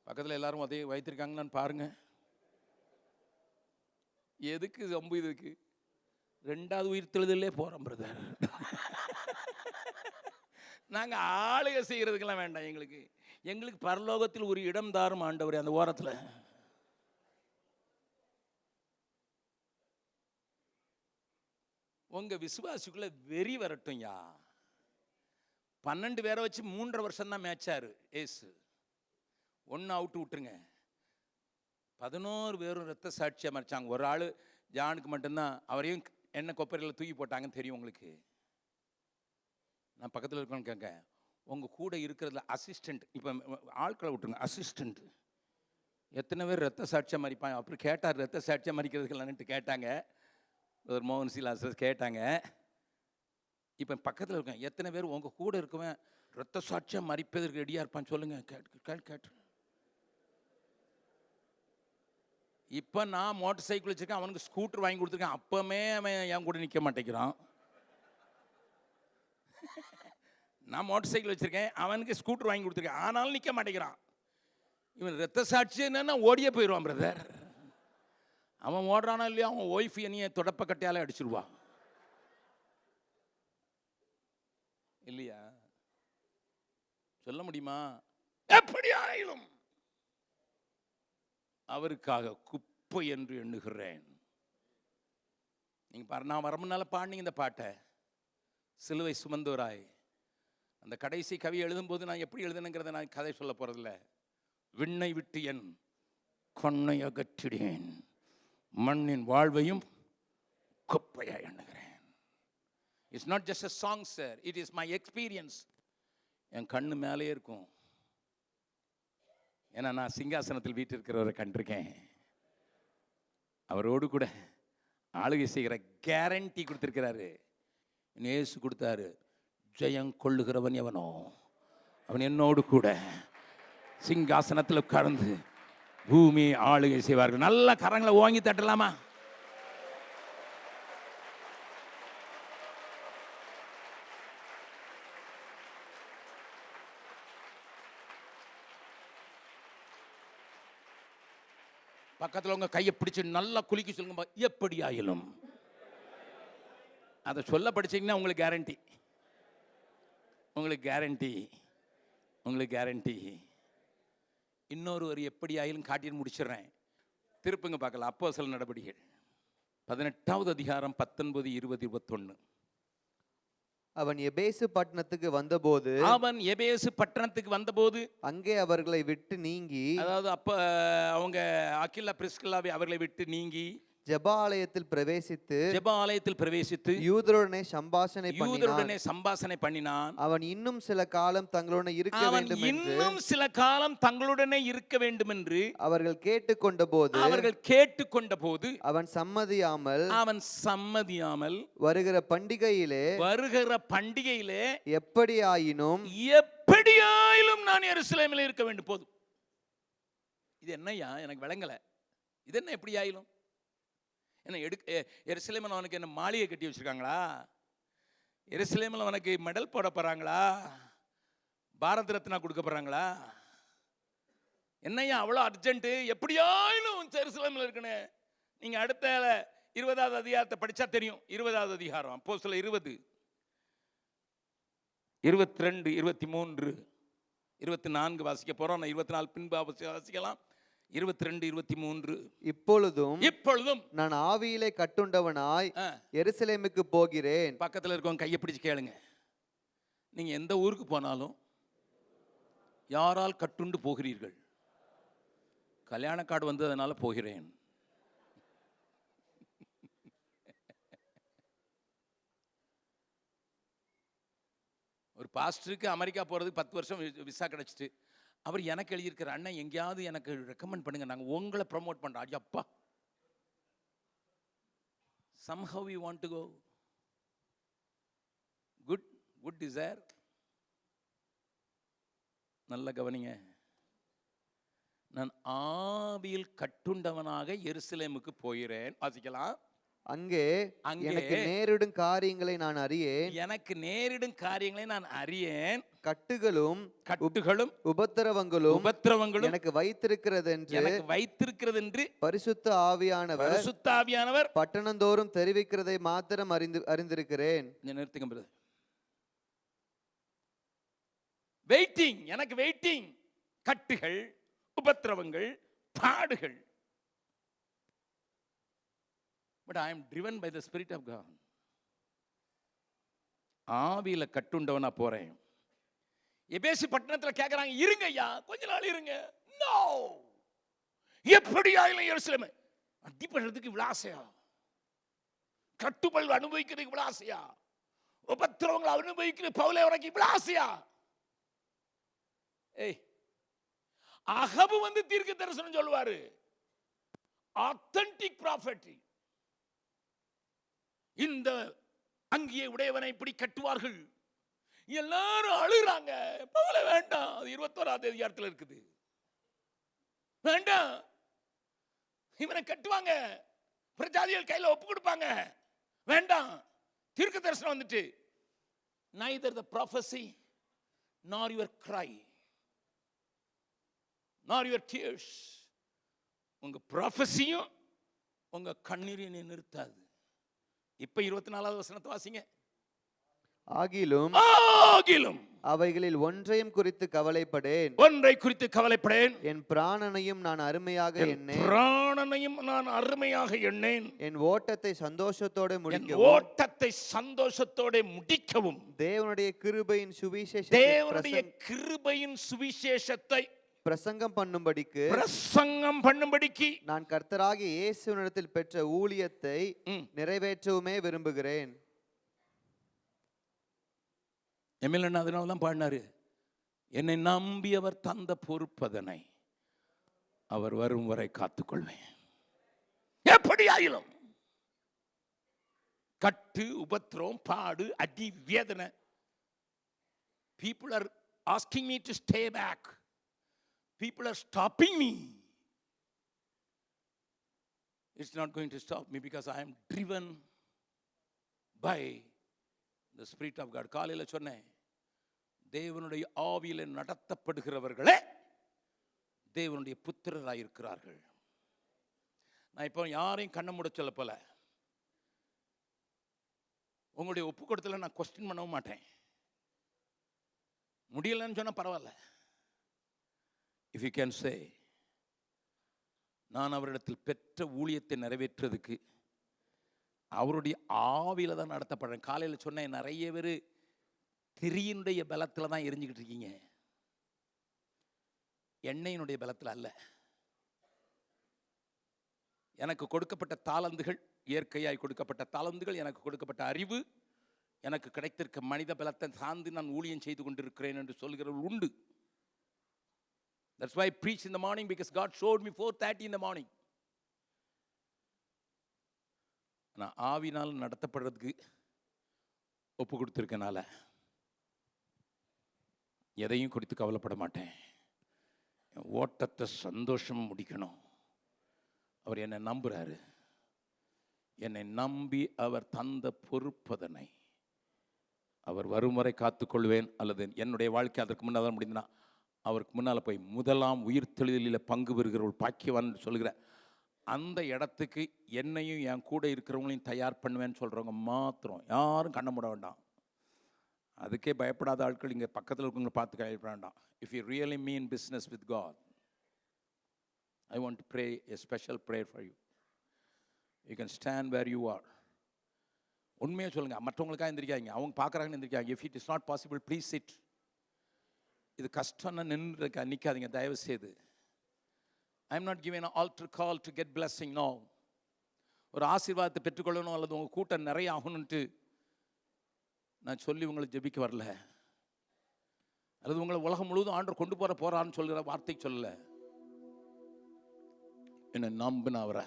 பக்கத்தில் எல்லாரும் அதே வைத்திருக்காங்களான்னு பாருங்க. எதுக்கு ரொம்ப இதுக்கு 2வது உயிர்த்தெழுதலே போகிறோம் பிரதர். நாங்கள் ஆளுகை செய்கிறதுக்கெல்லாம் வேண்டாம், எங்களுக்கு பரலோகத்தில் ஒரு இடம் தாரும் ஆண்டவரே. அந்த ஓரத்தில் உங்கள் விசுவாசிக்குள்ள வெறி வரட்டும். 12 பேரை வச்சு 3.5 வருஷம் தான் மேட்சாரு ஏசு. 1 அவுட்டு விட்டுருங்க, 11 பேரும் ரத்த சாட்சியாக மறைச்சாங்க. ஒரு ஆள் ஜானுக்கு மட்டும்தான், அவரையும் எண்ணெய் கொப்பரையில் தூக்கி போட்டாங்கன்னு தெரியும் உங்களுக்கு. நான் பக்கத்தில் இருக்கணும்னு கேட்க, உங்கள் கூட இருக்கிறதுல அசிஸ்டண்ட், இப்போ ஆட்களை விட்டுருங்க, அசிஸ்டண்ட் எத்தனை பேர் ரத்த சாட்சியம் மறிப்பாங்க? அப்புறம் கேட்டார், ரத்த சாட்சியம் மறிக்கிறதுக்கெல்லாம்ட்டு கேட்டாங்க. ஒரு மோகன் சீலாசஸ் கேட்டாங்க. இப்போ பக்கத்தில் இருக்கேன், எத்தனை பேர் உங்கள் கூட இருக்கவன் ரத்த சாட்சியம் மறிப்பதற்கு ரெடியாக இருப்பான்னு சொல்லுங்கள். கேட்டு இப்போ நான் மோட்டர் சைக்கிள் வச்சுருக்கேன், அவனுக்கு ஸ்கூட்டர் வாங்கி கொடுத்துருக்கேன், அப்போவுமே அவன் என் கூட நிற்க மாட்டேங்கிறான். நான் மோட்டர் சைக்கிள் வச்சுருக்கேன், அவனுக்கு ஸ்கூட்டர் வாங்கி கொடுத்துருக்கேன், ஆனாலும் நிற்க மாட்டேங்கிறான். இவன் ரத்த சாட்சி என்னன்னா ஓடியே போயிடுவான் பிரதர். அவன் ஓடுறானா இல்லையா, அவன் ஒய்ஃப் என்னைய தொடப்ப கட்டையால அடிச்சிருவா இல்லையா? சொல்ல முடியுமா? எப்படி ஆயிலும் அவருக்காக குப்பை என்று எண்ணுகிறேன். நீங்க நான் வரமுன்னால பாடினீங்க இந்த பாட்டை, சிலுவை சுமந்தோராய். அந்த கடைசி கவி எழுதும்போது நான் எப்படி எழுதுனுங்கிறத நான் கதை சொல்ல போறதில்ல. விண்ணை விட்டு என் கொன்னை அகற்றிடேன், மண்ணின் வாழ்வையும் குப்பையா எண்ணுகிறேன். It's not just a song sir, it is my experience. என் கண்ணு மேலே இருக்கும். ஏன்னா நான் சிங்காசனத்தில் வீட்டிருக்கிறவரை கண்டிருக்கேன். அவரோடு கூட ஆளுகை செய்கிற கேரண்டி கொடுத்திருக்கிறாரு. இயேசு கொடுத்தாரு, ஜெயம் கொள்ளுகிறவன் எவனோ அவன் என்னோடு கூட சிங்காசனத்தில் உட்கார்ந்து பூமி ஆளுகை செய்வார்கள். நல்ல கரங்களை ஓங்கி தட்டலாமா? பக்கத்தில் உங்க கையை பிடிச்சு நல்லா குலுக்கி சொல்லுங்க, எப்படி ஆயிலும். அதை சொல்ல படிச்சீங்கன்னா உங்களுக்கு கேரண்டி, உங்களுக்கு கேரண்டி, உங்களுக்கு கேரண்டி. இன்னொரு ஒரு எப்படி ஆயிலும் காட்டின்னு முடிச்சிடுறேன். திருப்புங்க பார்க்கலாம். அப்போஸ்தலர் நடபடிகள் 18வது அதிகாரம் 19, 20, 21. அவன் எபேசு பட்டணத்துக்கு வந்தபோது அங்கே அவர்களை விட்டு நீங்கி, அதாவது அப்ப அவங்க அகிலா பிரிஸ்கில்லாவை அவர்களை விட்டு நீங்கி ஜெபாலயத்தில் பிரவேசித்து யூதருடனே சம்பாஷணை பண்ணினான். அவன் இன்னும் சில காலம் தங்களுடனே இருக்க வேண்டும் என்று அவர்கள் கேட்டுக்கொண்ட போது அவன் சம்மதியாமல் வருகிற பண்டிகையிலே எப்படியாயினும் நான் எருசலேமில் இருக்க வேண்டும். போதும். இது என்னையா எனக்கு விளங்கல. இது என்ன எப்படி ஆயிலும்? என்ன எருசலேமில் அவனுக்கு என்ன மாளிகை கட்டி வச்சிருக்காங்களா? எருசலேமில் அவனுக்கு மெடல் போட போறாங்களா? பாரத் ரத்னா கொடுக்க போறாங்களா? என்னையா அவ்வளோ அர்ஜென்ட்? எப்படியாயிலும் எருசலேமில் இருக்கணும். நீங்க அடுத்த 20வது அதிகாரத்தை படிச்சா தெரியும். 20வது அதிகாரம் அப்போஸ்தலர் 20, 22, 23, 24 வாசிக்க போறோம். 24 பின்பு வாசிக்கலாம். 22, 23. இப்பொழுதும் நான் ஆவியிலே கட்டுண்டவனாய் எருசலேமுக்கு போகிறேன். பக்கத்தில் இருக்கவங்க கையை பிடிச்சு கேளுங்க. நீங்க எந்த ஊருக்கு போனாலும் யாரால் கட்டுண்டு போகிறீர்கள்? கல்யாண கார்டு வந்ததுனால போகிறேன். ஒரு பாஸ்டருக்கு அமெரிக்கா போறதுக்கு 10 வருஷம் விசா கிடைச்சிட்டு அவர் எனக்கு எழுதியிருக்கிற, அண்ணன் எங்கேயாவது எனக்கு ரெக்கமெண்ட் பண்ணுங்க, நாங்கள் உங்களை ப்ரமோட் பண்றோம். Ayyappa, somehow you want to go. good desire. நல்ல கவனிங்க. நான் ஆவியில் கட்டுண்டவனாக எருசலேமுக்கு போகிறேன். வாசிக்கலாம். அங்கே எனக்கு நேரிடும் காரியங்களை நான் அறியேன். கட்டுகளும் உபத்திரவங்களும் எனக்கு வைத்திருக்கிறது என்று பரிசுத்த ஆவியானவர் பட்டணந்தோறும் தெரிவிக்கிறதை மாத்திரம் அறிந்திருக்கிறேன். நிறுத்துங்க பிரதர். வெயிட்டிங், எனக்கு வெயிட்டிங். கட்டுகள், உபத்திரவங்கள், பாடுகள். But I am driven by the Spirit of God. ஆவியில கட்டுண்டவனா போறேன். எபேசு பட்டணத்துல கேக்குறாங்க, இருங்க ஐயா, கொஞ்ச நாள் இருங்க. நோ, எப்படி ஆயிலும் எருசலேம் அடிப்படுறதுக்கு விளாசையா, கட்டுப்பல் அனுபவிக்கிறதுக்கு விளாசையா, உபத்திரவங்களை அனுபவிக்கிற பவுலை உனக்கு விளாசையா? ஏய், அகபு வந்து தீர்க்க தரிசனம் சொல்லுவாரு. Authentic prophet. இந்த அங்கியை உடையவனை இப்படி கட்டுவார்கள். எல்லாரும் அழுகிறாங்க. பகல வேண்டாம், அது 21ஆம் அதிகாரத்தில் இருக்குது. வேண்டாம், இவனை கட்டுவாங்க, பிரஜாதிகள் கையில ஒப்பு கொடுப்பாங்க. வேண்டாம். தீர்க்க தரிசனம் வந்துட்டு, neither the prophecy nor your cry nor your tears, உங்க ப்ராஃபஸியும் உங்க கண்ணீரை நிறுத்தாது. இப்ப 24வது வசனத்தை வாசிங்க. ஆகிலும் அவைகளில் ஒன்றையும் குறித்து கவலைப்படேன். ஒன்றை குறித்து கவலைப்படேன். என் பிராணனையும் நான் அருமையாக எண்ணேன். பிராணனையும் நான் அருமையாக எண்ணேன். என் ஓட்டத்தை சந்தோஷத்தோட முடிக்கவும். ஓட்டத்தை சந்தோஷத்தோட முடிக்கவும். தேவனுடைய கிருபையின் சுவிசேஷத்தை பிரசங்கம் பண்ணும்படிக்கு நான் கர்த்தராகிய இயேசுவினிடத்தில் பெற்ற ஊழியத்தை நிறைவேற்றவுமே விரும்புகிறேன். எம்எல்ஏ அதனால தான் பாடினாரு, என்னை நம்பி அவர் தந்த பொறுப்பதனை அவர் வரும் வரை காத்துக்கொள்வேன். எப்படி ஆயிலும் கட்டு, உபத்திரம், பாடு, அடி, வேதனை. People are asking me to stay back. People are stopping me. It's not going to stop me because I am driven by the Spirit of God. காலையில சொன்னேன், தேவனுடைய ஆவியில நடத்தப்படுகிறவர்களே தேவனுடைய புத்திரராயிருக்கிறார்கள். நான் இப்போ யாரையும் கண்ண மூட சொல்ல போல, உங்களுடைய ஒப்பு கொடுத்தல நான் கொஸ்டின் பண்ணவும் மாட்டேன். முடியலன்னு சொன்னா பரவாயில்ல. If you can say, நான் அவரிடத்தில் பெற்ற ஊழியத்தை நிறைவேற்றுறதுக்கு அவருடைய ஆவியில தான் நடத்தப்படுறேன். காலையில் சொன்னேன், நிறைய பேர் திரியினுடைய பலத்தில் தான் எரிஞ்சுக்கிட்டு இருக்கீங்க, எண்ணெயினுடைய பலத்தில் அல்ல. எனக்கு கொடுக்கப்பட்ட தாளந்துகள், இயற்கையாய் கொடுக்கப்பட்ட தாளந்துகள், எனக்கு கொடுக்கப்பட்ட அறிவு, எனக்கு கிடைத்திருக்க மனித பலத்தை சார்ந்து நான் ஊழியம் செய்து கொண்டிருக்கிறேன் என்று சொல்கிறவர்கள் உண்டு. That's why I preach in the morning, because God showed me 4:30 in the morning. நான் ஆவினால் நடத்தப்படுறதுக்கு ஒப்பு கொடுத்துருக்கனால எதையும் குறித்து கவலைப்பட மாட்டேன். ஓட்டத்தை சந்தோஷம் முடிக்கணும். அவர் என்னை நம்புறாரு. என்னை நம்பி அவர் தந்த பொறுப்பதனை அவர் வரும் வரை காத்துக்கொள்வேன். அல்லது என்னுடைய வாழ்க்கை அதற்கு முன்னால் முடிந்தனா அவருக்கு முன்னால் போய் முதலாம் உயிர்த்தெழுதலில் பங்கு பெறுகிறவர்கள் பாக்கியவான் சொல்கிற அந்த இடத்துக்கு என்னையும் என் கூட இருக்கிறவங்களையும் தயார் பண்ணுவேன்னு சொல்கிறவங்க மாத்திரம் யாரும் கண்ண மூட வேண்டாம். அதுக்கே பயப்படாத ஆட்கள் இங்கே பக்கத்தில் இருக்கவங்களை பார்த்து பயப்பட வேண்டாம். If you really mean business with God, I want to pray a special prayer for you. You can stand where you are. உண்மையாக சொல்லுங்கள், மற்றவங்களுக்காக எந்திரிக்காங்க, அவங்க பார்க்குறாங்கன்னு எந்திரிக்காங்க. If it is not possible, please sit. இது கஷ்டம்னா நின்றுக்க நிற்காதீங்க தயவு செய்து. I am not giving an altar call to get blessing. No. ஒரு ஆசீர்வாதத்தை பெற்றுக்கொள்ளணும் அல்லது உங்கள் கூட்டம் நிறைய ஆகணும்ட்டு நான் சொல்லி உங்களை ஜெபிக்க வரல, அல்லது உங்களை உலகம் முழுவதும் ஆண்டவர் கொண்டு போறான்னு சொல்கிற வார்த்தை சொல்லல. என்னை நம்பின அவரை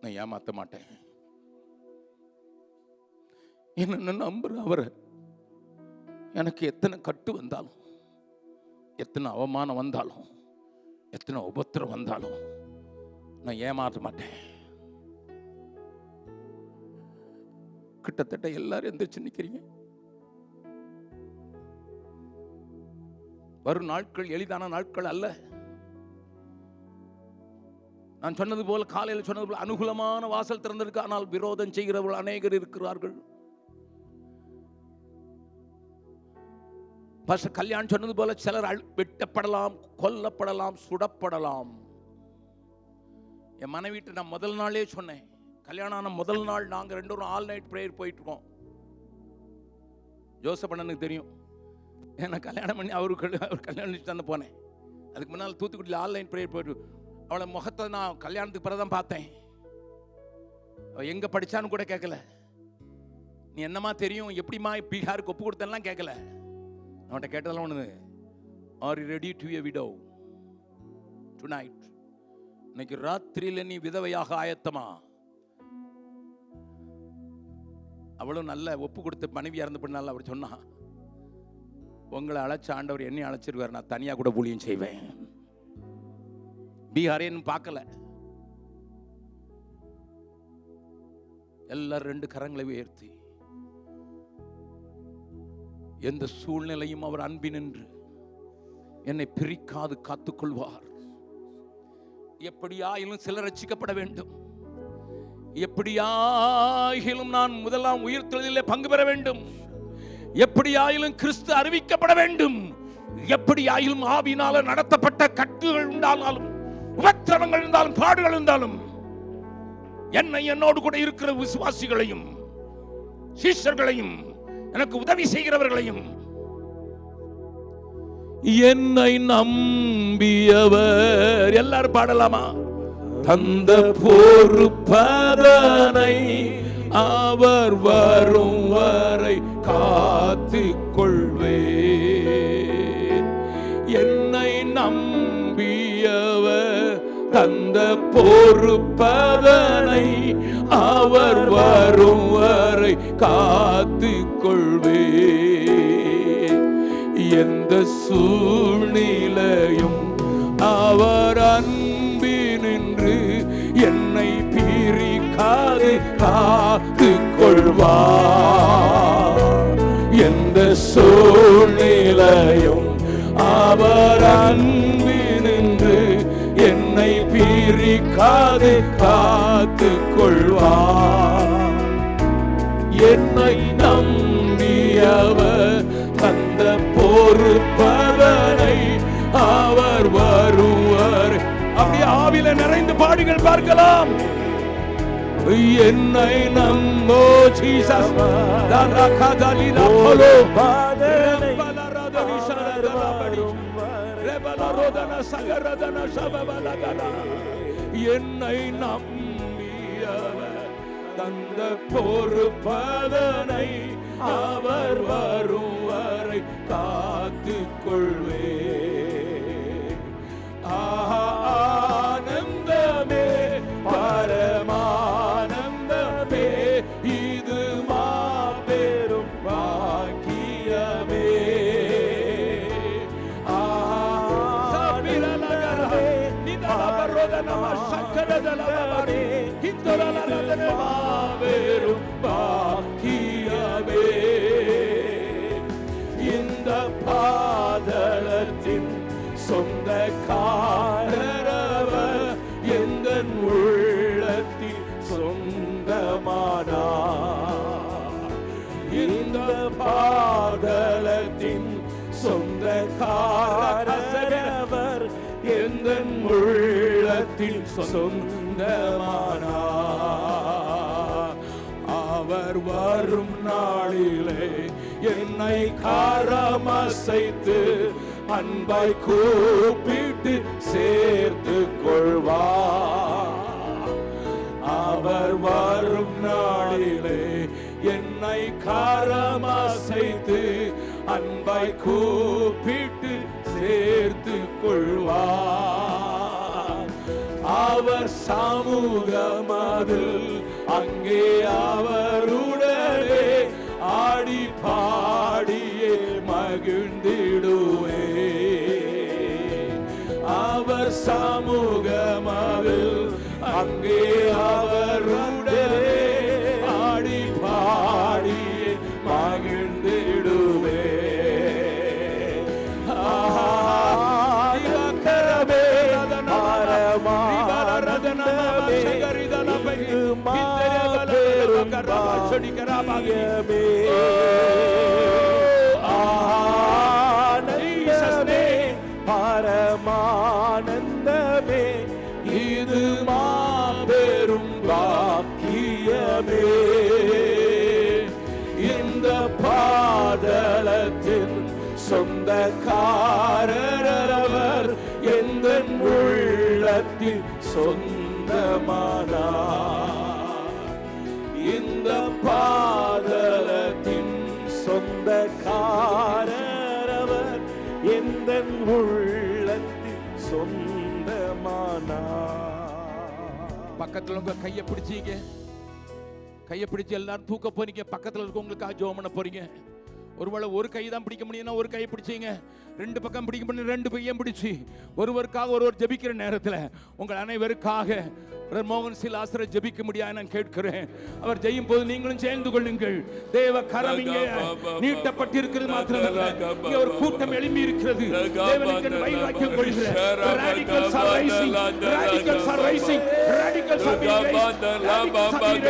நான் ஏமாற்ற மாட்டேன். என்ன நம்புற அவரை எனக்கு எத்தனை கட்டு வந்தாலும், எத்தனை அவமானம் வந்தாலும், எத்தனை உபத்திரம் வந்தாலும் நான் ஏமாற்ற மாட்டேன். கிட்டத்தட்ட எல்லாரும் எந்திரிச்சு நிற்கிறீங்க. வரும் நாட்கள் எளிதான நாட்கள் அல்ல. நான் சொன்னது போல, காலையில் சொன்னது போல அனுகூலமான வாசல் திறந்திருக்கு, ஆனால் விரோதம் செய்கிறவர்கள் அநேகர் இருக்கிறார்கள். பாஸ்டர் கல்யாணம் சொன்னது போல சிலர் வெட்டப்படலாம், கொல்லப்படலாம், சுடப்படலாம். என் மனைவிட்டு நான் முதல் நாளே சொன்னேன், கல்யாணம் ஆன முதல் நாள் நாங்கள் 2 பேரும் ஆல் நைட் ப்ரேயர் போயிட்டு இருக்கோம். ஜோசப் அண்ணனுக்கு தெரியும், ஏன்னா கல்யாணம் பண்ணி அவர் கல்யாணம் தானே போனேன். அதுக்கு முன்னால் தூத்துக்குடியில் ஆன்லைன் ப்ரேயர் போயிட்டு அவளை முகத்தை நான் கல்யாணத்துக்கு பிறகு தான் பார்த்தேன். அவள் எங்கே படித்தான்னு கூட கேட்கல. நீ என்னமா தெரியும், எப்படிமா பீகாருக்கு ஒப்பு கொடுத்தலாம் கேட்கல. அவன்கிட்ட கேட்டதெல்லாம் ஒன்று, Are you ready to be a widow tonight? இன்னைக்கு ராத்திரியில நீ விதவையாக ஆயத்தமா? அவளும் நல்ல ஒப்பு கொடுத்து மனைவியா இருந்து பண்ணால அவர் சொன்னா, உங்களை அழைச்ச ஆண்டவர் என்னை அழைச்சிருவார், நான் தனியா கூட ஊழியம் செய்வேன். பீகாரேன்னு பார்க்கல, எல்லாரும் 2 கரங்களை உயர்த்தி எந்த சூழ்நிலையும் அவர் அன்பினின்று என்னை பிரிக்காது காத்துக்கொள்வார். எப்படியாயிலும் சிலர் ரட்சிக்கப்பட வேண்டும், எப்படியாயிலும் நான் முதலாம் உயிர்த்தெழுதலிலே பங்கு பெற வேண்டும், எப்படியாயிலும் கிறிஸ்து அறிவிக்கப்பட வேண்டும், எப்படியாயிலும் ஆவியினால நடத்தப்பட்ட கட்டுகள் உண்டானாலும், உபத்திரவங்கள் இருந்தாலும், பாடுகள் இருந்தாலும், என்னை என்னோடு கூட இருக்கிற விசுவாசிகளையும் சீஷர்களையும் எனக்கு உதவி செய்கிறவர்களையும் என்னை நம்பியவர் எல்லாரும் பாடலாமா? தந்த பொறுப்பதனை அவர் வரும் வரை காத்துக் கொள்வேன். என்னை நம்பியவர் தந்த பொறுப்பதனை அவர் வரும் வரை காத்துக் கொள்வேன். எந்த சூழ்நிலையும் அவர் அன்பினின்று என்னை பிரிக்காது காத்துக் கொள்வார். எந்த சூழ்நிலையும் அவர் அன்பினின்று என்னை பிரிக்காது காத்துக் கொள்வார். என்னை நம்பியவர் தந்த பொறுப்பதனை அவர் வருவார். அப்படியே ஆவில நிறைந்து பாடுகள் பார்க்கலாம். என்னை நம்போ ஜீசஸ் தரகதலினா போலோ என்னை நம்பியவர் தந்த பொறுப்பதனை அவர் வரும் வரை காத்துக் கொள்வேன். ஆனந்தமே பரமானந்தமே இது மாபெரும் பாக்கியமே. மாபெரும் பாக்கியமே. இந்த பாதளத்தின் சொந்தக்காரரவர் எந்த உள்ளத்தில் சொந்தமானார். இந்த பாதளத்தின் சொந்தக்காரரவர் எந்த உள்ளத்தில் சொந்தமானார். அவர் வரும் நாளிலே என்னை கரமசைத்து அன்பாய் கூப்பிட்டு சேர்த்து கொள்வார். அவர் வரும் நாளிலே என்னை கரமசைத்து அன்பாய் கூப்பிட்டு சேர்த்து கொள்வார். அவர் சமூகமதில் அங்கே அவருடனே ஆடி பாடியே மகிழ்ந்திடுவே. அவர் சமூகமதில் அங்கே அவருடனே ஆடி பாடியே மகிழ்ந்திடுவே. பரமானந்தமே இது மாபெரும் பாக்கியமே. இந்த பாதளத்தின் சொந்தக்காரரவர் எந்த உள்ளத்தில் சொந்தமானார். இந்த பாதளத்தின் சொந்தக்காரரவர் எந்த உள்ளத்தில் சொந்தமானா. பக்கத்துல உங்க கையை பிடிச்சீங்க, கையை பிடிச்சு எல்லாரும் தூக்க போறீங்க. பக்கத்துல இருக்கவங்களுக்காக ஜெபம் பண்ண போறீங்க. ஒருவேளை ஒரு கை தான் பிடிக்க முடியும்னா ஒரு கையை பிடிச்சீங்க, ரெண்டு பக்கம் பிடிக்க முடியும் ரெண்டு கையும் பிடிச்சு ஒருவருக்காக ஒருவர் ஜெபிக்கிற நேரத்தில் உங்கள் அனைவருக்காக மோகன் சிலாசரை ஜெபிக்க முடியாது நான் கேட்கிறேன். அவர் ஜெயும் போது நீங்களும் சேர்ந்து கொள்ளுங்கள். தேவ கரம் இங்கே நீட்டப்பட்டிருக்கிறது மாத்திரமல்ல, இங்கே ஒரு கூட்டம் எழும்பி இருக்கிறது. தேவனுக்கு வைராக்கியம் கொள்கிற radicals are rising, radicals are rising, radicals are being raised, radicals are being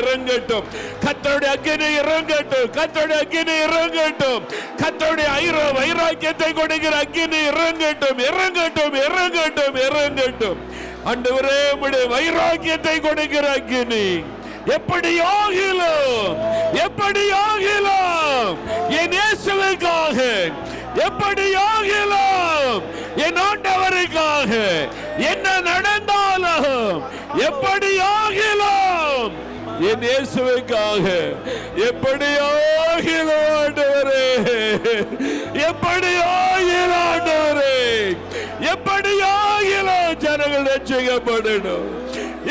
இறங்கட்டும். கர்த்தருடைய அக்கினி இறங்கட்டும். கர்த்தருடைய அக்கினி இறங்கட்டும். கர்த்தருடைய வைராக்கியத்தை கொடுக்கிற அக்கினி இறங்கட்டும். இறங்கட்டும் இறங்கட்டும் இறங்கட்டும். ஆண்டவரே உம்முடைய வைராக்கியத்தை கொடுக்கிற அக்கினி எப்படியாகிலும் என் இயேசுவுக்காக, எப்படியாகிலும் என் ஆண்டவருக்காக என்ன நடந்தாலும், எப்படியாகிலும் என் இயேசுவுக்காக, எப்படியாகிலும் ஆண்டவரே, எப்படியாகிலும் ஆண்டவரே, எப்படியாகிலும் ஜனங்கள் ரட்சிக்கப்படணும்.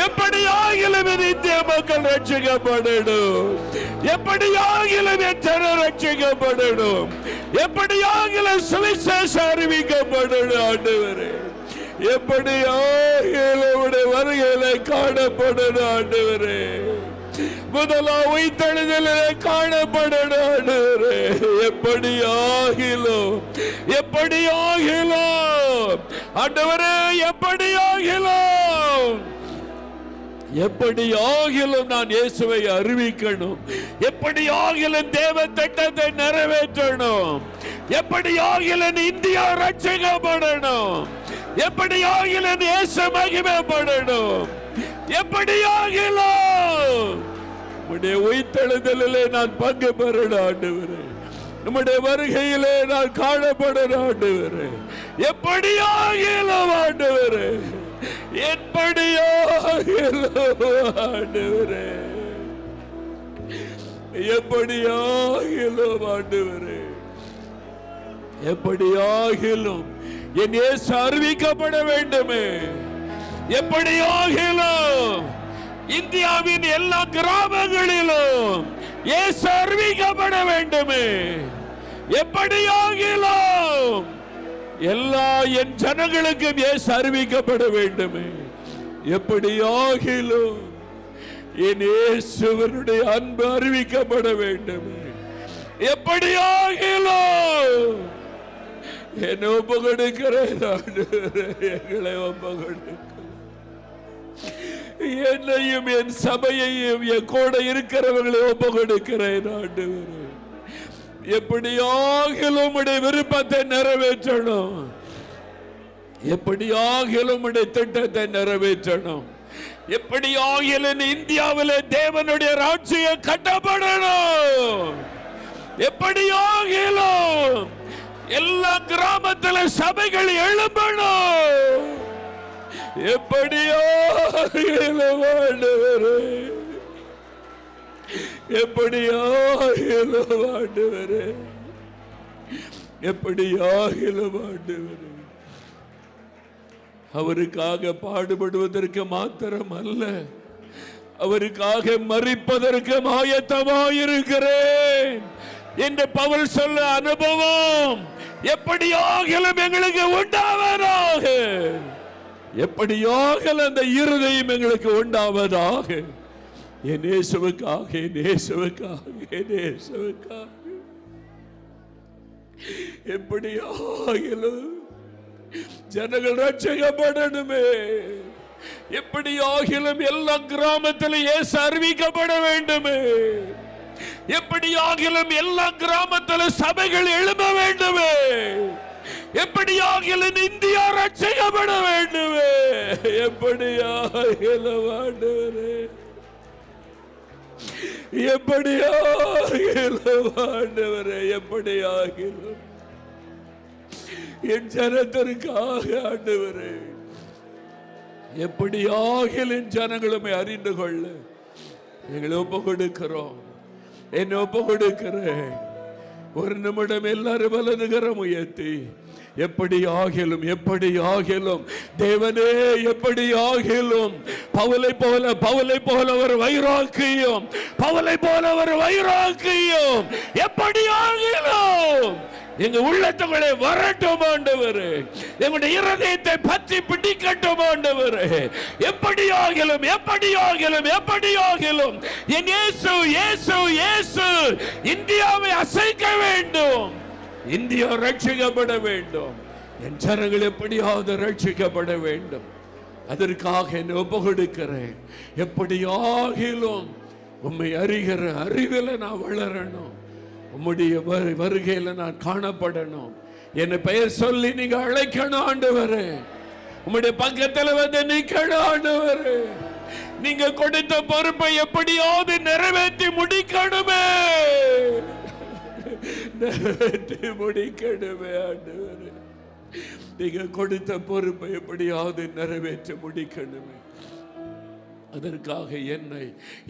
எப்படியாகிலும் இந்திய மக்கள் ரட்சிக்கப்படணும். எப்படியாகிலும் என் ஜனம் ரட்சிக்கப்படணும். எப்படியாகிலும் சுவிசேஷம் அறிவிக்கப்படணும். ஆண்டவரே எப்படியாகிலும் உடைய வருகையில காணப்படணும். ஆண்டவரே முதலாம் உயிர்த்தெழுதலிலே காணப்படணும். ஆண்டவரே எப்படியாகிலும் ஆண்டவரே எப்படியாகிலும் நான் இயேசுவை அறிவிக்கணும். எப்படியாகிலும் தேவ திட்டத்தை நிறைவேற்றணும். எப்படியாகிலும் இந்தியா ரட்சிக்கப்படணும். எப்படியாகிலும் இயேசு மகிமைப்படணும். எப்படியாகிலும் உம்முடைய உயிர்த்தெழுதலிலே நான் பங்கு பெறணும். ஆண்டவரே நம்முடைய வருகையிலே நான் காணப்படணும். ஆண்டவரே எப்படியாகிலும் ஆண்டவரே, எப்படியாகிலும் ஆண்டவரே, எப்படியாகிலும் ஆண்டவரே, எப்படியாகிலும் என் இயேசு அறிவிக்கப்பட வேண்டுமே. எப்படியாகிலும் இந்தியாவின் எல்லா கிராமங்களிலும் இயேசு அறிவிக்கப்பட வேண்டுமே. எப்படியாகிலும் எல்லா என் ஜனங்களுக்கும் இயேசு அறிவிக்கப்பட வேண்டுமே. எப்படியாகிலும் என் இயேசுவினுடைய அன்பு அறிவிக்கப்பட வேண்டுமே. எப்படியாகிலும் என்னை ஒப்பு கொடுக்கிறேன். எங்களை ஒப்பு கொடுக்கிறேன். என்னையும் என் சபையையும் என் கூட இருக்கிறவர்களை ஒப்பு கொடுக்கிறேன். ஆண்டவரே எப்படியாகிலும் உடைய விருப்பத்தை நிறைவேற்றணும். எப்படியாகிலும் உடைய திட்டத்தை நிறைவேற்றணும். எப்படியாகிலும் இந்தியாவிலே தேவனுடைய ராஜ்யம் கட்டப்படணும். எப்படியாகிலும் எல்லா கிராமத்திலும் சபைகள் எழும்பணும். எப்படியாகிலும் ஆண்டவரே, எப்படியாகிலும் ஆண்டவரே, எப்படியாகிலும் ஆண்டவரே, அவருக்காக பாடுபடுவதற்கு மாத்திரம் அல்ல, அவருக்காக மரிப்பதற்கு ஆயத்தமாயிருக்கிறேன் என்று பவுல் சொல்ல அனுபவம் எப்படியாகிலும் எங்களுக்கு உண்டாவதாக. எப்படியாகிலும் அந்த இருதயம் எங்களுக்கு உண்டாவதாக. என் இயேசுவுக்காக, என் இயேசுவுக்காக, என் இயேசுவுக்காக. எப்படியாகிலும் ஜனங்கள் ரட்சிக்கப்படணுமே. எப்படியாகிலும் எல்லா கிராமத்திலும் இயேசு அறிவிக்கப்பட வேண்டுமே. எப்படியாகிலும் எல்லா கிராமத்திலும் சபைகள் எழும்ப வேண்டுமே. எப்படியாகிலும் இந்தியா ரட்சிக்கப்பட வேண்டுமே. எப்படியாகிலும் ஆண்டவரே, எப்படியாகிலும் ஆண்டவரே, எப்படியாகிலும் என் ஜனத்திற்காக ஆண்டவரே, எப்படியாகிலும் ஜனங்களுமே அறிந்து கொள்ள எங்களை ஒப்பு கொடுக்கிறோம். என்ன ஒப்பு கொடுக்கிறேன். ஒரு நிமிடம் எல்லாரும் வலதுகரம் உயர்த்தி, எப்படி ஆகிலும் எப்படி ஆகிலும் தேவனே, எப்படி ஆகிலும் பவுலை போல ஒரு வைராக்கியம், பவுலை போல ஒரு வைராக்கியம் எப்படி ஆகிலும் எங்க உள்ளத்துக்குள்ளே வரட்டும் ஆண்டவரே. எங்களுடைய இருதயத்தை பற்றி பிடிக்கட்டும் ஆண்டவரே. எப்படி ஆகிலும் எப்படி ஆகிலும் எப்படி ஆகிலும் என் இயேசு இயேசு இயேசு இந்தியாவை அசைக்க வேண்டும். இந்தியா ரட்சிக்கப்பட வேண்டும். என் ஜனங்கள் எப்படியாவது ரட்சிக்கப்பட வேண்டும். அதற்காக என்னை ஒப்பு கொடுக்கிறேன். எப்படி ஆகிலும் உம்மை அறிகிற அறிவில் நான் வளரணும். உம்முடைய வருகையில் நான் காணப்படணும். என் பெயர் சொல்லி நீங்க அழைக்கணும் ஆண்டவரே. உம்முடைய பக்கத்தில் வந்து நிக்கணும் ஆண்டவரே. நீங்க கொடுத்த பொறுப்பை எப்படியாவது நிறைவேற்றி முடிக்கணுமே, நிறைவேற்றி முடிக்கணுமே ஆண்டவரே. நீங்க கொடுத்த பொறுப்பை எப்படியாவது நிறைவேற்றி முடிக்கணுமே. அதற்காக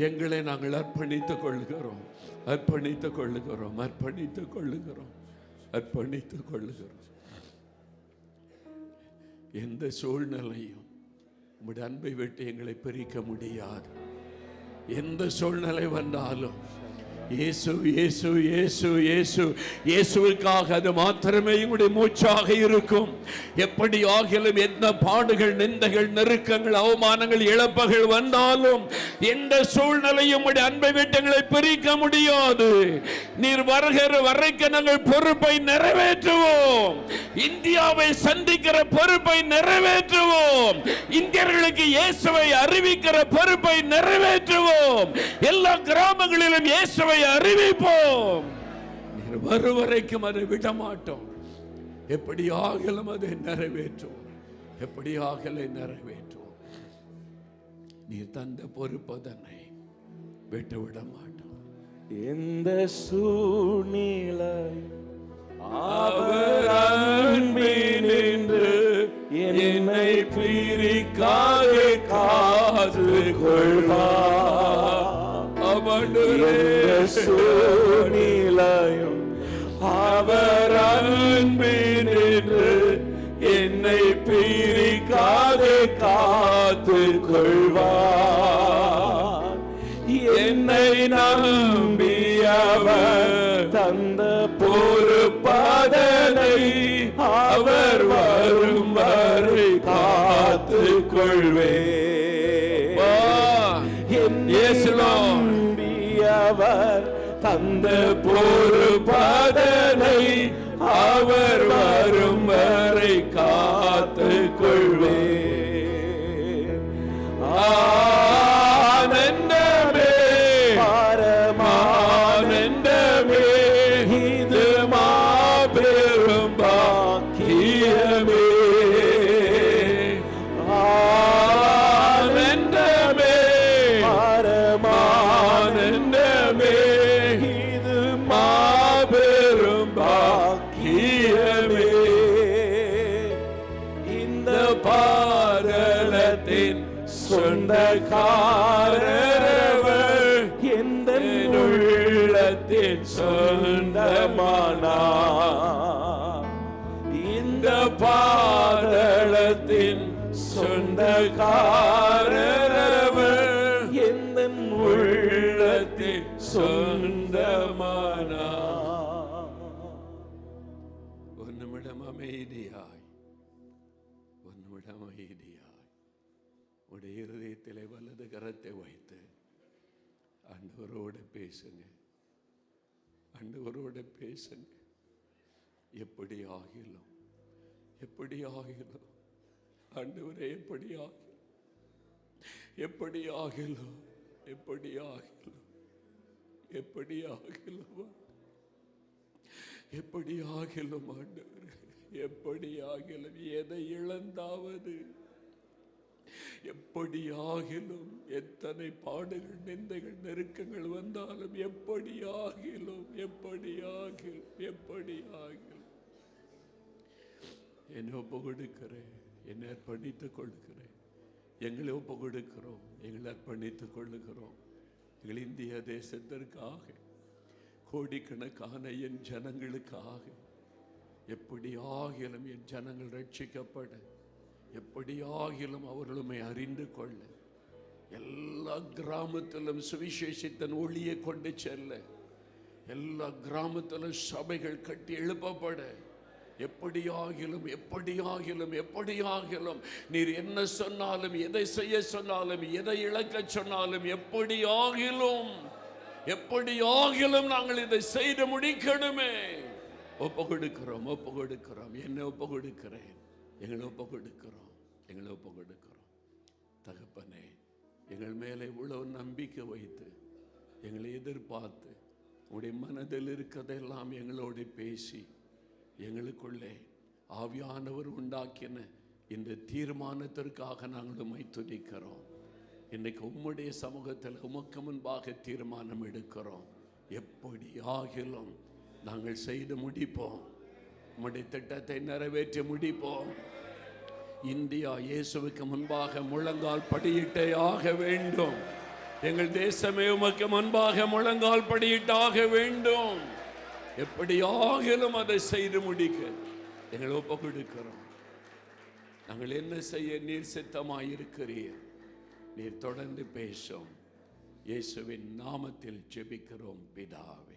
எங்களை நாங்கள் அர்ப்பணித்துக் கொள்கிறோம், அர்ப்பணித்துக் கொள்ளுகிறோம், அர்ப்பணித்துக் கொள்ளுகிறோம், அர்ப்பணித்துக் கொள்ளுகிறோம். எந்த சூழ்நிலையும் உம்முடைய அன்பை விட்டு எங்களை பிரிக்க முடியாது. எந்த சூழ்நிலை வந்தாலும் இயேசு இயேசு இயேசு இயேசு இயேசுவுக்காக அது மாத்திரமே உங்களுடைய மூச்சாக இருக்கும். எப்படி ஆகிலும் என்ன பாடுகள், நிந்தைகள், நெருக்கங்கள், அவமானங்கள், இழப்புகள் வந்தாலும் எந்த சூழ்நிலையும் உடைய அன்பை விட்டு எங்களை பிரிக்க முடியாது. நீர் வருகிற வரைக்கும் நாங்கள் பொறுப்பை நிறைவேற்றுவோம். இந்தியாவை சந்திக்கிற பொறுப்பை நிறைவேற்றுவோம். இந்தியர்களுக்கு இயேசுவை அறிவிக்கிற பொறுப்பை நிறைவேற்றுவோம். எல்லா கிராமங்களிலும் இயேசுவை அறிவிப்போம். நீர் வரும் வரைக்கும் அதை விட மாட்டோம். எப்படி ஆகலும் அதை நிறைவேற்றுவோம். எப்படி ஆகலை நிறைவேற்றுவோம். நீர் தந்த பொறுப்பதனை விட்டுவிட மாட்டோம். எந்த சூழ்நிலை அவர் அன்பினின்று என்னை பிரிக்காதே காத்து கொள்வார். சூழ்நிலையும் அவர் அன்பினின்று என்னை பிரிக்காதே காத்து கொள்வார். என்னை நம்பியவர் தந்த பொறுப்பதனை அவர் வரும் வரை காத்து கொள்வேன். அவர் தந்த பொறுப்பதனை அவர் வரும் வரை காத்து கொள்வேன். ஆனந்தமே பரமானந்தமே இது மாபெரும் பாக்கியமே. ஆனந்தமே பரமானந்தமே இது மாபெரும் பாக்கியமே. இந்த பாரலத்தின் சொந்தக்காரவர் எந்த உள்ளத்தின் சொந்தமானார். இந்த பாரலத்தின் சொந்தக்காரவர் எந்த உள்ளத்தின் சொந்தமானார். ஒரு நிமிடம் அமைதியாய், ஒரு நிமிடம் அமைதியாய் உடைய இருதயத்திலே வலது கரத்தை வைத்து ஆண்டவரோடு பேசுங்க, ஆண்டவரோடு பேசுங்க. எப்படி ஆகிலும் எப்படி ஆகிலும் ஆண்டவரே, எப்படி ஆகிலும் எப்படி ஆகிலும் எப்படி ஆகிலும் எப்படி ஆகிலும் எப்படி ஆகிலும் ஆண்டவரே, எப்படி ஆகிலும் எதை இழந்தாவது, எப்படி ஆகிலும் எத்தனை பாடுகள், நிந்தைகள், நெருக்கங்கள் வந்தாலும் எப்படி ஆகிலும் எப்படி ஆகிலும் எப்படி ஆகிலும் என்னை ஒப்பு கொடுக்கிறேன், என்னை அர்ப்பணித்துக் கொள்கிறேன். எங்களை ஒப்பு கொடுக்கிறோம், எங்களை அர்ப்பணித்துக் கொள்ளுகிறோம். எங்கள் இந்திய தேசத்திற்காக, கோடிக்கணக்கான என் ஜனங்களுக்காக, எப்படி ஆகிலும் என் ஜனங்கள் ரட்சிக்கப்பட, எப்படி ஆகிலும் அவர்களுமே அறிந்து கொள்ள, எல்லா கிராமத்திலும் சுவிசேஷத்தின் ஒளியை கொண்டு செல்ல, எல்லா கிராமத்திலும் சபைகள் கட்டி எழுப்பப்பட, எப்படியாகிலும் எப்படியாகிலும் எப்படியாகிலும் நீர் என்ன சொன்னாலும், எதை செய்ய சொன்னாலும், எதை இழக்க சொன்னாலும், எப்படியாகிலும் எப்படியாகிலும் நாங்கள் இதை செய்து முடிக்கணுமே. ஒப்பு கொடுக்கிறோம், ஒப்பு கொடுக்கிறோம். என்ன ஒப்பு கொடுக்கிறேன், எங்களை ஒப்பு கொடுக்கிறோம், எங்களை ஒப்பு கொடுக்கிறோம். தகப்பனே, எங்கள் மேலே இவ்வளவு நம்பிக்கை வைத்து எங்களை எதிர்பார்த்து உடைய மனதில் இருக்கிறதெல்லாம் எங்களோடு பேசி எங்களுக்குள்ளே ஆவியானவர் உண்டாக்கின இந்த தீர்மானத்திற்காக நாங்கள் உம்மை துதிக்கிறோம். இன்னைக்கு உம்முடைய சமூகத்தில் உமக்கு முன்பாக தீர்மானம் எடுக்கிறோம். எப்படி ஆகிலும் நாங்கள் செய்து முடிப்போம், உம்முடைய திட்டத்தை நிறைவேற்றி முடிப்போம். இந்தியா இயேசுவுக்கு முன்பாக முழங்கால் படியிட்டே ஆக வேண்டும். எங்கள் தேசமே உமக்கு முன்பாக முழங்கால் படியிட்டாக வேண்டும். எப்படி ஆகிலும் அதை செய்து முடிக்க எங்களை ஒப்பு கொடுக்கிறோம். நாங்கள் என்ன செய்ய நீர் சித்தமாயிருக்கிறீர். நீர் தொடர்ந்து பேசும். இயேசுவின் நாமத்தில் ஜெபிக்கிறோம் பிதாவே.